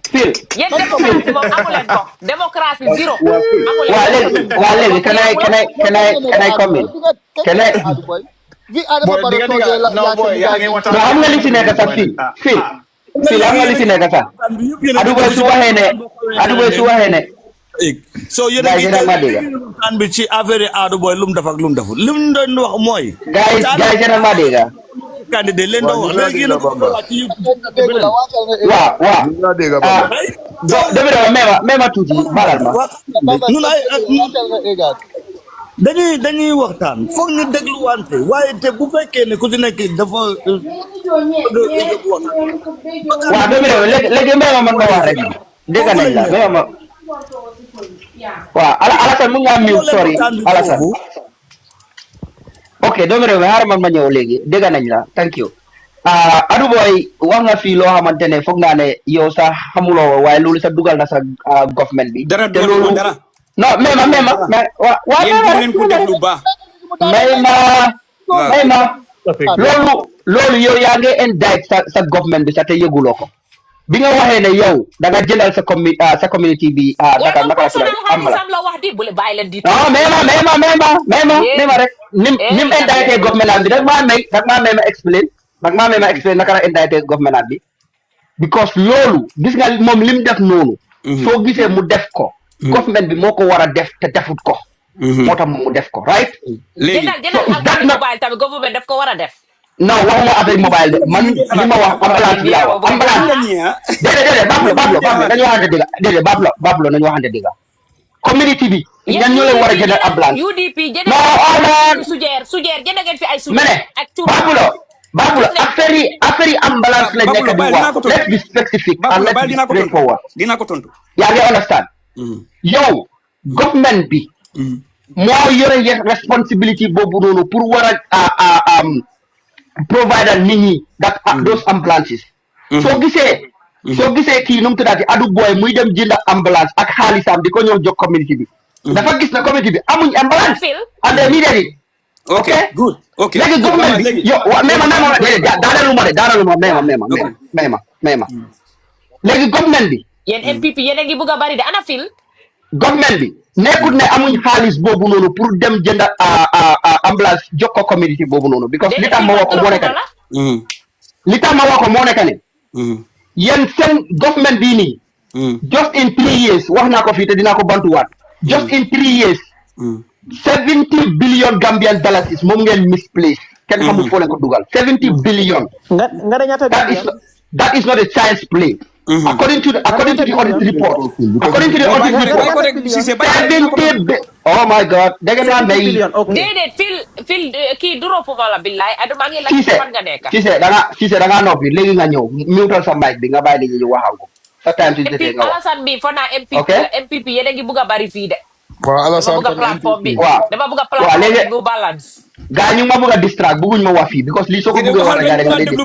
yéen démocratie moom amuleen ko démocratie zéro waa léegi can I come in Adu boy vi Adama Barrow toogee la xam nga li ci nekk sax fil xam nga li ci nekk sax Adu boy su waxee ne so yéen a ngi an bi ci affaire Adu Boy lu mu def ak lu mu deful li mu doon wax mooy guys yéen a ma dégg candidat leen doon wax léegi yéen a ko wax ci waaw mema tuuti balal ma ñun dañuy waxtaan foog ñu dégluwante waaye te bu fekkee ne ku ci nekk dafa waaw léegi mema man ma wax rek dégg nañ la mema waaw Alassane mu nga mute sorry Alassane ok doomu réew mi xaaral man ma ñëw léegi dégg nañ la thank you Adu Boy wax nga fii loo xamante ne foog naa ne yow sax xamuloo waaye loolu sax dugal na sa government bi te loolu non mema loolu yow yaa ngi indict sa government bi sax te yëguloo ko bi nga waxee ne yow da nga jëndal sa community bi naka am la wax di bu le bàyyi leen di mema rek nim indicté government bi dag maa may ma explain naka la indicté government bi because loolu gis nga moom lim def noonu soo gisee mu def ko government bi moo ko war a def te defut ko moo tax mu def ko right léegi jëndal mobile tamit government daf ko war a def non waxuma affaire mobile de man li ma wax ambulance bi laa wax ambulance déedéet Bablo dañu waxante dëgg déedéet Bablo nañu waxante dëgg community bi ñan ñoo leen war a jëndal ambulance UDP non sujeer jënd ngeen fi ay sujeer ak Bablo affaire yi ambulance lañ nekk di wax let's be specific and let's be straightforward dina ko tontu yaa ngi understand yow government bi moo yore responsibility boobu noonu pour war a provider nit ñi that those ambulances soo gisee kii nu mu tuddaati Adu Boy muy dem jënd ambulance ak xaalisam di ko ñëw jox community bi dafa gis na community bi amuñ ambulance and they needed it okay good okay léegi government bi yo mema léegi government bi yéen MPP yéen a ngi bëgg a bari de ana fil government bi nekkut ne amuñ xaalis boobu noonu pour dem jënd ambulance jox ko community boobu noonu because li tax ma wax ko moo nekk ne yéen seen government bii nii just in 3 years wax naa ko fii te dinaa ko bantuwaat just in 3 years 70 billion Gambian dollars moom ngeen misplace kenn xamul foo leen ko dugal 70 billion that is not a child's play According to the audit report, oh my God, they're gonna make. Déedéet fil kii duro foofu la billaay adu maa ngi laajte fan nga nekk. Cissé da ngaa noppi léegi nga ñëw mutal sa mic bi nga bàyyi li ñu waxago sa time si jotee nga wax. Alassane bi foo naa MPP la MPP yéen a ngi bugg a bari fii de. waaw Alassane dama bugg a plateforme bi dama bugg a waaw plateforme bi bu balance. gaa ñu ma bëgg a distract bëgguñ ma wax fii because lii soo ko bëggee wax rek nga dégg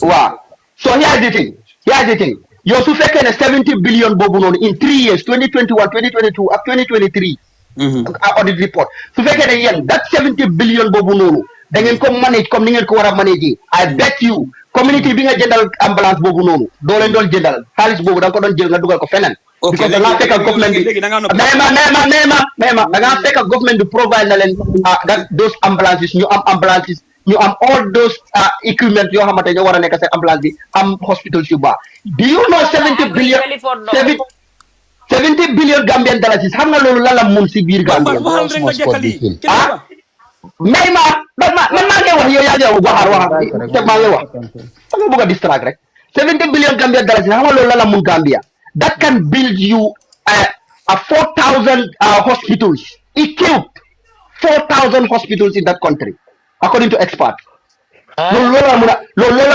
waaw so here's the thing yow su fekkee ne 70 billion boobu noonu in 3 years 2021 2022 ak 2023 audit report su fekkee ne yéen that 70 billion boobu noonu da ngeen ko manage comme ni ngeen ko war a manager I bet you community bi nga jëndal ambulance boobu noonu doo leen doon jëndal xaalis boobu da nga ko doon jël nga dugal ko feneen because da ngaa fekk government bi da ngaa fekk government bi provide na leen that those ambulances ñu am ambulances ñu am all those equipment yoo xamante ñoo war a nekk seen ambulance bi am hospitals yu baax do you know 70 billion Gambian dollars xam nga loolu lan la mun si biir Gambia may ma man maa ngi wax yow yaa ngi waxaar te maa ngi wax da nga bëgg a distract rek 70 billion Gambian dollars xam nga loolu lan la mun Gambia that can build you a 4,000 hospitals equipped 4,000 hospitals in that country according to experts. loolu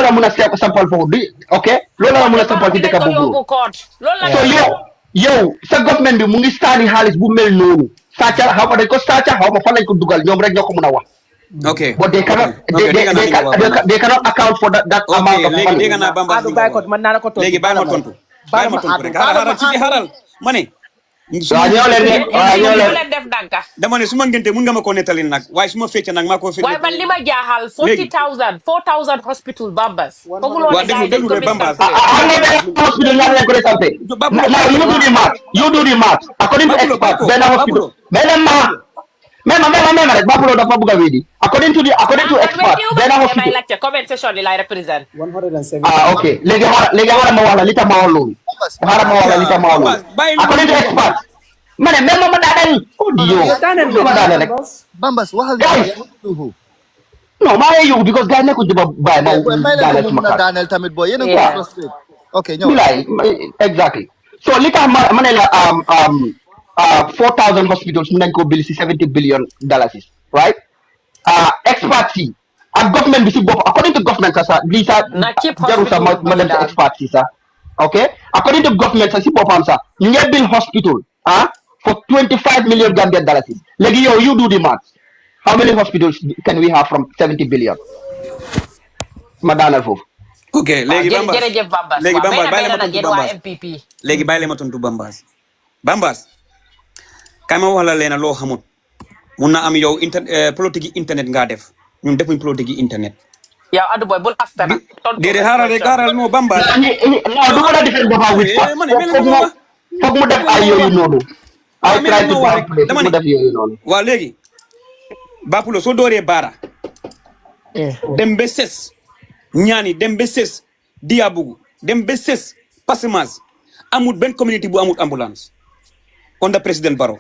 la mun a sampal foofu di ok loolu la mun a sampal ci dëkk boobu so yow sa government bi mu ngi saani xaalis bu mel noonu sàcca xaw ma dañ ko sàcca xaw ma fan lañ ko dugal ñoom rek ñoo ko mun a wax okay but they cannot account for that amount of money. Léegi naa Bamba léegi bàyyi ma tontu rek xaaral ci xaaral ma ne ñoo leen def danka dama ne su ma ngente mun nga ma ko nettali nag waaye su ma fecce nag maa ko fecce waaye man li ma jaaxal 4,000 hospital Bambas waaw déglu de Bambas hospital ñaar lañ ko de santé you do the math according to experts benn hospital benn rek Bapulo dafa bëgg a wéedi according to experts benn hospital may laajte comment section li lay represent ok léegi xaaral ma wax la li tax ma wax loolu according to experts ma ne même ma daaneel ma daaneel rek Bambas waxal non maa ngi yóbbu because gars nekkuñ ci ba bàyyi ma daaneel suma kàddu daaneel tamit booy yéen a ko frustré ok ñëw exactly so li tax ma ne la 4,000 hospitals mun nañ ko bill si 70 billion dollars right experts yi ak government bi si bopp according to government sax lii sax jarul sax ma dem sa experts yi sax ok according to government sax si boppam sax ñu ngi bill hospital for 25 million Gambian dollars léegi yow you do the math how many hospitals can we have from 70 billion ma daanal foofu ok léegi Bambas jërëjëf Bambas léegi Bambas bàyyi la ma tontu Bambas léegi bàyyi la ma tontu Bambas kay ma wax la leena loo xamut mun na am yow politique internet nga def ñun defuñ politique internet yow Adu Boy bul asta nag déedéet xaaral no Bambas non du ma la defee boppam with foog mu def ay yooyu noonu ay try to mu def yooyu noonu waaw léegi Bapulo soo dooree baara dem ba ses ñaani dem ba ses Diabugu dem ba ses Passemas amul benn community bu amul ambulance under President Barrow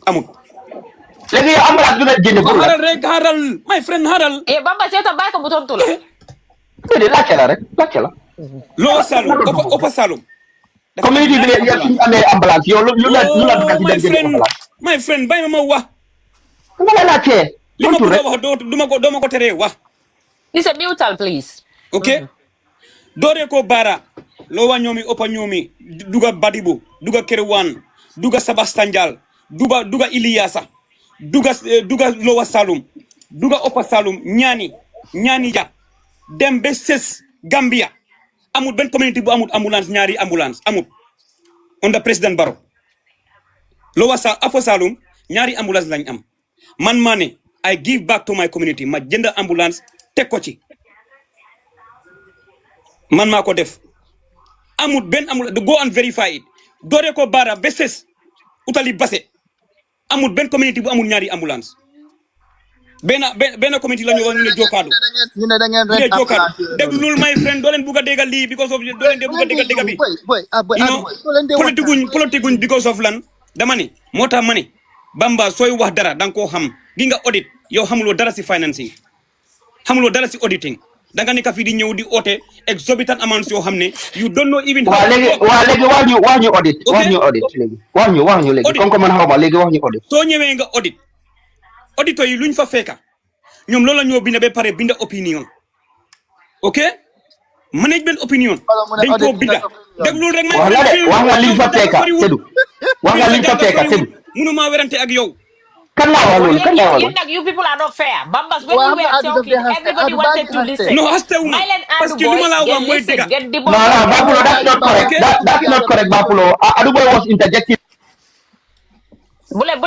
amul léegi yow ambulance bi nga jënd pour la xaaral my friend xaaral Bamba seeta bàyyi ko mu tontu la déedéet laajte la rek laajte la loo Saloum Opa Saloum community bi yow suñu amee ambulance yow lu la dugal ci dem jënd ambulance my friend bàyyi ma wax dama la laajte li ma bëgg a wax doo ma ko teree wax listen mutal please ok dooree ko baara loo wa ñoomi Opa ñoomi duga Badibo duga Kerewan duga Sabastanjal duga Iliyasa duga Lowa Saloum duga Opa Saloum ñaani ja dem ba ses Gambia amul benn community bu amul ambulance ñaari ambulance amul under President Barrow Lowa Opa Saloum ñaari ambulance lañ am man maa ne I give back to my community ma jënd ambulance teg ko ci man maa ko def amul benn ambulance go and verify it doore ko baara ba ses utali base amul benn community bu amul ñaari ambulance benn community la ñu wax ñu ne Jokaadu ñu ne da ngeen rek déglul my friend doo leen bugg a déggal lii because of doo leen bugg a déggal dégg bi politique because of lan dama ne moo tax ma ne Bamba sooy wax dara danga koo xam gi nga audit yow xamuloo dara si financing xamuloo dara si auditing da nga nekk fi di ñëw di oote exorbitant amounts yoo xam ne you don't know even waa léegi wax ñu audit léegi wax ñu léegi comme que man xaw ma léegi wax ñu audit soo ñëwee nga audit auditeur yi luñ fa fekka ñoom loolu la ñoo bind ba pare binda opinion ok management opinion dañ koo binda déglu rek wax nga liñ fa fekka Seydou wax nga liñ fa fekka Seydou mënuma werante ak yow kan la wax loolu kan la wax loolu you people are not fair Bambas when we were talking everybody wanted to listen no hastewuma parce que lu ma la wax mooy dëgg no Bapulo that's not correct Bapulo Aduboy was interjecting bulen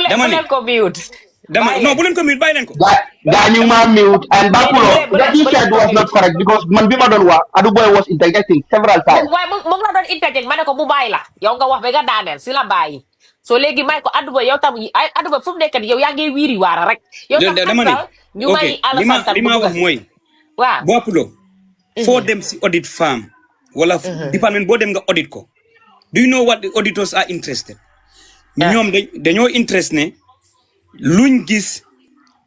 ko mute no bulen ko mute bàyyi leen ko ñu ma mute and Bapulo that you said was not correct because man bi ma doon wax Aduboy was interjecting several times waaye moom la doon interject ma ne ko bu bàyyi la yow nga wax ba nga daaneel si la bàyyi so léegi may ko Aduboy yow tam Aduboy fu mu nekk yow yaa ngi wiiri waara rek yow tam xasal ñu may Alassane tam li ma wax mooy waaw Bapulo foo dem si audit firm wala department boo dem nga audit ko do you know what the auditors are interested ñoom dañoo interest ne luñ gis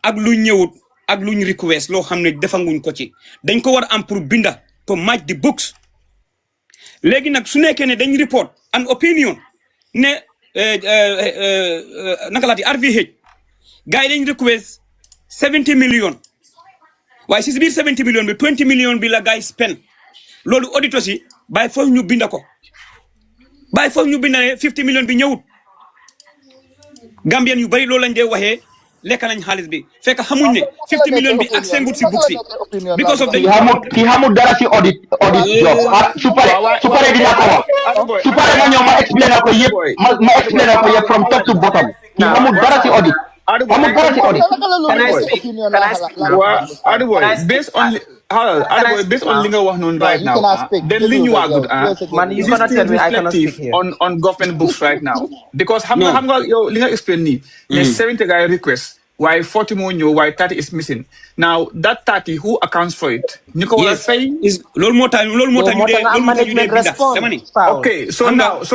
ak luñ ñëwut ak luñ request loo xam ne defanguñ ko ci dañ ko war am pour binda to match the books léegi nag su nekkee ne dañ report an opinion ne naka laati RVH gars yi dañ request 70 million waaye si biir 70 million bi 20 million bi la gars yi spend loolu auditeurs yi bàyyi foofu ñu binda ko bàyyi foofu ñu binda ne 50 million bi ñëwut Gambian yu bari loolu lañ dee waxee lekk nañ xaalis bi fekk xamuñ ne 50 million bi ak seen but si book si because of ki xamul dara si audit job su pare dina ko wax su pare nga ñëw ma explain ko yëpp ma explain ko yëpp from top to bottom ki xamul dara si audit xamul dara si audit Aduboy based on li nga wax noonu right now then li ñu waagut is it still reflective on government books right now because xam nga yow li nga explain nii ne 70 guy request waaye 40 moo ñëw waaye 30 is missing now that 30 who accounts for it ñu ko war a fay loolu moo tax ñu dee binda dama ni okay so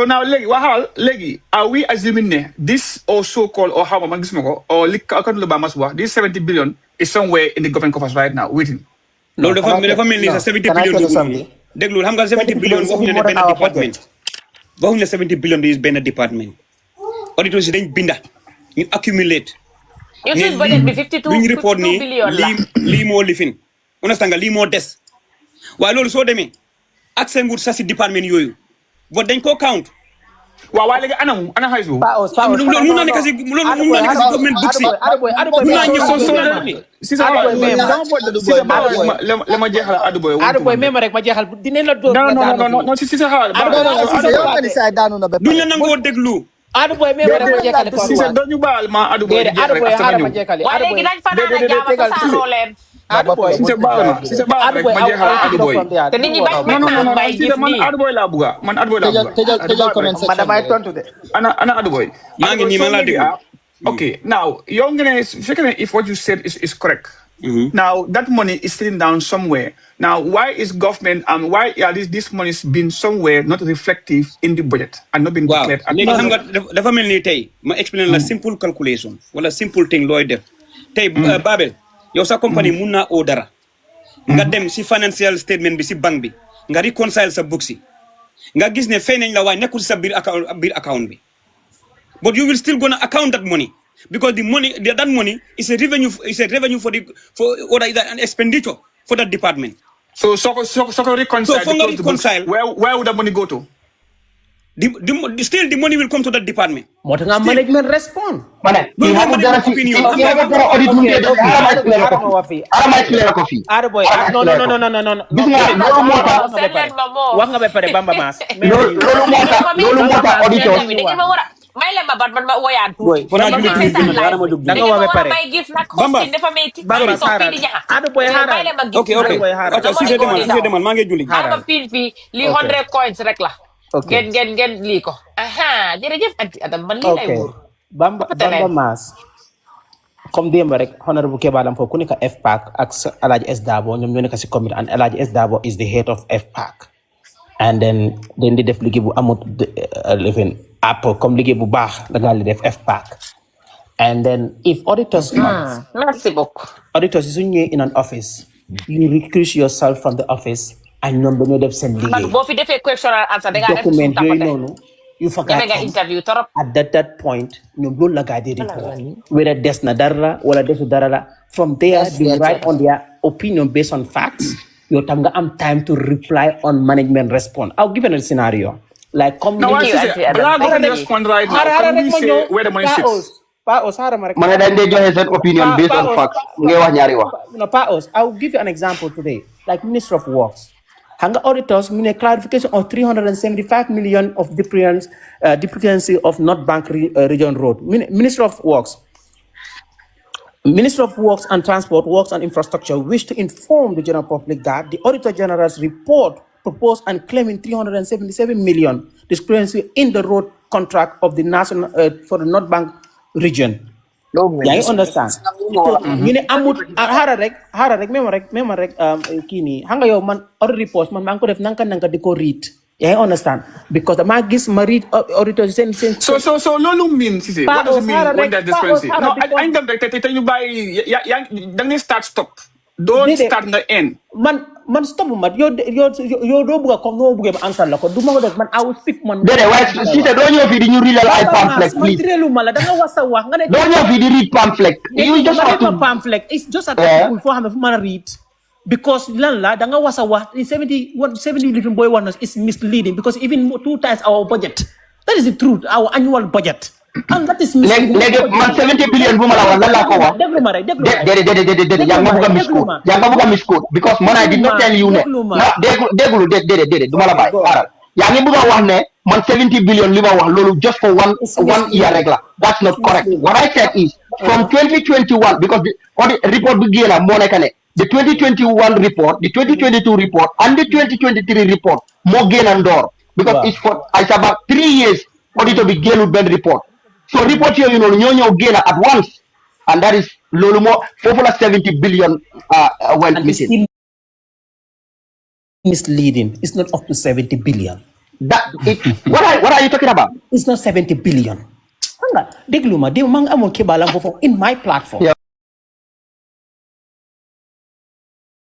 now léegi are we assuming ne this or so called or how ma gis ma ko or li akon lu ba mas wax this 70 billion is somewhere in the government coffers right now waiting loolu dafa mel ni sa 70 billion déglu xam nga 70 billion waxuñu ne benn département waxuñu ne 70 billion bi benn département auditeurs yi dañ binda ñu accumulate ñu budget bi 52 billion la lii moo lifin understand nga lii moo des waaye loolu soo demee ak seen nguur sa si département yooyu bo dañ koo count waaw waaye léegi ana xaalis boobu loolu mun naa nekk si government book si mun naa ñëw si sa la ma jeexal Aduboy même rek ma jeexal dinañ la door non si sa xaal duñ la nangoo déglu Aduboy même rek ma jeexal ko si sa doñu baal ma Aduboy xaaral ma jeexal waaye léegi dañ fa naan a jaama tasaaroo leen Aduboy si sa baal rek ma jeexal Aduboy te nit ñi bay gis nii Aduboy laa buga man Aduboy laa buga tëjal comment section damay tontu de ana Aduboy maa ngi nii ma laa déglu okay now yow nga ne su fekkee ne if what you said is correct now that money is sitting down somewhere now why is government why are this money is being somewhere not reflective in the budget and not being declared léegi xam nga dafa mel ni tey ma explain la simple calculation wala simple thing looy def tey Babel yow sa compagnie mun naa oo dara nga dem si financial statement bi si banque bi nga reconcile sa book si nga gis ne fay nañ la waaye nekkul si sa biir account bi but you will still gonna account that money because that money is a revenue for an expenditure for that department. So reconcile. Where would the money go to? Still the money will come to that department. What nga management respond? Mana ki hamu dara si opinion. Audit mu ngi def ara ma explain ko fi. Aduboy no. Gis nga loolu moo tax wax nga ba pare Bamba Mass. loolu moo tax auditeur may leen ma man ma woyaan tuuti. da nga wax ba pare. may gis nag hosting dafa metti. Bamba xaaral Aduboy xaaral. ok si demal maa ngi julli. xaaral fii li 100 coins rek la. ngeen lii ko. jërëjëf anti Adam man lii lay wóor. Bamba Mass comme démb rek honorable Keba Lam foofu ku nekk FPAC ak Alhaji S Dabo ñoom ñoo nekk si commune and Alhaji S Dabo is the head of FPAC and then di def liggéey bu amut lifin app comme liggéey bu baax da ngaa li def FPAC and then if auditors merci beaucoup auditors yi suñu ñëwee in an office you recuse yourself from the office and ñoom dañoo def seen liggéey. Man boo fi defee question and answer da ngaa def document yooyu noonu you forgot ñeme nga interview torop. at that point ñoom loolu la gaa di report whether des na dara la wala desu dara la from there they write on their opinion based on facts yow tam nga am time to reply on management response. I'll give you a scenario like come no, respond right now. Can we say where the money sits? Man dañ dee joxe seen opinion based on facts ngay wax ñaari wax. No, Paos, I'll give you an example today. Like Minister of Works. Hanga auditors mean a clarification of 375 million of depreciation of North Bank Region Road. Minister of Works and Transport, Works and Infrastructure wish to inform the general public that the Auditor General's report proposed and claiming 377 million discrepancy in the road contract of the national for the North Bank region. Yeah, you understand. You know, amut hararek memorek kini. Hanga yo man already post man ko def nanka diko read. Yeah, you understand. Because the magis read auditor send. So lolu mean sisi. What does it mean when there's discrepancy? No, I don't tell you by don't stop. Don't start the end. Man stop man. Yo do buga kom no buga answer la ko. Duma ko def man I will speak man. Dede why she said don't you fi di ñu read la ay pamphlet please. Don't you fi di read pamphlet. You just have to pamphlet. It's just a people for ham man read. Because lan la da nga wasa wax 70 little boy one is misleading because even 2 times our budget. That is the truth. Our annual budget. And that is man 70 billion bu ma la wax lan la ko wax. Dede yaa nga bëgg a misquote because man I did not tell you ne déglu du ma la bàyyi xaaral yaa ngi bëgg a wax ne man 70 billion li ma wax loolu just for one year rek la. That's not correct. What I said is from 2021 because the report bi génn moo nekk ne the 2021 report, the 2022 report, and the 2023 report moo génn ndoor because it's about 3 years auditor bi génnul benn report. So report yooyu noonu ñoo ñëw génn at once and that is loolu moo foofu la 70 billion went missing. Misleading. It's not up to 70 billion. What are you talking about? It's not 70 billion. Hanga, déglu ma, mang amon kebalang foofu in my platform.